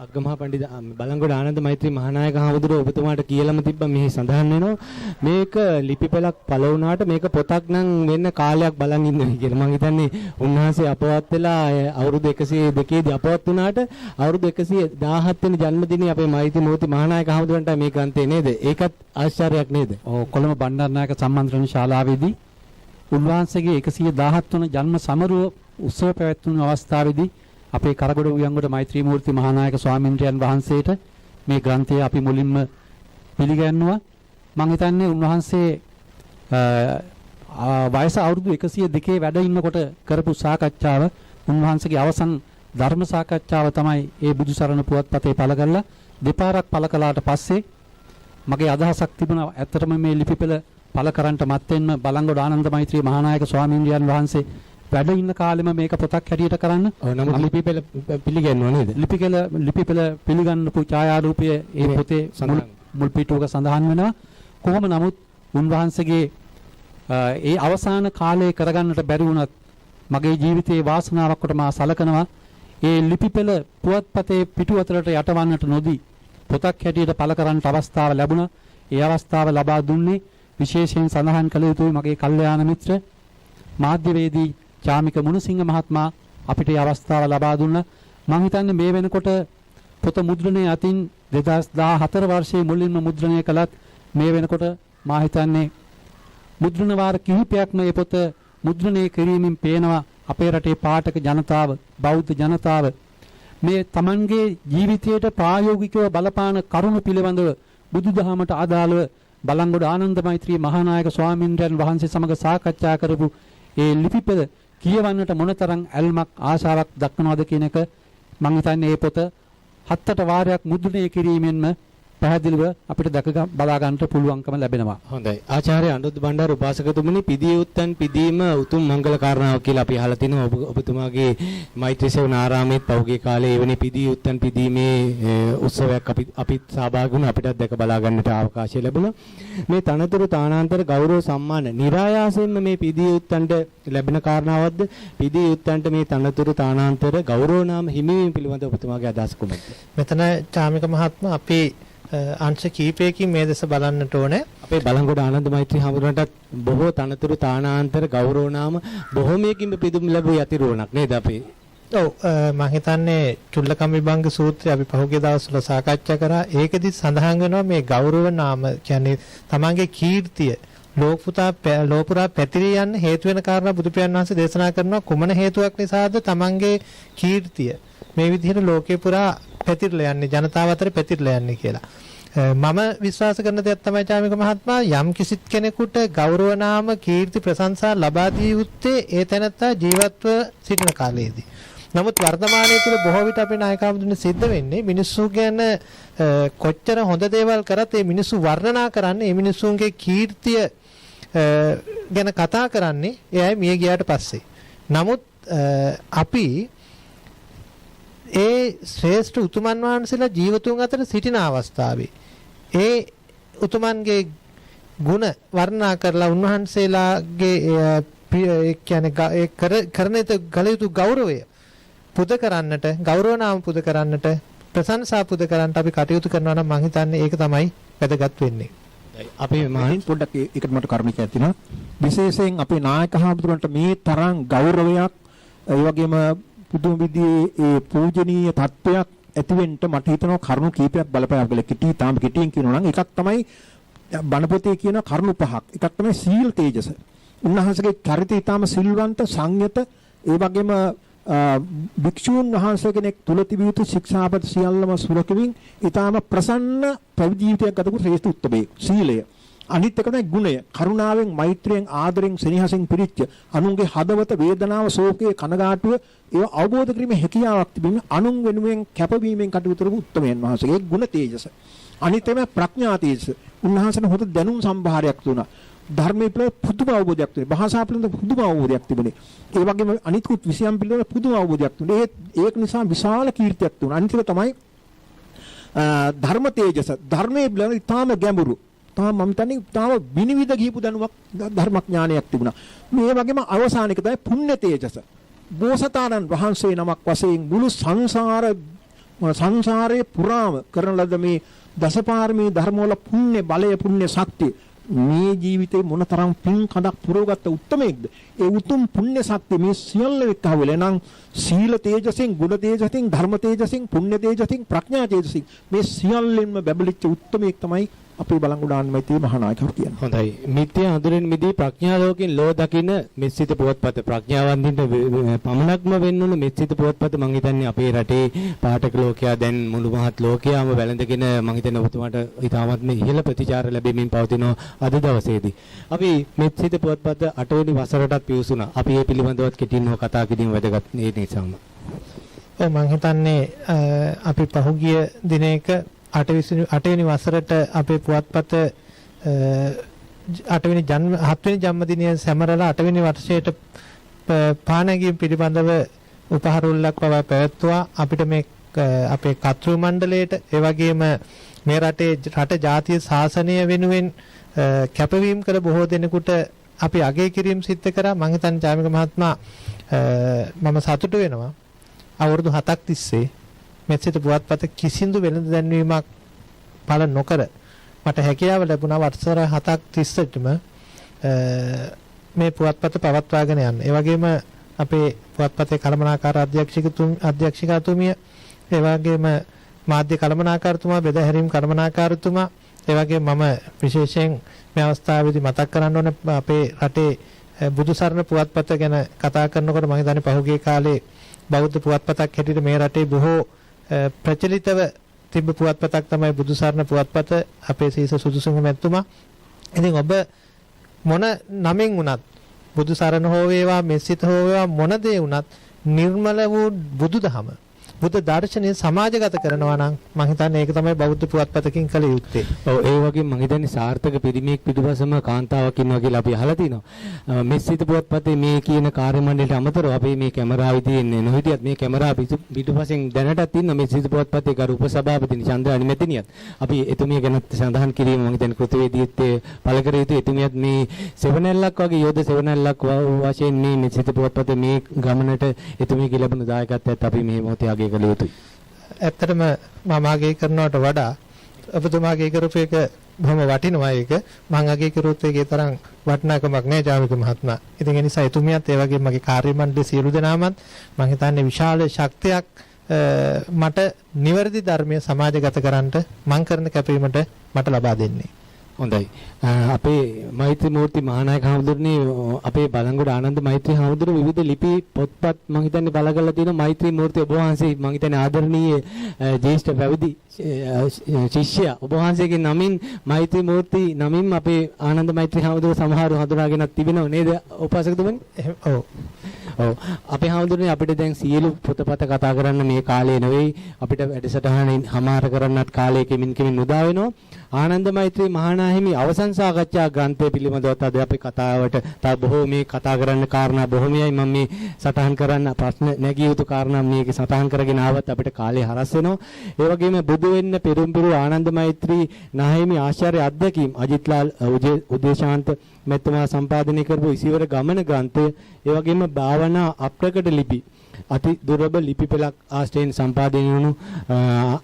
අග්ගමහා පඬිත බලංගොඩ ආනන්ද මෛත්‍රී මහානායක හාමුදුරුවෝ ඔබතුමාට කියලාම තිබ්බා මෙහි සඳහන් වෙනවා මේක ලිපිපෙළක් පළ වුණාට මේක පොතක් නම් වෙන්න කාලයක් බලන් ඉන්නවා කියලා. මම හිතන්නේ උන්වහන්සේ අපවත් වෙලා අවුරුදු 102 දී අපවත් වුණාට අවුරුදු 117 වෙනි ජන්මදිනයේ අපේ මෛත්‍රී මූර්ති මහානායක හාමුදුරන්ට මේ ග්‍රන්ථය නේද? ඒකත් ආශ්චර්යයක් නේද? ඔව් කොළඹ බණ්ඩාරනායක සම්මන්ත්‍රණ ශාලාවේදී උන්වහන්සේගේ 117 වන ජන්ම සමරුව උත්සව පැවැත්වුණු අවස්ථාවේදී අපේ කරගොඩ උයන්ගොඩ මෛත්‍රී මූර්ති මහානායක ස්වාමීන්ද්‍රයන් වහන්සේට මේ ග්‍රන්ථය අපි මුලින්ම පිළිගන්නවා. මම හිතන්නේ උන්වහන්සේ වයස අවුරුදු 102 වැඩ ඉන්නකොට කරපු සාකච්ඡාව උන්වහන්සේගේ අවසන් ධර්ම සාකච්ඡාව තමයි ඒ බුදුසරණ පුවත්පතේ පළ කරලා දෙපාරක් පළ කළාට පස්සේ මගේ අදහසක් තිබුණා ඇත්තටම මේ ලිපිපෙළ පළ කරන්නට මත්තෙන්ම බලංගොඩ ආනන්ද මෛත්‍රී මහානායක ස්වාමීන්ද්‍රයන් වහන්සේ වැඩ ඉන්න කාලෙම මේක පොතක් හැටියට කරන්න. ඔව් නමුත් ලිපිපෙළ පිළිගන්නවා නේද? ලිපිපෙළ පිළිගන්නපු ඡායාරූපය ඒ පොතේ මුල් පිටුවක සඳහන් වෙනවා. කොහොම නමුත් උන්වහන්සේගේ ඒ අවසාන කාලයේ කරගන්නට බැරි වුණත් මගේ ජීවිතයේ වාසනාවක් කොට මා සලකනවා. ඒ ලිපිපෙළ පුවත්පතේ පිටු අතරට යටවන්නට නොදී පොතක් හැටියට පළ කරන්නට අවස්ථාව ලැබුණා. ඒ අවස්ථාව ලබා දුන්නේ විශේෂයෙන් සඳහන් කළ යුතුයි මගේ කල්යාණ මිත්‍ර මාධ්‍යවේදී චාමික මුණසිංහ මහත්මයා අපිට මේ අවස්ථාව ලබා දුන්නා. මම හිතන්නේ මේ වෙනකොට පොත මුද්‍රණය අතින් 2014 වර්ෂයේ මුලින්ම මුද්‍රණය කළත් මේ වෙනකොට මා හිතන්නේ මුද්‍රණ වාර කිහිපයක්ම මේ පොත මුද්‍රණය කිරීමෙන් පේනවා අපේ රටේ පාඨක ජනතාව බෞද්ධ ජනතාව මේ Tamanගේ ජීවිතයට ප්‍රායෝගිකව බලපාන කරුණු පිළිබඳව බුදුදහමට අදාළව බලංගොඩ ආනන්ද මෛත්‍රී මහානායක ස්වාමීන්ද්‍රයන් වහන්සේ සමග සාකච්ඡා කරපු ඒ ලිපිපෙළ කියවන්නට මොනතරම් ඇල්මක් ආශාවක් දක්වනවද කියන එක මම හිතන්නේ මේ පොත 7-8 වාරයක් මුද්‍රණය කිරීමෙන්ම පැහැදිලිව අපිට දැක බලා ගන්නට පුළුවන්කම ලැබෙනවා. හොඳයි. ආචාර්ය අනුරුද්ධ බණ්ඩාර උපාසකතුමනි පිදී උත්තන් පිදීම උතුම් මංගල කාරණාවක් කියලා අපි අහලා තිනවා. ඔබතුමාගේ මෛත්‍රී සේවන ආරාමයේ පෞගේ කාලේ එවැනි පිදී උත්තන් පිදීමේ උත්සවයක් අපිත් සහභාගී වුණා. අපිටත් දැක බලා ගන්නට අවකාශය ලැබුණා. මේ තනතුරු තානාන්තර ගෞරව සම්මාන નિરાයාසයෙන්ම මේ පිදී උත්තන්ට ලැබෙන කාරණාවක්ද? පිදී උත්තන්ට මේ තනතුරු තානාන්තර ගෞරව නාම හිමිවීම පිළිබඳව ඔබතුමාගේ අදහස් කොහොමද? මෙතන චාමික මහත්මයා අපි අංශ කීපයකින් මේ දෙස බලන්නට ඕනේ. අපේ බලංගොඩ ආනන්ද මෛත්‍රී හමුදුරන්ටත් බොහෝ තනතුරු තානාන්තර ගෞරව නාම බොහෝමයකින් පිදුම් ලැබුව යතිරුවණක් නේද අපේ? ඔව් මම හිතන්නේ චුල්ලකම් විභංග සූත්‍රය අපි පහුගිය දවස්වල සාකච්ඡා කරා. ඒකෙදි සඳහන් වෙනවා මේ ගෞරව නාම කියන්නේ තමන්ගේ කීර්තිය ලෝපුරා පැතිරී යන්න හේතු වෙන කාරණා බුදු පියාණන් වහන්සේ දේශනා කරනවා. කුමන හේතුවක් නිසාද තමන්ගේ කීර්තිය මේ විදිහට ලෝකේ පුරා පැතිරලා යන්නේ ජනතාව අතර පැතිරලා යන්නේ කියලා. මම විශ්වාස කරන දෙයක් තමයි චාමික මහත්මයා යම් කිසිත් කෙනෙකුට ගෞරව නාම කීර්ති ප්‍රශංසා ලබා දිය යුත්තේ ඒ තැනත්තා ජීවත්ව සිටින කාලයේදී. නමුත් වර්තමානයේ තුල බොහෝ විට අපේ නායකවරුන් සිද්ධ වෙන්නේ මිනිස්සු ගැන කොච්චර හොඳ දේවල් කරත් ඒ මිනිස්සු වර්ණනා කරන්නේ ඒ මිනිස්සුන්ගේ කීර්තිය ගැන කතා කරන්නේ ඒ අය මිය ගියාට පස්සේ. නමුත් අපි ඒ ශ්‍රේෂ්ඨ උතුමන් වහන්සේලා ජීවතුන් අතර සිටින අවස්ථාවේ ඒ උතුමන්ගේ ගුණ වර්ණනා කරලා උන්වහන්සේලාගේ කියන්නේ කරන ගලයුතු ගෞරවය පුද කරන්නට ගෞරව නාම පුද කරන්නට ප්‍රශංසා පුද කරන්නට අපි කටයුතු කරනවා නම් මම හිතන්නේ ඒක තමයි වැදගත් වෙන්නේ. අපි මහින් පොඩ්ඩක් ඒකට මට කරුණක් තියෙනවා. විශේෂයෙන් අපේ නායක හාමුදුරන්ට මේ තරම් ගෞරවයක් ඒ වගේම පුදුම විදිහේ ඒ පූජනීය තත්වයක් ඇතිවෙන්න මට හිතෙනවා කරුණු කීපයක් බලපෑවා කියලා. තාම කෙටියෙන් කියනවා නම් එකක් තමයි බණ පොතේ කියන කරුණු පහක්. එකක් තමයි සීල තේජස. උන්වහන්සේගේ චරිතය ඊටාම සිල්වන්ත සංයත ඒ වගේම භික්ෂූන් වහන්සේ කෙනෙක් තුල තිබිය යුතු ශික්ෂාපද සියල්ලම සුරකිමින් ඊටාම ප්‍රසන්න පැවිදි ජීවිතයක් ගත කරපු ශ්‍රේෂ්ඨ උත්තමයෙක්. සීලය. අනිත් එක තමයි ගුණය. කරුණාවෙන්, මෛත්‍රියෙන්, ආදරෙන්, සෙනෙහසින් පිරිච්ච අනුන්ගේ හදවත, වේදනාව, ශෝකය, කනගාටුව ඒව අවබෝධ කිරීමේ හැකියාවක් තිබීම අනුන් වෙනුවෙන් කැපවීමෙන් කටයුතු කරපු උත්තමයන් වහන්සේගේ ගුණ තේජස. අනිත් තමයි ප්‍රඥා තේජස. උන්වහන්සේට හොඳ දැනුම් සම්භාරයක් තුණා. ධර්මයේ පිළිබඳ පුදුම අවබෝධයක් තිබුණේ. භාෂා පිළිබඳ පුදුම අවබෝධයක් තිබුණේ. ඒ වගේම අනිත්කුත් විෂයන් පිළිබඳ පුදුම අවබෝධයක් තිබුණේ. ඒක නිසා විශාල කීර්තියක් තිබුණා. අනිත් එක තමයි ධර්ම තේජස. ධර්මයේ පිළිබඳ ඉතාම ගැඹුරු. මම හිතන්නේ තාම විනිවිද ගියපු දැනුමක් ධර්මඥානයක් තිබුණා. මේ වගේම අවසාන එක තමයි පුණ්‍ය තේජස. බෝසතාණන් වහන්සේ නමක් වශයෙන් මුළු සංසාරයේ පුරාම කරන ලද මේ දසපාරමී ධර්මවල පුණ්‍ය බලය, පුණ්‍ය ශක්තිය මේ ජීවිතේ මොනතරම් පින් කඳක් පුරවගත්ත උත්මයෙක්ද? ඒ උතුම් පුණ්‍ය ශක්තිය මේ සියල්ල එක්කවෙල නම් සීල තේජසෙන්, ගුණ තේජසෙන්, ධර්ම තේජසෙන්, පුණ්‍ය තේජසෙන්, ප්‍රඥා තේජසෙන් මේ සියල්ලෙන්ම බැබලිච්ච උත්මයෙක් තමයි අපේ බලංගොඩ ආනන්දමෛත්‍රී මහානායකව කියන්නේ. හොඳයි. මිත්‍යා අඳුරෙන් මිදී ප්‍රඥා ලෝකෙන් ලෝ දකින මෙත්සිත පුවත්පත ප්‍රඥාවන්තින්ට පමණක්ම වෙන්නුණු මෙත්සිත පුවත්පත මම හිතන්නේ අපේ රටේ පාඨක ලෝකයා දැන් මුළු මහත් ලෝකයාම වැළඳගෙන මම හිතන්නේ ඔබතුමාට ඉතාමත්ම ඉහළ ප්‍රතිචාර ලැබෙමින් පවතිනවා අද දවසේදී. අපි මෙත්සිත පුවත්පත 8 වෙනි වසරටත් පිවිසුණා. අපි මේ පිළිබඳවත් කෙටින්ව කතා කිරීම වැදගත් ඒ නිසාම. මම හිතන්නේ අපි පහුගිය දිනයක 8 වෙනි වසරට අපේ පුවත්පත 7 වෙනි ජන්මදිනය සැමරලා 8 වෙනි වර්ෂයට පානගිය පිළිබඳව උපහාරවලක් පවා පැවැත්වුවා. අපිට මේ අපේ කර්තෘ මණ්ඩලයට ඒ වගේම මේ රට ජාතිය ශාසනය වෙනුවෙන් කැපවීම කළ බොහෝ දෙනෙකුට අපි අගය කිරීම සිද්ධ කරා. මම හිතන්නේ ජාමික මහත්මයා මම සතුටු වෙනවා. අවුරුදු 7ක් තිස්සේ මෙත්සිත පුවත්පත කිසිදු වෙළඳ දැන්වීමක් පළ නොකර මට හැකියාව ලැබුණා වසර 7ක් තිස්සේටම මේ පුවත්පත පවත්වාගෙන යන්න. ඒ වගේම අපේ පුවත්පතේ කළමනාකාර අධ්‍යක්ෂිකාතුමිය, ඒ වගේම මාධ්‍ය කළමනාකාරතුමා, බෙදාහැරීම් කළමනාකාරතුමා, ඒ වගේම මම විශේෂයෙන් මේ අවස්ථාවේදී මතක් කරන්න ඕන අපේ රටේ බුදුසරණ පුවත්පත ගැන කතා කරනකොට මම හිතන්නේ පහුගිය කාලේ බෞද්ධ පුවත්පතක් හැටියට මේ රටේ බොහෝ ප්‍රචලිතව තිබ්බ පුවත්පතක් තමයි බුදුසරණ පුවත්පත අපේ සීස සුදුසුම මැතිතුමා. ඉතින් ඔබ මොන නමින් වුණත් බුදුසරණ හෝ වේවා, මෙත්සිත හෝ වේවා, මොන දේ වුණත් නිර්මල වූ බුදුදහම, බුද්ධ දර්ශනය සමාජගත කරනවා නම් මම හිතන්නේ ඒක තමයි බෞද්ධ පුවත්පතකින් කළ යුත්තේ. ඔව් ඒ වගේම මම හිතන්නේ සාර්ථක පිරිමියෙක් පිටුපසම කාන්තාවක් ඉන්නවා කියලා අපි අහලා තිනවා. මෙත්සිත පුවත්පතේ මේ කියන කාර්ය මණ්ඩලයට අමතරව අපේ මේ කැමරාවේ තියෙන්නේ නොහිටියත් මේ කැමරාව පිටුපසෙන් දැනටත් ඉන්න මෙත්සිත පුවත්පතේ ගරු උපසභාපති චන්ද්‍රානි මැතිණියත් අපි එතුමිය ගැන සඳහන් කිරීම මම හිතන්නේ කෘතවේදීත්වයේ පළ කර යුතු. එතුමියත් මේ සෙවණැල්ලක් වගේ යෝධ සෙවණැල්ලක් වශයෙන් මේ මෙත්සිත පුවත්පතේ මේ ගමනට එතුමියගේ ලැබුණු දායකත්වයත් අපි මේ මොහොතේ අගය කළ යුතුයි. ඇත්තටම මම අගය කරනවට වඩා ඔබතුමාගේ කරපු එක බොහොම වටිනවා. ඒක මම අගය කරුවොත් ඒකේ තරම් වටිනාකමක් නැහැ ජාමික මහත්මයා. ඉතින් ඒ නිසා එතුමියත් ඒ වගේම මගේ කාර්ය මණ්ඩලයේ සියලු දෙනාමත් මම හිතන්නේ විශාල ශක්තියක් මට නිවැරදි ධර්මය සමාජගත කරන්නට මම කරන කැපවීමට මට ලබා දෙන්නේ. හොඳයි. අපේ මෛත්‍රී මූර්ති මහානායක හාමුදුරනේ අපේ බලංගොඩ ආනන්ද මෛත්‍රී හාමුදුරුවෝ විවිධ ලිපි පොත්පත් මම හිතන්නේ බලගලා තියෙනවා. මෛත්‍රී මූර්ති ඔබ වහන්සේ මම හිතන්නේ ආදරණීය ජ්‍යෙෂ්ඨ පැවිදි ශිෂ්‍යයා ඔබ වහන්සේගේ නමින් මෛත්‍රී මූර්ති නමින් අපේ ආනන්ද මෛත්‍රී හාමුදුරුවෝ සමහරව හඳුනාගෙනත් තිබෙනව නේද උපාසකතුමනි? ඔව්. ඔව්. අපේ හාමුදුරනේ අපිට දැන් සියලු පොතපත කතා කරන්න මේ කාලේ නෙවෙයි. අපිට වැඩසටහනින් හමාර කරන්නත් කාලය කෙමින් උදා වෙනවා. ආනන්ද මෛත්‍රී මහානාහිමි අවසන් සාකච්ඡා ග්‍රන්ථය පිළිබඳව අද අපි කතාවට තව බොහෝ මේ කතා කරන්න කාරණා බොහොමයි. මම මේ සටහන් කරන්න ප්‍රශ්න නැගිය යුතු කාරණා මේකේ සටහන් කරගෙන ආවත් අපිට කාලය හරස් වෙනවා. ඒ වගේම බුදු වෙන්න පෙරම්පුරු ආනන්ද මෛත්‍රී නාහිමි ආශ්චර්ය අත්දැකීම් අජිත්ලාල් උදේශාන්ත මෙතුමා සම්පාදනය කරපු ඉසිවර ගමන ග්‍රන්ථය, ඒ වගේම භාවනා අප්‍රකට ලිපි අති දුර්ලභ ලිපි පෙළක් ආශ්‍රයෙන් සම්පාදනය වුණු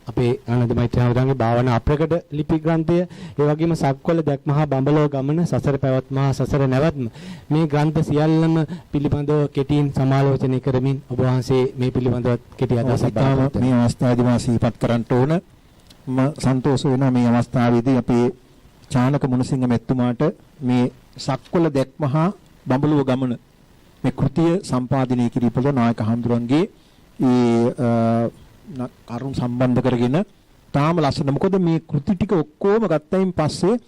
අපේ ආනන්ද මෛත්‍රී හාමුදුරන්ගේ භාවනා අප්‍රකට ලිපි ග්‍රන්ථය, ඒ වගේම සක්වල දැක්මහා බඹලෝ ගමන, සසර පැවැත්ම හා සසර නැවැත්ම, මේ ග්‍රන්ථ සියල්ලම පිළිබඳව කෙටියෙන් සමාලෝචනය කරමින් ඔබ වහන්සේ මේ පිළිබඳව කෙටි අදහසක් දක්වන්න. මේ අවස්ථාවේදී මා සිහිපත් කරන්න ඕන, මම සන්තෝෂ වෙනවා මේ අවස්ථාවේදී අපේ චානක මුණසිංහ මෙතුමාට මේ සක්වල දැක්මහා බඹලුව ගමන මේ කෘතිය සම්පාදනය කිරීමට නායක හඳුරන්ගේ කරුණ සම්බන්ධ කරගෙන තාම ලස්සන. මොකද මේ කෘති ටික ඔක්කොම ගත්තයින් පස්සේ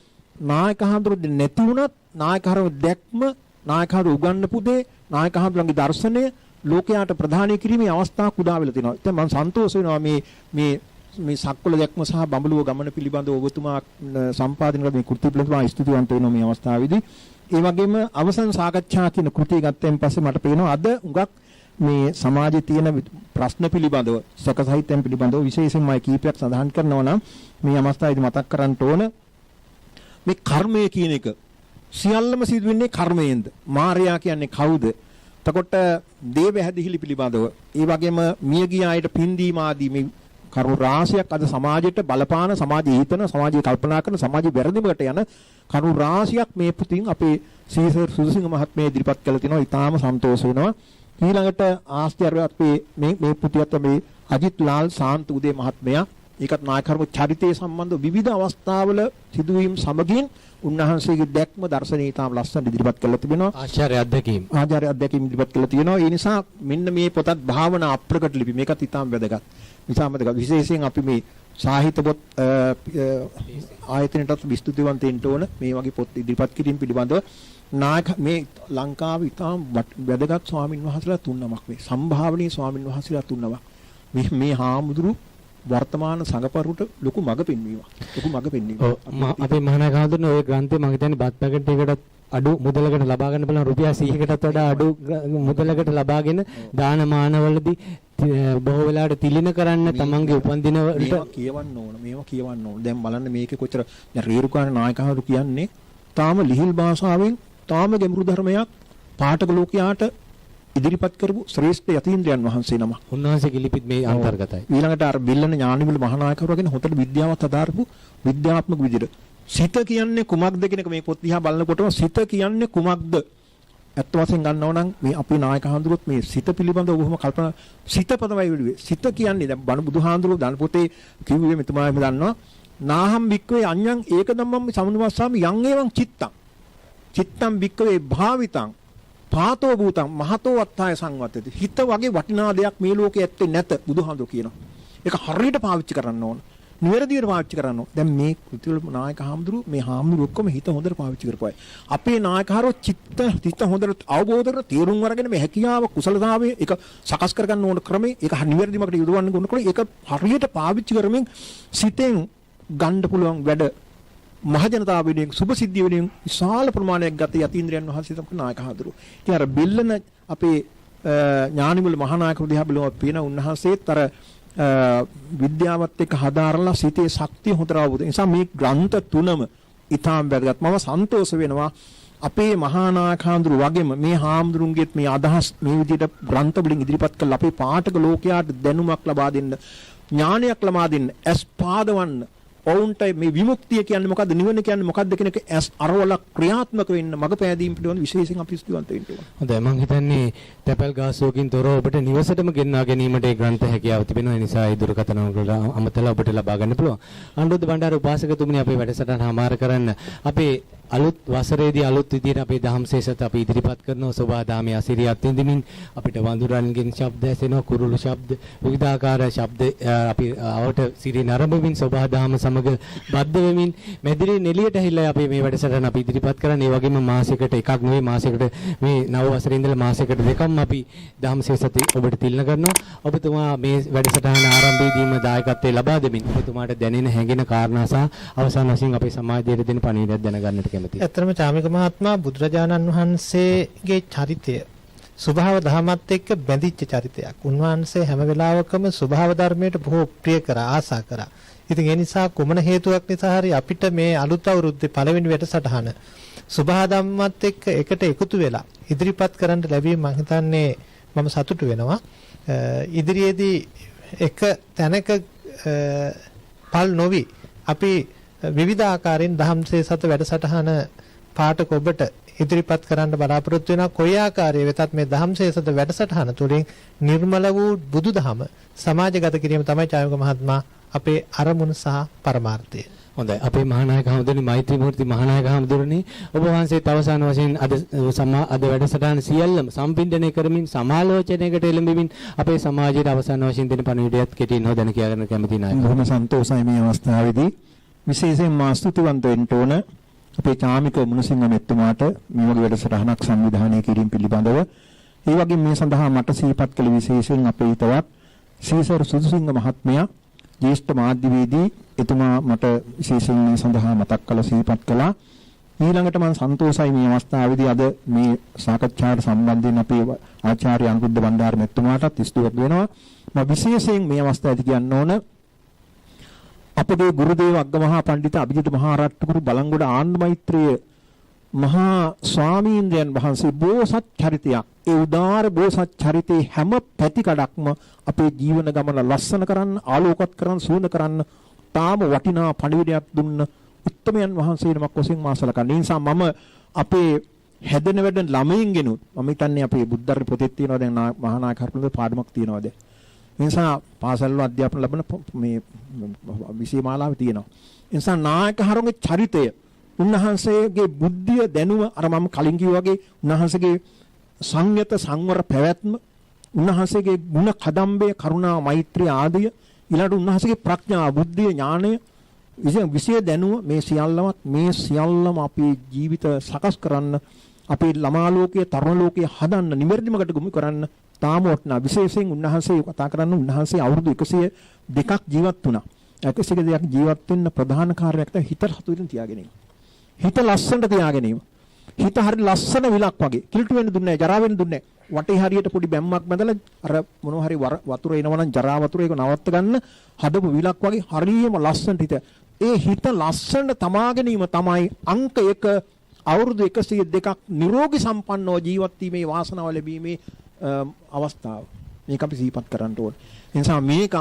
නායක හඳුරන්නේ නැති වුණත් නායක හඳුර දැක්ම, නායක හඳුර උගන්වපු දේ, නායක හඳුරන්ගේ දර්ශනය ලෝකයාට ප්‍රදානය කිරීමේ අවස්ථාවක් උදා වෙලා තිනවා. ඉතින් මම සන්තෝෂ වෙනවා මේ සක්වල දැක්ම සහ බඹලුව ගමන පිළිබඳව ඔබතුමා සම්පාදනය කළ මේ කෘති පිළිබඳව ස්තුතිවන්ත වෙනවා මේ අවස්ථාවේදී. ඒ වගේම අවසන් සාකච්ඡා කියන කෘතිය ගත්තෙන් පස්සේ මට පේනවා අද උඟක් මේ සමාජයේ තියෙන ප්‍රශ්න පිළිබඳව, සැක සහිතයන් පිළිබඳව විශේෂයෙන්ම කීපයක් සඳහන් කරනවා නම් මේ අවස්ථාවේදී මතක් කරන්න ඕන මේ කර්මය කියන එක සියල්ලම සිදු වෙන්නේ කර්මයෙන්ද? මායя කියන්නේ කවුද? එතකොට දේව හැදිහිලි පිළිබඳව, ඒ වගේම මියගිය අයට පින්දීම ආදී මේ කරුණු රාශියක් අද සමාජයට බලපාන, සමාජයේ හිතන, සමාජයේ කල්පනා කරන, සමාජයේ වැරදිමකට යන කරුණු රාශියක් මේ පුතින් අපේ සීසර් සුදුසිංහ මහත්මයා ඉදිරිපත් කළ තිනවා. ඊටාම සන්තෝෂ වෙනවා. ඊළඟට ආශ්චර්යවත් මේ පුතියත් මේ අජිත් ලාල් සාන්ත උදේ මහත්මයා, ඒකත් නායකකරු චරිතයේ සම්බන්ධ විවිධ අවස්ථාවල සිදුවීම් සමගින් උන්වහන්සේගේ දැක්ම දර්ශනීය ඊටාම ලස්සන ඉදිරිපත් කළා තිබෙනවා. ආචාර්ය අධ්‍යක්ෂකම් ඉදිරිපත් කළා තියෙනවා. ඒ නිසා මෙන්න මේ පොතත් භාවනා අප්‍රකට ලිපි, මේකත් ඊටාම වැදගත්. විශේෂයෙන් අපි මේ සාහිත්‍ය පොත් ආයතනයටත් විස්තෘතවන්ත වෙන්න ඕන. මේ වගේ පොත් ඉදිරිපත් කිරීම පිළිබඳව නායක මේ ලංකාවේ ඉතාම වැදගත් ස්වාමින් වහන්සේලා තුන්නමක් මේ සම්භාවනීය ස්වාමින් වහන්සේලා තුන්නමක් මේ හාමුදුරු වර්තමාන සංගපරුට ලොකු මඟ පෙන්වීමක්. අපේ මහානායක හඳුනන ওই ග්‍රන්ථය මම හිතන්නේ බත් පැකට් එකකට අඩු මුදලකට ලබා ගන්න බලන රුපියල් 100කටත් වඩා අඩු මුදලකට ලබාගෙන දාන මානවලදී බොහෝ වෙලාවට තිලින කරන්න තමන්ගේ උපන්දින වලට මේවා කියවන්න ඕන. දැන් බලන්න මේකේ කොච්චර දැන් රේරුකාණ නායකහරු කියන්නේ තාම ලිහිල් භාෂාවෙන් තාම ගැඹුරු ධර්මයක් පාඨක ලෝකයාට ඉදිරිපත් කරපු ශ්‍රේෂ්ඨ යතීන්ද්‍රයන් වහන්සේ නම. උන්වහන්සේගේ ලිපිත් මේ අන්තර්ගතයි. ඊළඟට අර බිල්ලන ඥානවිල මහානායකවරු වගේ හොතට විද්‍යාවත් අදාරපු විද්‍යාත්මක විදිහට සිත කියන්නේ කුමක්ද කියන එක මේ පොත් දිහා බලනකොටම සිත කියන්නේ කුමක්ද? ඇත්ත වශයෙන් ගන්නව නම් මේ අපේ නායක හඳුරුත් මේ සිත පිළිබඳව ඔබම කල්පනා සිත පදමයි වෙලුවේ. සිත කියන්නේ දැන් බණ බුදුහාඳුරු දන් පොතේ කිව්වේ මෙතුමාම දන්නවා. නාහම් වික්කවේ අඤ්ඤං ඒක ධම්මම් සමුනිවස්සාමි යං ඒවං චිත්තං. චිත්තං වික්කවේ භාවිතං පාතෝ භූතං මහතෝ අත්ථය සංවත්තති. හිත වගේ වටිනා දෙයක් මේ ලෝකේ ඇත්තේ නැත බුදුහාඳුරු කියනවා. ඒක හරියට පාවිච්චි කරන්න ඕන. නිවැරදිව පාවිච්චි කරන්න ඕන. දැන් මේ කෘතිවල නායක හාමුදුරු මේ හාමුදුරු ඔක්කොම හිත හොඳට පාවිච්චි කරපුවායි. අපේ නායකහරෝ චිත්ත හොඳට අවබෝධ කරලා තේරුම් අරගෙන මේ හැකියාව කුසලතාවය ඒක සකස් කරගන්න ඕන ක්‍රමේ ඒක නිවැරදිවකට යොදවන්න ඕනකොට ඒක හරියට පාවිච්චි කරමින් සිතෙන් ගන්න පුළුවන් වැඩ මහජනතාව වෙනුවෙන් සුභ සිද්ධිය වෙනුවෙන් විශාල ප්‍රමාණයක් ගත යතීන්ද්‍රයන් වහන්සේ තමයි නායක හාමුදුරු. ඉතින් අර බෙල්ලන අපේ ඥානිමුල මහානායකරු දිහා බලුවා පේන උන්වහන්සේත් අර විද්‍යාවත් එක්ක හදාරලා සිතේ ශක්තිය හොඳට අවබෝධ. ඒ නිසා මේ ග්‍රන්ථ තුනම ඊටාම් වැදගත්. මම සන්තෝෂ වෙනවා අපේ මහානායක හාමුදුරු වගේම මේ හාමුදුරුන්ගේත් මේ අදහස් මේ විදිහට ග්‍රන්ථ වලින් ඉදිරිපත් කරලා අපේ පාඨක ලෝකයාට දැනුමක් ලබා දෙන්න, ඥානයක් ලබා දෙන්න, අස්පාදවන්න. ඔවුන්ට මේ විමුක්තිය කියන්නේ මොකද්ද, නිවන කියන්නේ මොකද්ද කියන එක අරවල ක්‍රියාත්මක වෙන්න මඟ පෑදීම් පිළිබඳ විශේෂයෙන් අපි ස්තුතිවන්ත වෙන්න ඕන. හොඳයි, මම හිතන්නේ තැපැල් ගාසුවකින් තොරව ඔබට නිවසටම ගෙන්වා ගැනීමට ඒ ග්‍රන්ථ හැකියාව තිබෙනවා. ඒ නිසා ඒ දුරකථන වල අමතලා ඔබට ලබා ගන්න පුළුවන්. අනුරුද්ධ බණ්ඩාර උපාසකතුමනි, අපේ වැඩසටහන හමාර කරන්න අපේ අලුත් වසරේදී අලුත් විදියට අපේ දහම්සේසත අපි ඉදිරිපත් කරනවා. සෝභාදාමයේ අසිරිය අත්විඳින්මින් අපිට වඳුරන්ගෙන් ශබ්ද ඇසෙනවා, කුරුළු ශබ්ද, විවිධාකාර ශබ්ද අපි අවට සිරිය නරඹමින් සෝභාදාම සමග බද්ධ වෙමින් මැදිරියෙන් එළියට ඇහිලා අපි මේ වැඩසටහන අපි ඉදිරිපත් කරන්නේ. ඒ වගේම මාසයකට එකක් නෙවෙයි, මාසයකට මේ නව වසරේ ඉඳලා මාසයකට දෙකක්ම අපි දහම්සේසතේ ඔබට තිලන කරනවා. ඔබතුමා මේ වැඩසටහන ආරම්භයේදීම දායකත්වයේ ලබා දෙමින් ඔබතුමාට දැනෙන හැඟෙන කාරණා සහ අවසාන වශයෙන් අපේ සමාජයට දෙන පණිවිඩයක් දැනගන්නට ඇත්තටම චාමික මහත්මයා බුදුරජාණන් වහන්සේගේ චරිතය ස්වභාව ධර්මات එක්ක බැඳිච්ච චරිතයක්. උන්වහන්සේ හැම වෙලාවකම ස්වභාව ධර්මයට බොහෝ ප්‍රිය කරා, ආසා කරා. ඉතින් ඒ නිසා කුමන හේතුවක් නිසා හරි අපිට මේ අලුත් අවුරුද්දේ පළවෙනි වැඩසටහන ස්වභාව ධර්මات එක්ක එකට එකතු වෙලා ඉදිරිපත් කරන්න ලැබීම මම හිතන්නේ මම සතුටු වෙනවා. ඉදිරියේදී එක තැනක පල් නොවි අපි විවිධ ආකාරයෙන් දහම්සේ සත වැඩසටහන පාඨක ඔබට ඉදිරිපත් කරන්න බලාපොරොත්තු වෙනවා. කොයි ආකාරයේ වෙතත් මේ දහම්සේ සත වැඩසටහන තුළින් නිර්මල වූ බුදුදහම සමාජගත කිරීම තමයි චායක මහත්මයා අපේ අරමුණ සහ පරමාර්ථය. හොඳයි. අපේ මහානායක හමුදුරනේ මෛත්‍රී මූර්ති මහානායක හමුදුරනේ ඔබ වහන්සේත් අවසාන වශයෙන් අද වැඩසටහන සියල්ලම සම්පින්දනය කරමින් සමාලෝචනයකට එළඹෙමින් අපේ සමාජයේ අවසාන වශයෙන් දෙන පණිවිඩයත් කෙටියෙන් නොදැන කියා ගන්න කැමති නායක. බොහොම සන්තෝෂයි මේ අවස්ථාවේදී විශේෂයෙන් මා ස්තුතිවන්ත වෙන්න ඕන අපේ චාමික මුණසිංහ මෙතුමාට මේ වගේ වැඩසටහනක් සංවිධානය කිරීම පිළිබඳව. ඒ වගේම මේ සඳහා මට සිහිපත් කළ විශේෂයෙන් අපේ හිතවත් සීසර් සුදුසිංහ මහත්මයා ජ්‍යෙෂ්ඨ මාධ්‍යවේදී එතුමා මට විශේෂයෙන් මේ සඳහා මතක් කළ සිහිපත් කළා. ඊළඟට මම සන්තෝෂයි මේ අවස්ථාවේදී අද මේ සාකච්ඡාවට සම්බන්ධ වෙන අපේ ආචාර්ය අනුරුද්ධ බණ්ඩාර මෙතුමාටත් ස්තුතියක් වෙනවා. මම විශේෂයෙන් මේ අවස්ථාවේදී කියන්න ඕන අපේ ගුරුදේව අග්ගමහා පඬිත අභිජිත මහරජතුරු බලංගොඩ ආනන්ද මෛත්‍රිය මහා ස්වාමීන්ද්‍රයන් වහන්සේ බෝසත් චරිතයක් ඒ උදාාර බෝසත් චරිතේ හැම පැතිකඩක්ම අපේ ජීවන ගමන ලස්සන කරන්න ආලෝකවත් කරන්න සූන කරන්න තාම වටිනා පණිවිඩයක් දුන්න උත්තමයන් වහන්සේ නමක් වශයෙන් මාසලකන නිසා මම අපේ හැදෙන වැඩ ළමයින්ගෙනුත් මම හිතන්නේ අපේ බුද්ධාර පොතේ තියෙනවා දැන් මහානායක හරුපුලේ පාඩමක් තියෙනවා දැන් නිසා පාසල් අධ්‍යාපන ලැබෙන මේ විෂය මාලාවේ තියෙනවා. ඒ නිසා නායක හරුන්ගේ චරිතය උන්වහන්සේගේ බුද්ධිය දැනුම අර මම කලින් කිව්වා වගේ උන්වහන්සේගේ සංයත සංවර පැවැත්ම උන්වහන්සේගේ ගුණ කදම්බේ කරුණා මෛත්‍රිය ආදිය ඊළඟට උන්වහන්සේගේ ප්‍රඥා බුද්ධිය ඥානය විෂය දැනුම මේ සියල්ලම අපේ ජීවිත සකස් කරන්න අපේ ළමා ලෝකයේ තරුණ ලෝකයේ හදන්න නිවැරදිමකට ගොමු කරන්න තාම වටනා විශේෂයෙන් උන්වහන්සේ කතා කරන්න උන්වහන්සේ අවුරුදු 102ක් ජීවත් වුණා. 102ක් ජීවත් වෙන්න ප්‍රධාන කාර්යයක් තමයි හිත හතුරින් තියාගෙන ඉන්න. හිත ලස්සනට තියාගෙන ඉන්න. හිත හරි ලස්සන විලක් වගේ. කිලුට වෙන්න දුන්නේ නැහැ, ජරා වෙන්න දුන්නේ නැහැ. වටේ හරියට පොඩි බැම්මක් බඳලා අර මොනවා හරි වතුර එනවනම් ජරා වතුර ඒක නවත්ත ගන්න හදපු විලක් වගේ හරියම ලස්සනට හිත. ඒ හිත ලස්සනට තමාගෙන ඉම තමයි අංක 1 අවුරුදු 102ක් නිරෝගී සම්පන්නව ජීවත් වීමේ වාසනාව ලැබීමේ අවස්ථාව. මේක අපි සිහිපත් කරන්න ඕනේ. ඒ නිසා මේක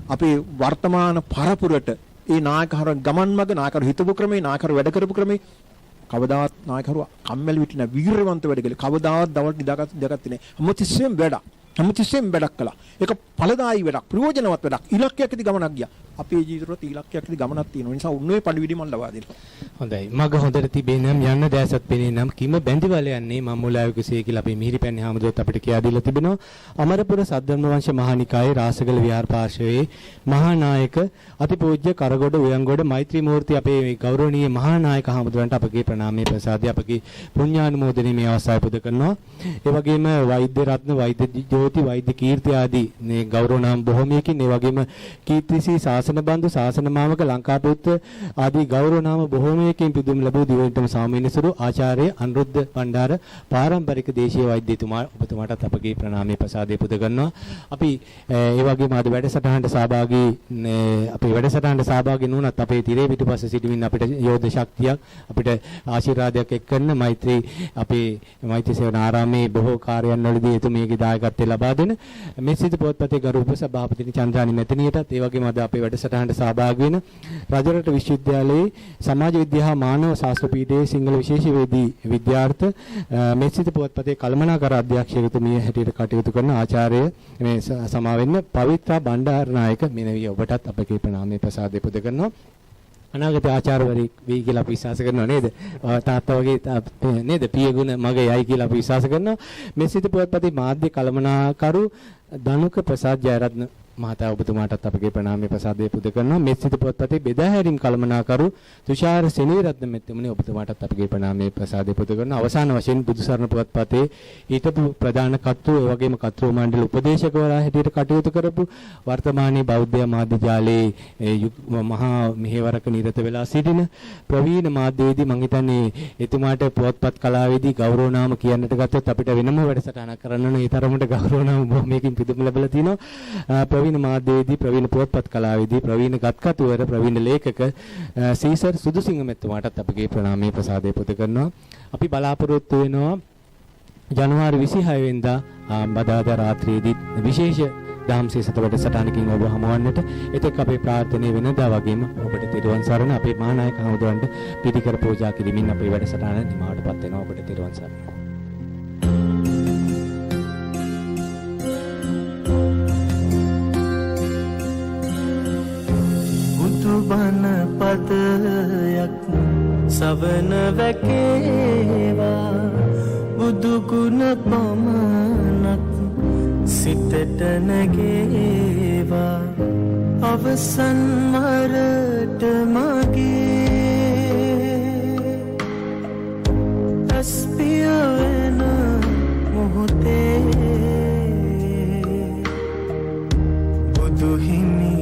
අපේ වර්තමාන පරපුරට ඒ නායකහරු ගමන් මග නායකහරු හිතපු ක්‍රමේ නායකහරු වැඩ කරපු ක්‍රමේ කවදාවත් නායකහරු කම්මැලි විට නැ වීරවන්ත වැඩ කළේ. කවදාවත් දවල් නිදාගත්තේ නැහැ. හැමතිස්සෙම වැඩක් කළා. ඒක ඵලදායී වැඩක්, ප්‍රයෝජනවත් වැඩක්. ඉලක්කයක් ඇති ගමනක් ගියා. අපේ ජීවිතවලත් ඉලක්කයක් ඇති ගමනක් තියෙනවා. ඒ නිසා උන්වේ පඩිවිඩි මන් ලබා දෙනවා. හොඳයි. මග හොඳට තිබේ නම් යන්න දැසත් පෙනේ නම් කිම බැඳිවල යන්නේ මම මුලාවිකසේ කියලා අපේ මිහිරිපැන්නේ හාමුදුරුවෝත් අපිට කියා දීලා තිබෙනවා. අමරපුර සද්ධර්ම වංශ මහානිකායේ රාසගල විහාර පාර්ශවයේ මහා නායක අතිපූජ්‍ය කරගොඩ උයන්ගොඩ මෛත්‍රී මූර්ති අපේ ගෞරවනීය මහා නායක හාමුදුරන්ට අපගේ ප්‍රණාමය ප්‍රසාදය අපගේ පුණ්‍යානුමෝදනය මේ අවස්ථාවේ පුද කරනවා. ඒ වගේම වෛද්‍ය රත්න වෛද්‍ය ජෝති වෛද්‍ය කීර්ති ආදී මේ ගෞරව නාම බොහොමයකින් ඒ වගේම කීර්තිසී ශාසන බන්දු ශාසන මාමක ලංකාපුත්ත ආදී ගෞරව නාම බොහොමයකින් පිදුම් ලැබූ දිවෙන්ටම සාමීනසුරු ආචාර්ය අනුරුද්ධ බණ්ඩාර පාරම්පරික දේශීය වෛද්‍යතුමා ඔබතුමාටත් අපගේ ප්‍රණාමය ප්‍රසාදය පුද කරනවා. අපි ඒ වගේම අද වැඩසටහනට සහභාගී වුණත් අපේ තිරේ පිටුපස්ස සිටමින් අපිට යෝධ ශක්තියක් අපිට ආශිර්වාදයක් එක් කරන මෛත්‍රී අපේ මෛත්‍රී සේනාරාමේ බොහෝ කාර්යයන් වලදී එතුමියගේ දායකත්වය ලබා දෙන මෙසිත පොත්පතේ ගරු උපසභාපති චන්ද්‍රානි මෙතනියටත් ඒ වගේම අද අපේ වැඩසටහනට සහභාගී වෙන රජරට විශ්වවිද්‍යාලයේ සමාජ විද්‍යා මානව ශාස්ත්‍ර පීඨයේ සිංහල විශේෂවේදී විද්‍යාර්ථ මෙසිත පොත්පතේ කළමනාකර අධ්‍යක්ෂකතුමිය හැටියට කටයුතු කරන ආචාර්ය මේ සමාවෙන්න පවිත්‍රා බණ්ඩාරනායක මෙනවිය ඔබටත් අපගේ ප්‍රණාමය ප්‍රසාදය පුද කරනවා. අනාගත ආචාර්යවරයෙක් වෙයි කියලා අපි විශ්වාස කරනවා නේද? තාත්තා වගේ නේද? පියගුණ මගේ යයි කියලා අපි විශ්වාස කරනවා. මෙසිත පොත්පතේ මාධ්‍ය කළමනාකරු ධනුක ප්‍රසාද් ජයරත්න මහතා ඔබතුමාටත් අපගේ ප්‍රණාමය ප්‍රසාදය පුද කරනවා. මෙසිත පොත්පතේ බෙදා හැරීම් කළමනාකරු තුෂාර සෙනවිරත්න මෙතුමනි ඔබතුමාටත් අපගේ ප්‍රණාමය ප්‍රසාදය පුද කරනවා. අවසාන වශයෙන් බුදුසරණ පොත්පතේ ඊටපු ප්‍රධාන කර්තෘ ඒ වගේම කර්තෘ මණ්ඩල උපදේශකවරයා හැටියට කටයුතු කරපු වර්තමානයේ බෞද්ධ මාධ්‍ය ජාලයේ මහා මෙහෙවරක නිරත වෙලා සිටින ප්‍රවීණ මාධ්‍යවේදී මම හිතන්නේ එතුමාට පුවත්පත් කලාවේදී ගෞරව නාම කියන්නට ගත්තොත් අපිට වෙනම වැඩසටහනක් කරන්න ඕන. ඒ තරමට ගෞරව නාම බොහොමකින් පිදුම් ලැබලා තිනවා. ප්‍රවීණ මාධ්‍යවේදී ප්‍රවීණ පුවත්පත් කලාවේදී ප්‍රවීණ ගත්කතුවර ප්‍රවීණ ලේඛක සීසර් සුදුසිංහ මෙතුමාටත් අපගේ ප්‍රණාමය ප්‍රසාදය පුද කරනවා. අපි බලාපොරොත්තු වෙනවා ජනවාරි 26 වෙනිදා බදාදා රාත්‍රියේදී විශේෂ දහම්සේ සත වැඩසටහනකින් ඔබ හමුවන්නට. එතෙක් අපේ ප්‍රාර්ථනාව වෙනදා වගේම ඔබට තෙරුවන් සරණ. අපේ මහානායක හමුදුරන්ට පිටිකර පූජා කිරීමෙන් අපේ වැඩසටහන නිමාවටපත් වෙනවා. ඔබට තෙරුවන් සරණ. බුදුබණ පදයක් සවන වැකේවා බුදු ගුණ පමණක් සිතට නැගේවා අවසන් වරට මගේ අස්පිය වෙන මොහොතේ බුදු හිමි